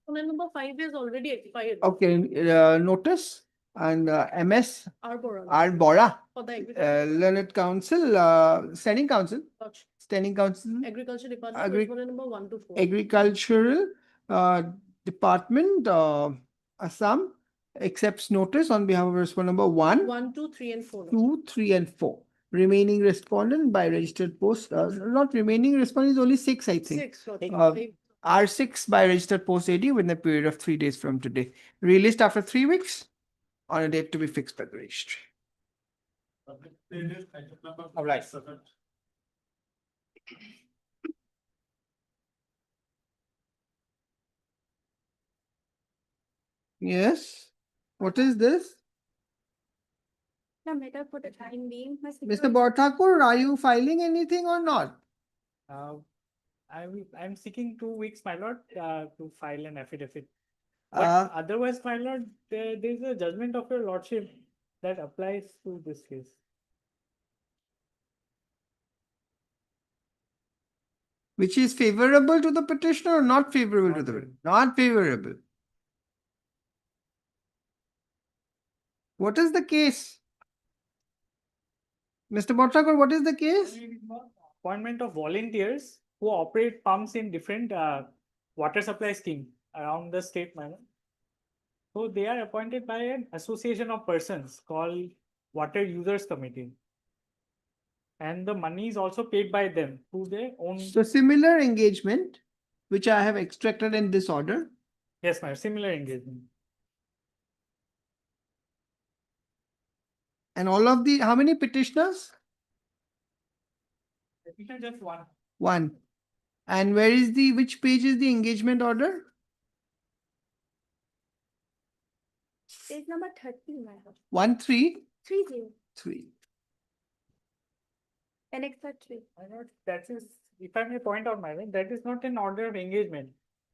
Exponent number 5 is already expired. Okay, notice and MS Arbora. Arbora, For the agriculture. Learned Council, Standing Council, Standing Council, Agriculture Department, Agri- exponent number 1 to 4. Agricultural Department, Assam accepts notice on behalf of respondent number 1, 1, 2, 3, and 4. 2, 3, and 4. Remaining respondent by registered post, not remaining respondent is only 6, I think. 6. R6 by registered post AD within a period of 3 days from today. Released after 3 weeks on a date to be fixed by the registry. All right. Yes. What is this? The matter for the time being. Mr. Borthakur, are you filing anything or not? I'm seeking 2 weeks, my lord, to file an affidavit. Uh, But otherwise, my lord, there's a judgment of your lordship that applies to this case. Which is favorable to the petitioner or not favorable to the petitioner? Not favorable. What is the case? Mr. Borthakur, what is the case? Appointment of volunteers who operate pumps in different water supply scheme around the state, my lord. So they are appointed by an association of persons called Water Users Committee. And the money is also paid by them through their own. So similar engagement, which I have extracted in this order. Yes, my similar engagement. And all of the, how many petitioners? Petition just one. 1. And where is the, which page is the engagement order? Page number 30, my lord. 1, 3, 30. 3. Annex 3. My lord, that is, if I may point out, my lord, that is not an order of engagement.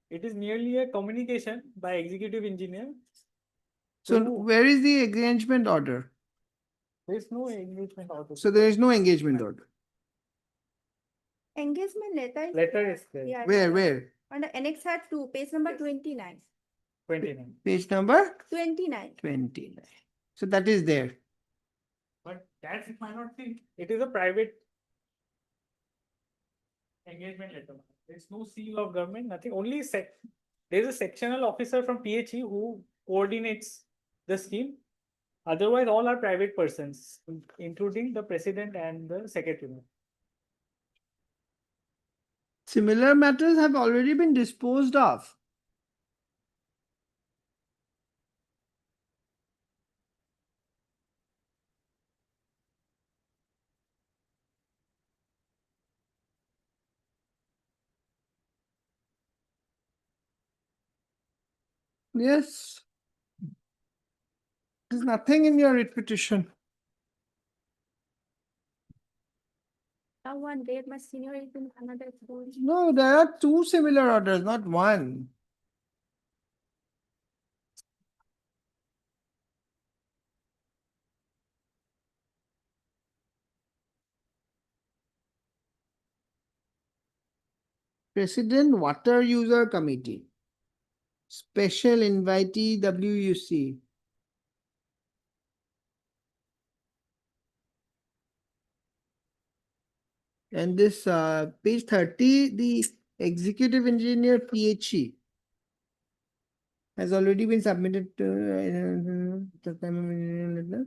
It is merely a communication by executive engineer. So where is the engagement order? There is no engagement order. So there is no engagement order. Engagement letter is. Letter is there. Yeah, Where? under Annex 2, page number 29. 29. Page number 29. 29. So that is there. But that it might not be. It is a private engagement letter. There's no seal of government, nothing. Only there's a sectional officer from PHE who coordinates the scheme. Otherwise, all are private persons, including the president and the secretary. Similar matters have already been disposed of. Yes. There's nothing in your writ petition. Now one day, my senior is in another school. No, there are 2 similar orders, not 1. President Water User Committee. Special invitee WUC. And this page 30, the executive engineer PHE has already been submitted to the time of engineering letter.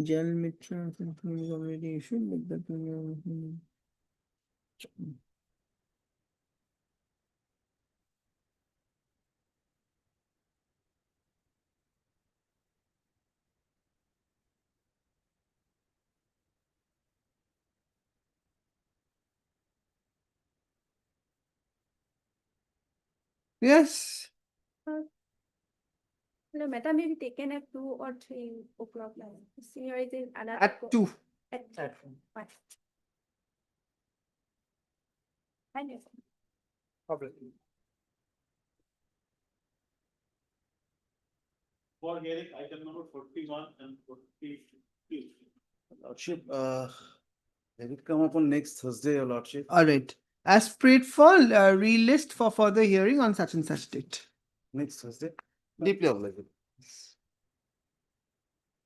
Jal Mitra is already issued, but that yes. The matter may be taken at 2 or 3 o'clock. Senior is in another. At 2. At 2. Fine. Thank you. For hearing item number 41 and 42. Lordship, they will come up on next Thursday, Your Lordship. All right. As prayed for, relist for further hearing on such and such date. Next Thursday. Deeply obliged.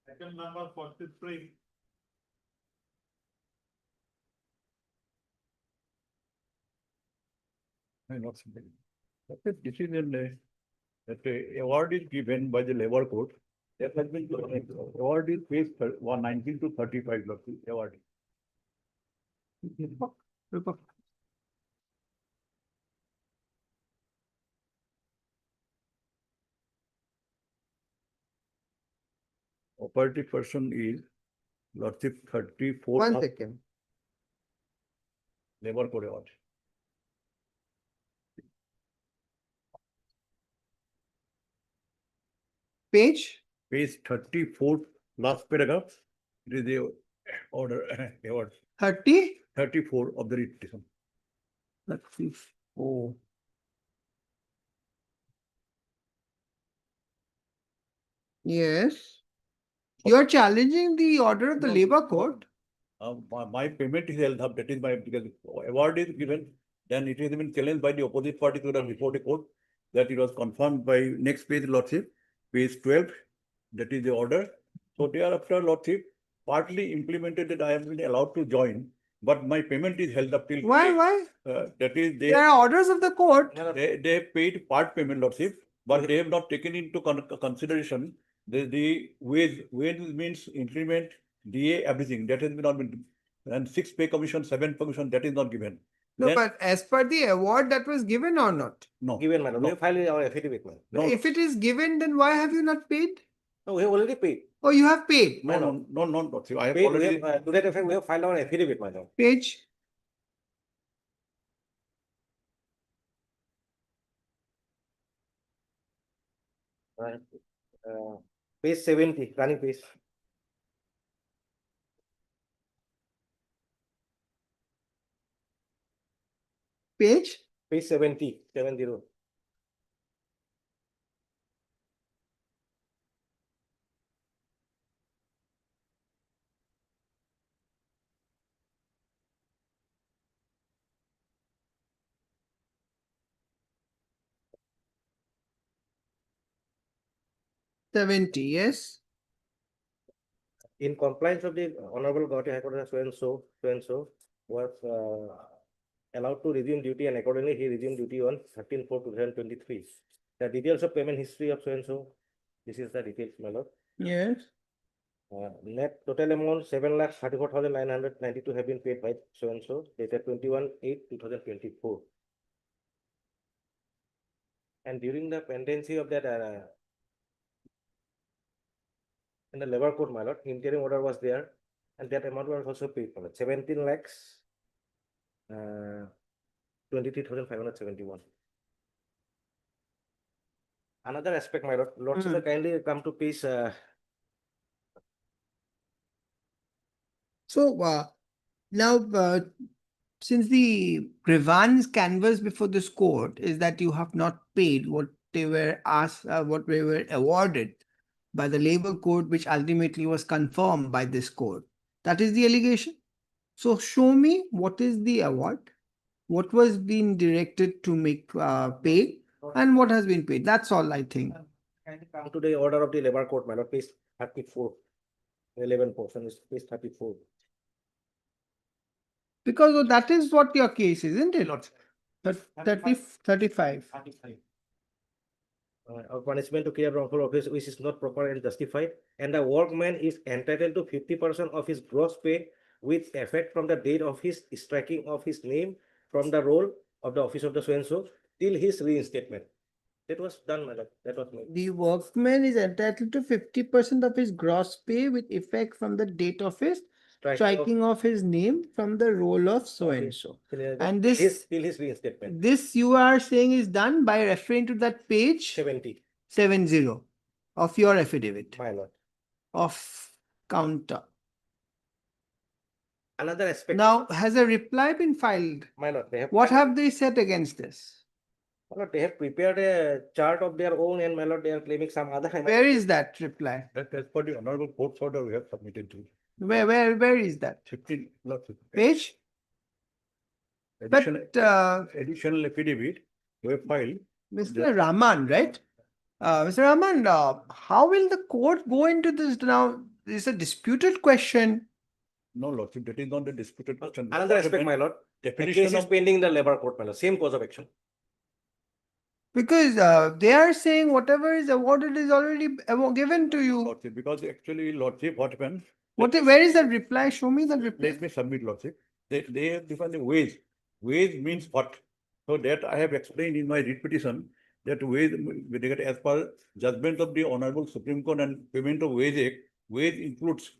Second number 43. Not something. That is decision that award is given by the labor court. That has been, award is page 119 to 35, award. Operative person is Lordship 34. One of second. Labor code award. Page Page 34, last paragraph. It is the order award 30. 34 of the petition. 34. Yes. You are challenging the order of the No, labor no. court. My payment is held up, that is my, because award is given, then it has been challenged by the opposite party to the report court, that it was confirmed by next page, Lordship, page 12, that is the order. So thereafter, Lordship, partly implemented that I have been allowed to join, but my payment is held up till. Why? That is, There are orders of the court. they have paid part payment, Lordship, but they have not taken into consideration the wage means increment, DA, everything, that has not been, and 6 pay commission, 7 commission, that is not given. No, Then- but as per the award that was given or not? No. Given, madam. We No. filed our affidavit, madam. No. If it is given, then why have you not paid? No, we have already paid. Oh, you have paid. No, Lordship, I have Paid, already. to that effect, we have filed our affidavit, madam. Page. Page 70, running page. Page. Page 70, 70. Yes. In compliance of the Honorable Guwahati High Court, so and so was allowed to resume duty, and accordingly he resumed duty on 13/4/2023. The details of payment history of so and so. This is the details, my lord. Yes. Net total amount 7,34,992 have been paid by so and so, dated 21/8/2024. And during the pendency of that, in the labor court, my lord, interim order was there, and that amount was also paid, my lord, 17 lakhs 23,571. Another aspect, my lord, lordship, kindly come to page. So now, since the grievance canvas before this court is that you have not paid what they were asked, what they were awarded by the labor court, which ultimately was confirmed by this court. That is the allegation. So show me what is the award, what was being directed to make pay, and what has been paid. That's all I think. Kindly come to the order of the labor court, my lord, page 34. 11 portion is page 34. Because that is what your case is, isn't it? 35. Of punishment to clear wrongful office which is not proper and justified, and the workman is entitled to 50% of his gross pay with effect from the date of his striking of his name from the roll of the office of the so and so till his reinstatement. That was done, madam. That was made. The workman is entitled to 50% of his gross pay with effect from the date of his striking of his name from the roll of so and so. And this till his reinstatement. This you are saying is done by referring to that page 70. 70 of your affidavit My lord. of counter. Another aspect. Now, has a reply been filed? My lord, they have. What have they said against this? My lord, they have prepared a chart of their own, and my lord, they are claiming some other. Where is that reply? That as per the honorable court's order, we have submitted to. Where is that? 15. Page? Additional, But additional affidavit, we have filed. Mr. Rahman, right? Mr. Rahman, how will the court go into this now? It's a disputed question. No, Lordship, that is not a disputed question. Another aspect, my lord, the Definition case is of- pending in the labor court, my lord, same cause of action. Because they are saying whatever is awarded is already given to you. Lordship, because actually, Lordship, what happened? Where is that reply? Show me the reply. Let me submit, Lordship. They have defined the wage. Wage means what? So that I have explained in my writ petition, that wage, as per judgment of the Honorable Supreme Court and payment of wage act, wage includes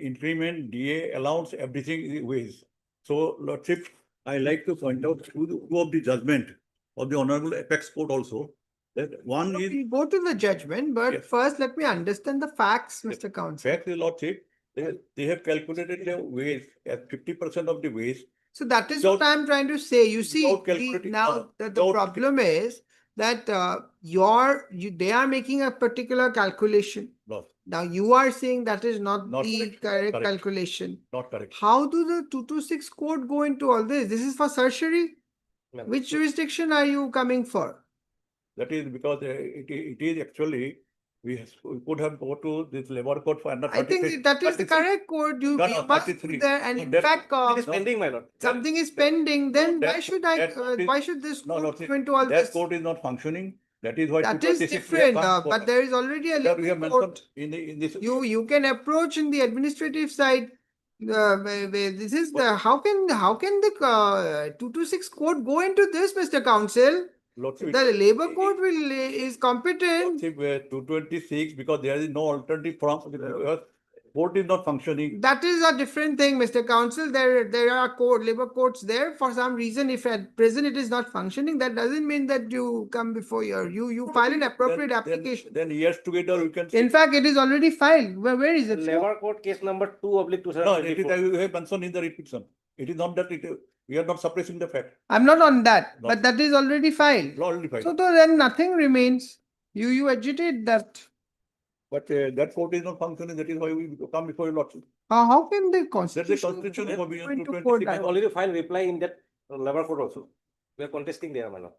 increment, DA, allowance, everything is wage. So, Lordship, I like to point out two of the judgment of the Honorable Apex Court also, that one is. We go to the judgment, but Yes. first let me understand the facts, Mr. Counsel. Fact is, Lordship, they have calculated the wage as 50% of the wage. So that is Without- what I'm trying to say. You see, without calculating- now the without- problem is that they are making a particular calculation. No, Now you are saying that is not Not the correct. correct Correct. calculation. not correct. How do the 226 code go into all this? This is for certiorari? Ma'am, Which jurisdiction are you coming for? That is because it is actually, we could have go to this labor court for under I 33. think that is the 33. correct code. You No, you no, must be 33. there, and No, in that- fact, It is pending, my lord. something is pending, then that- why should that is- this No, code Lordship, go into all that this? court is not functioning. That is why. That is 226 we have different, come for. but there is already a That we have legal mentioned court. in this. You can approach in the administrative side. This is the how can the 226 code go into this, Mr. Counsel? Lordship, The labor court is competent. Lordship, 226, because there is no alternative from, because court is not functioning. That is a different thing, Mr. Counsel. There are labor courts there for some reason. If at present it is not functioning, that doesn't mean that you come before you file an appropriate Then- application. Then years together, we can. In fact, it is already filed. Where is it? Labor court case number 2/2024. No, it is, we have mentioned in the petition. It is not that we are not suppressing the fact. I'm not on that, No. but that is already filed. Already filed. So then nothing remains. You agitate that. But that court is not functioning, that is why we come before you Lordship. How can the That's the constitution constitution go provision into 226. court? I have already filed reply in that labor court also. We are contesting there, my lord.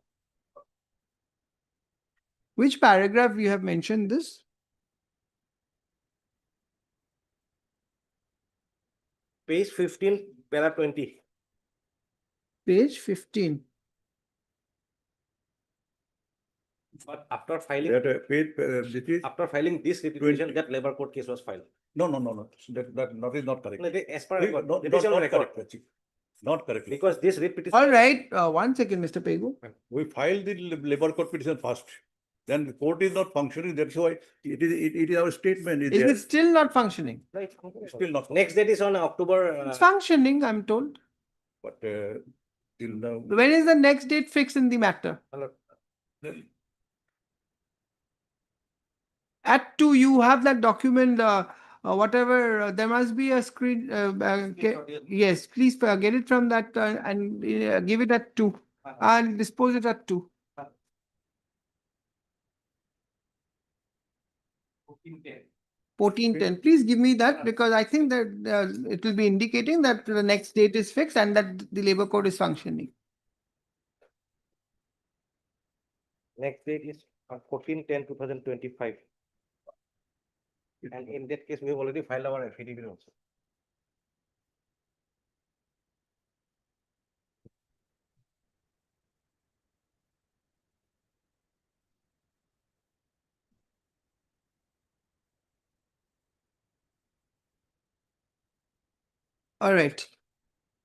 Which paragraph you have mentioned this? Page 15, para 20. Page 15. But after filing, That this is, after filing this petition, that labor court case was filed. no, that is not correct. No, as per No, record, not judicial record. correct, Lordship. Not correct. Because this writ petition. All right, 1 second, Mr. Pegu. We filed the labor court petition first. Then the court is not functioning, that's why it is our statement. Is it still not functioning? Right. Still not. Next date is on October. It's functioning, I'm told. But till now. When is the next date fixed in the matter? Then- At 2, you have that document, whatever, there must be a screen. Yes, please get it from that and give it at 2. I'll dispose it at 2. 1410. Please give me that because I think that it will be indicating that the next date is fixed and that the labor code is functioning. Next date is 14/10/2025. And in that case, we have already filed our affidavit also. All right.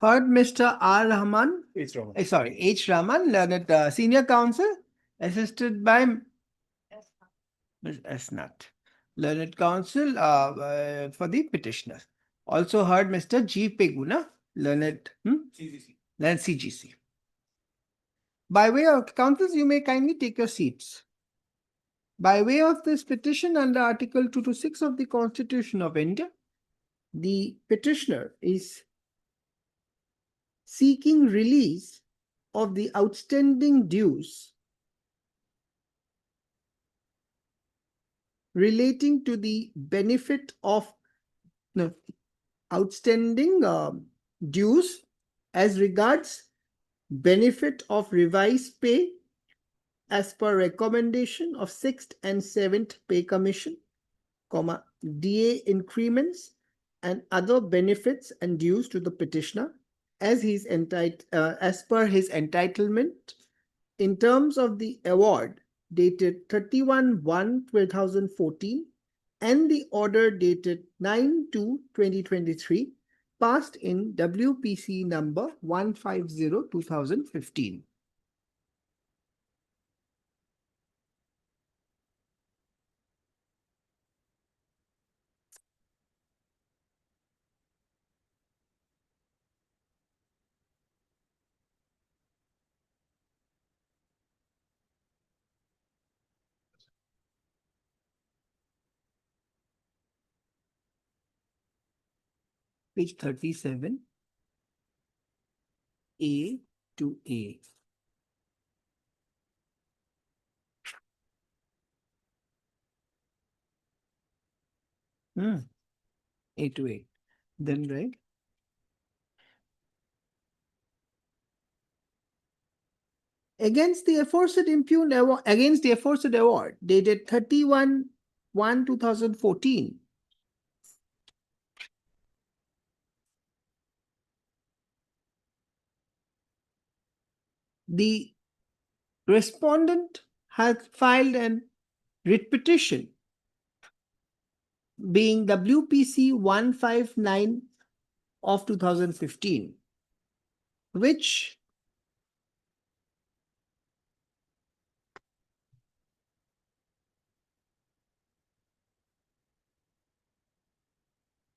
Heard Mr. R. Rahman. H. Rahman. Sorry, H. Rahman, learned senior counsel, assisted by Ms. Asnat, learned counsel for the petitioner. Also heard Mr. G. Peguna, learned CGC. By way of counsels, you may kindly take your seats. By way of this petition under Article 226 of the Constitution of India, the petitioner is seeking release of the outstanding dues relating to the benefit of outstanding dues as regards benefit of revised pay as per recommendation of 6th and 7th Pay Commission, comma, DA increments and other benefits and dues to the petitioner as as per his entitlement in terms of the award dated 31/1/2014 and the order dated 9/2/2023 passed in WPC number 150/2015. Page 37, A to A. A to A. Then, right? Against the aforesaid award dated 31/1/2014, the respondent has filed an writ petition being WPC 159 of 2015, which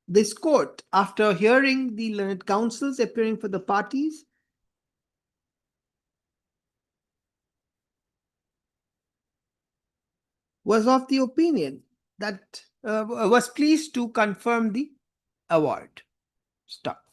this court, after hearing the learned counsels appearing for the parties, was of the opinion that was pleased to confirm the award. Stop.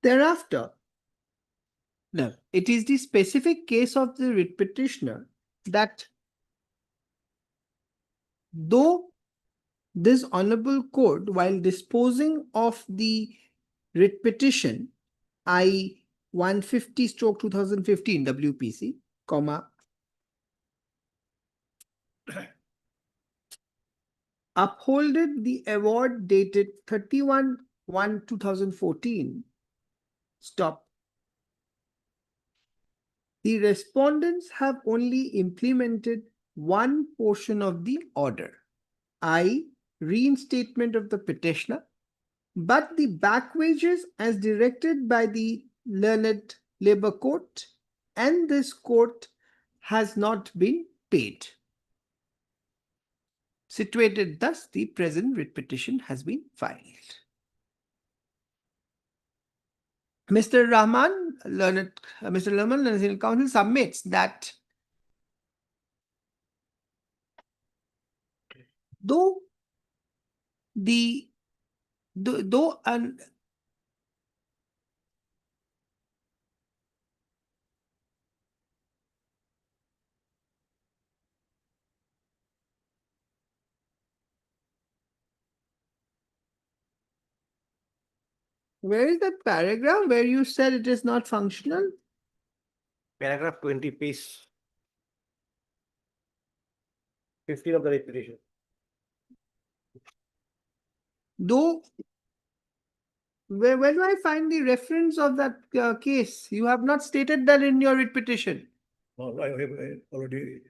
Thereafter, no, it is the specific case of the writ petitioner that though this honorable court, while disposing of the writ petition, I 150/2015 WPC, comma, upholded the award dated 31/1/2014. Stop. The respondents have only implemented one portion of the order, i.e., reinstatement of the petitioner, but the back wages as directed by the learned labor court and this court has not been paid. Situated thus, the present writ petition has been filed. Mr. Rahman, Mr. Rahman, Learned Counsel submits that though where is that paragraph where you said it is not functional? Paragraph 20, page 15 of the writ petition. Though, where do I find the reference of that case? You have not stated that in your writ petition. No, I have already.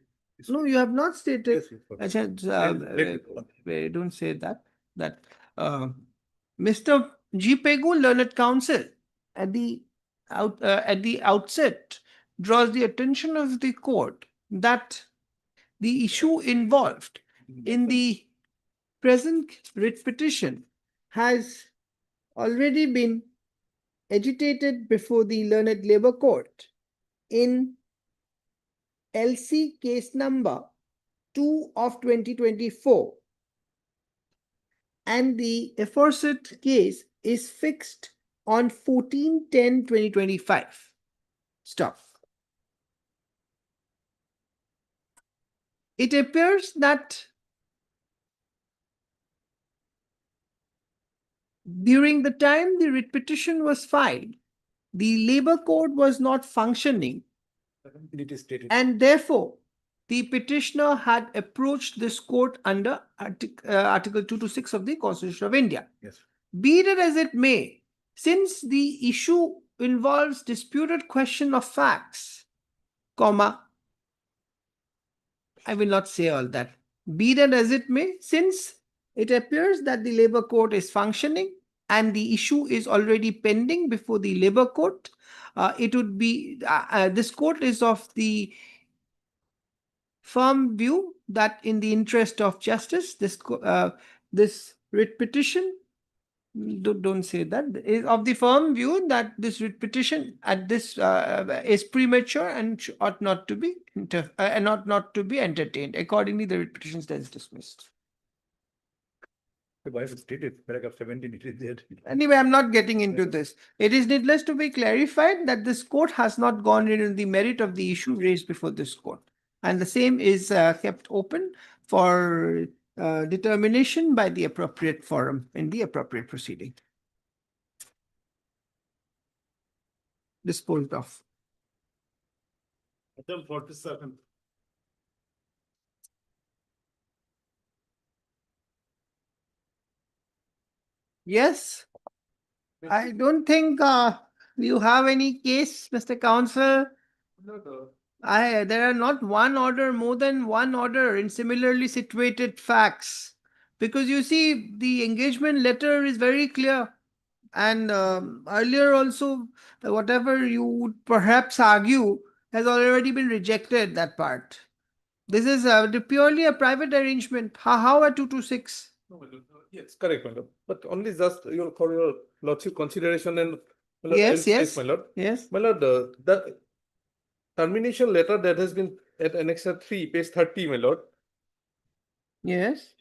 No, you have not stated. Yes, Don't say that. Mr. G. Pegu, Learned Counsel, at the outset, draws the attention of the court that the issue involved in the present writ petition has already been agitated before the Learned Labor Court in LC case number 2 of 2024, and the aforesaid case is fixed on 14/10/2025. Stop. It appears that during the time the writ petition was filed, the labor code was not functioning, It is stated. and therefore the petitioner had approached this court under Article 226 of the Constitution of India. Yes. Be it as it may, since the issue involves disputed question of facts, comma, I will not say all that. Be that as it may, since it appears that the labor court is functioning and the issue is already pending before the labor court, it would be, this court is of the firm view that in the interest of justice, this writ petition, don't say that, is of the firm view that this writ petition at this is premature and ought not to be not to be entertained. Accordingly, the writ petition is dismissed. Why is it stated? Paragraph 17, it is there. Anyway, I'm not getting into this. It is needless to be clarified that this court has not gone into the merit of the issue raised before this court, and the same is kept open for determination by the appropriate forum in the appropriate proceeding. Disposed of. Item 47. Yes, I don't think you have any case, Mr. Counsel. There are not one order, more than one order in similarly situated facts. Because you see, the engagement letter is very clear. And earlier also, whatever you would perhaps argue has already been rejected, that part. This is purely a private arrangement. How a 226? No, madam. Yes, correct, madam. But only just for your lordship consideration and. My lord, Yes, I'll yes. take, my lord. Yes. My lord, the termination letter that has been at Annexure 3, page 30, my lord. Yes.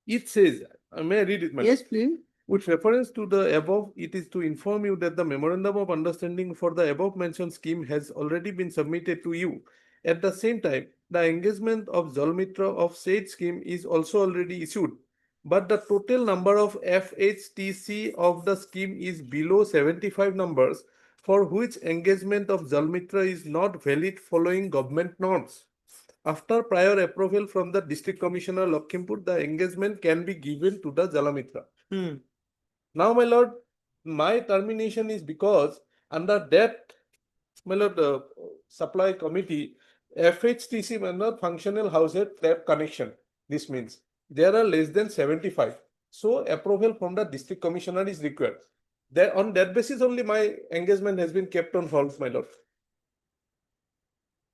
It says, may I read it, my lord? Yes, please. With reference to the above, it is to inform you that the memorandum of understanding for the above mentioned scheme has already been submitted to you. At the same time, the engagement of Jalmitra of said scheme is also already issued. But the total number of FHTC of the scheme is below 75 numbers, for which engagement of Jalmitra is not valid following government norms. After prior approval from the District Commissioner Lakhimpur, the engagement can be given to the Jalmitra. Now, my lord, my termination is because under that, my lord, supply committee, FHTC, my lord, functional household tap connection. This means there are less than 75. So approval from the district commissioner is required. That on that basis only my engagement has been kept on hold, my lord.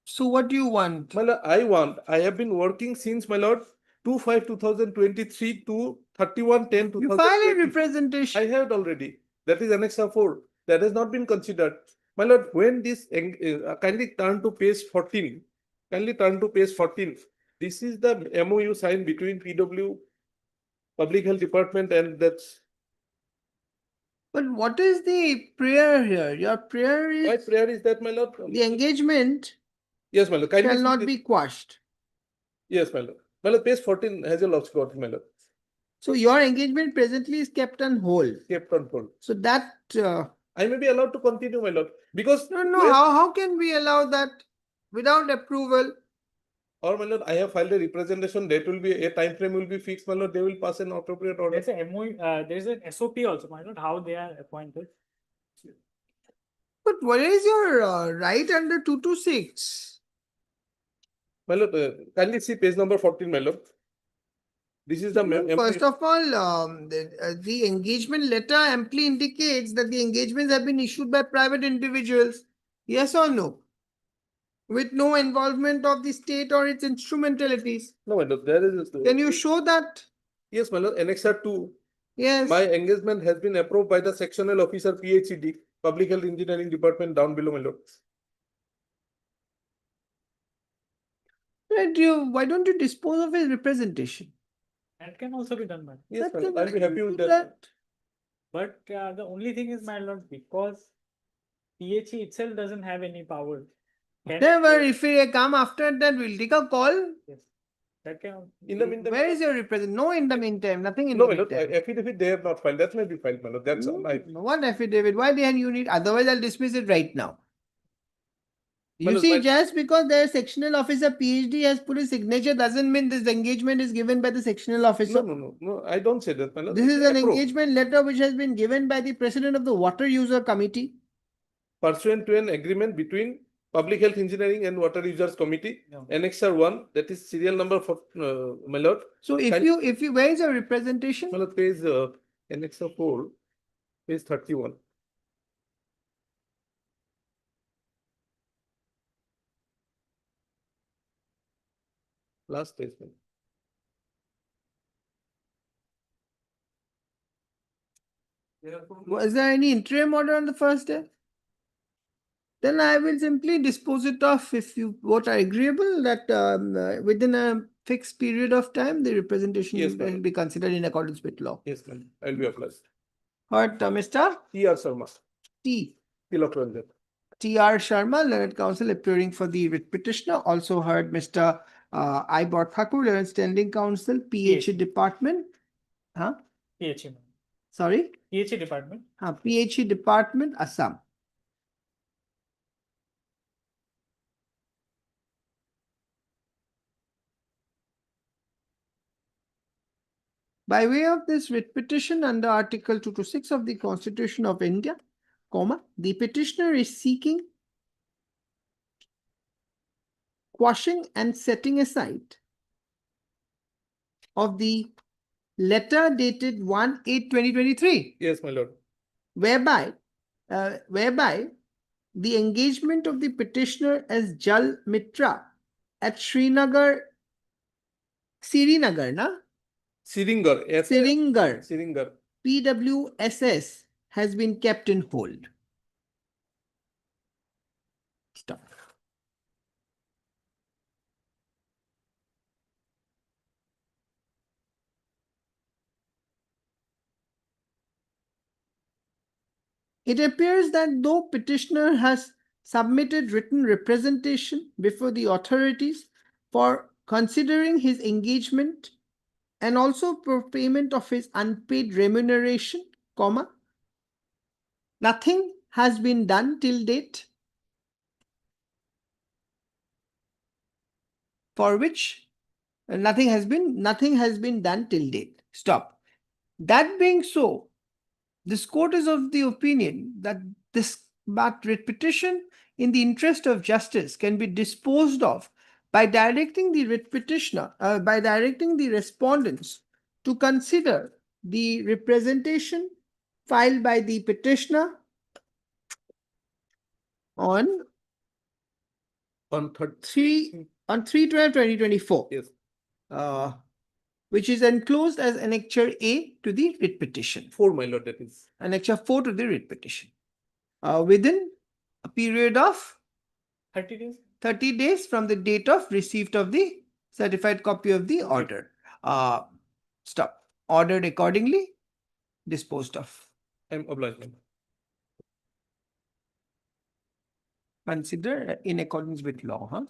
So what do you want? My lord, I have been working since, my lord, 2/5/2023 to 31/10/2020. You file a representation. I have already. That is Annexure 4. That has not been considered. My lord, when this, kindly turn to page 14. Kindly turn to page 14. This is the MOU signed between PW, Public Health Department, and that's. But what is the prayer here? Your prayer is. My prayer is that, my lord. The engagement. Yes, my lord. Kindly Shall see not this. be quashed. Yes, my lord. My lord, page 14 has your lord's got, my lord. So your engagement presently is kept on hold. Kept on hold. So that. I may be allowed to continue, my lord, because. No, how can we allow that without approval? Or, my lord, I have filed a representation. That will be a time frame will be fixed, my lord. They will pass an appropriate order. There's a MOU, there's an SOP also, my lord, how they are appointed. But what is your right under 226? My lord, kindly see page number 14, my lord. This is the First of all, the engagement letter amply indicates that the engagements have been issued by private individuals. Yes or no? With no involvement of the state or its instrumentalities. No, my lord, there is. Can you show that? Yes, my lord, Annexure 2. Yes. My engagement has been approved by the sectional officer PHED, Public Health Engineering Department, down below, my lord. Why don't you dispose of his representation? That can also be done, my lord. Yes, That my lord, can I'll be happy do with that. But the only thing is, my lord, because PHE itself doesn't have any power. Can- Whatever, if we come after that, we'll take a call. Yes. That can. In the meantime. Where is your represent? No, in the meantime, nothing in No, the my lord, meantime. affidavit they have not filed, that may be filed, my lord, that's all. What affidavit? Why then you need? Otherwise, I'll dismiss it right now. You Well, see, well- just because their sectional officer PhD has put his signature doesn't mean this engagement is given by the sectional officer. No, I don't say that, my lord. This It's is an approved. engagement letter which has been given by the president of the Water User Committee. Pursuant to an agreement between Public Health Engineering and Water Users Committee, No. Annexure 1, that is serial number for, my lord. So if you, where is your representation? My lord, page, Annexure 4, page 31. Last page, my lord. Was there any interim order on the first day? Then I will simply dispose it off if you both are agreeable that within a fixed period of time, the representation Yes, will ma'am. be considered in accordance with law. Yes, ma'am, I'll be obliged. Heard Mr. T.R. Sharma, T. Tilak Ranjan. T.R. Sharma, learned counsel appearing for the writ petitioner. Also heard Mr. Ibor Thakur, learned standing counsel, PHE department. Huh? PHE. Sorry? PHE department. PHE department, Assam. By way of this writ petition under Article 226 of the Constitution of India, the petitioner is seeking quashing and setting aside of the letter dated 1/8/2023, Yes, my lord. whereby the engagement of the petitioner as Jal Mitra at Srinagar, Siringar. Siringar, PWSS has been kept in hold. Stop. It appears that though petitioner has submitted written representation before the authorities for considering his engagement and also for payment of his unpaid remuneration, nothing has been done till date, for which nothing has been done till date. Stop. That being so, this court is of the opinion that this writ petition in the interest of justice can be disposed of by directing the writ petitioner, by directing the respondents to consider the representation filed by the petitioner on 3/12/2024. Yes. Which is enclosed as Annexure A to the writ petition. 4, my lord, that is. Annexure 4 to the writ petition. Within a period of 30 days. 30 days from the date of receipt of the certified copy of the order. Stop. Ordered accordingly, disposed of. I'm obliged, my lord. Consider in accordance with law, huh?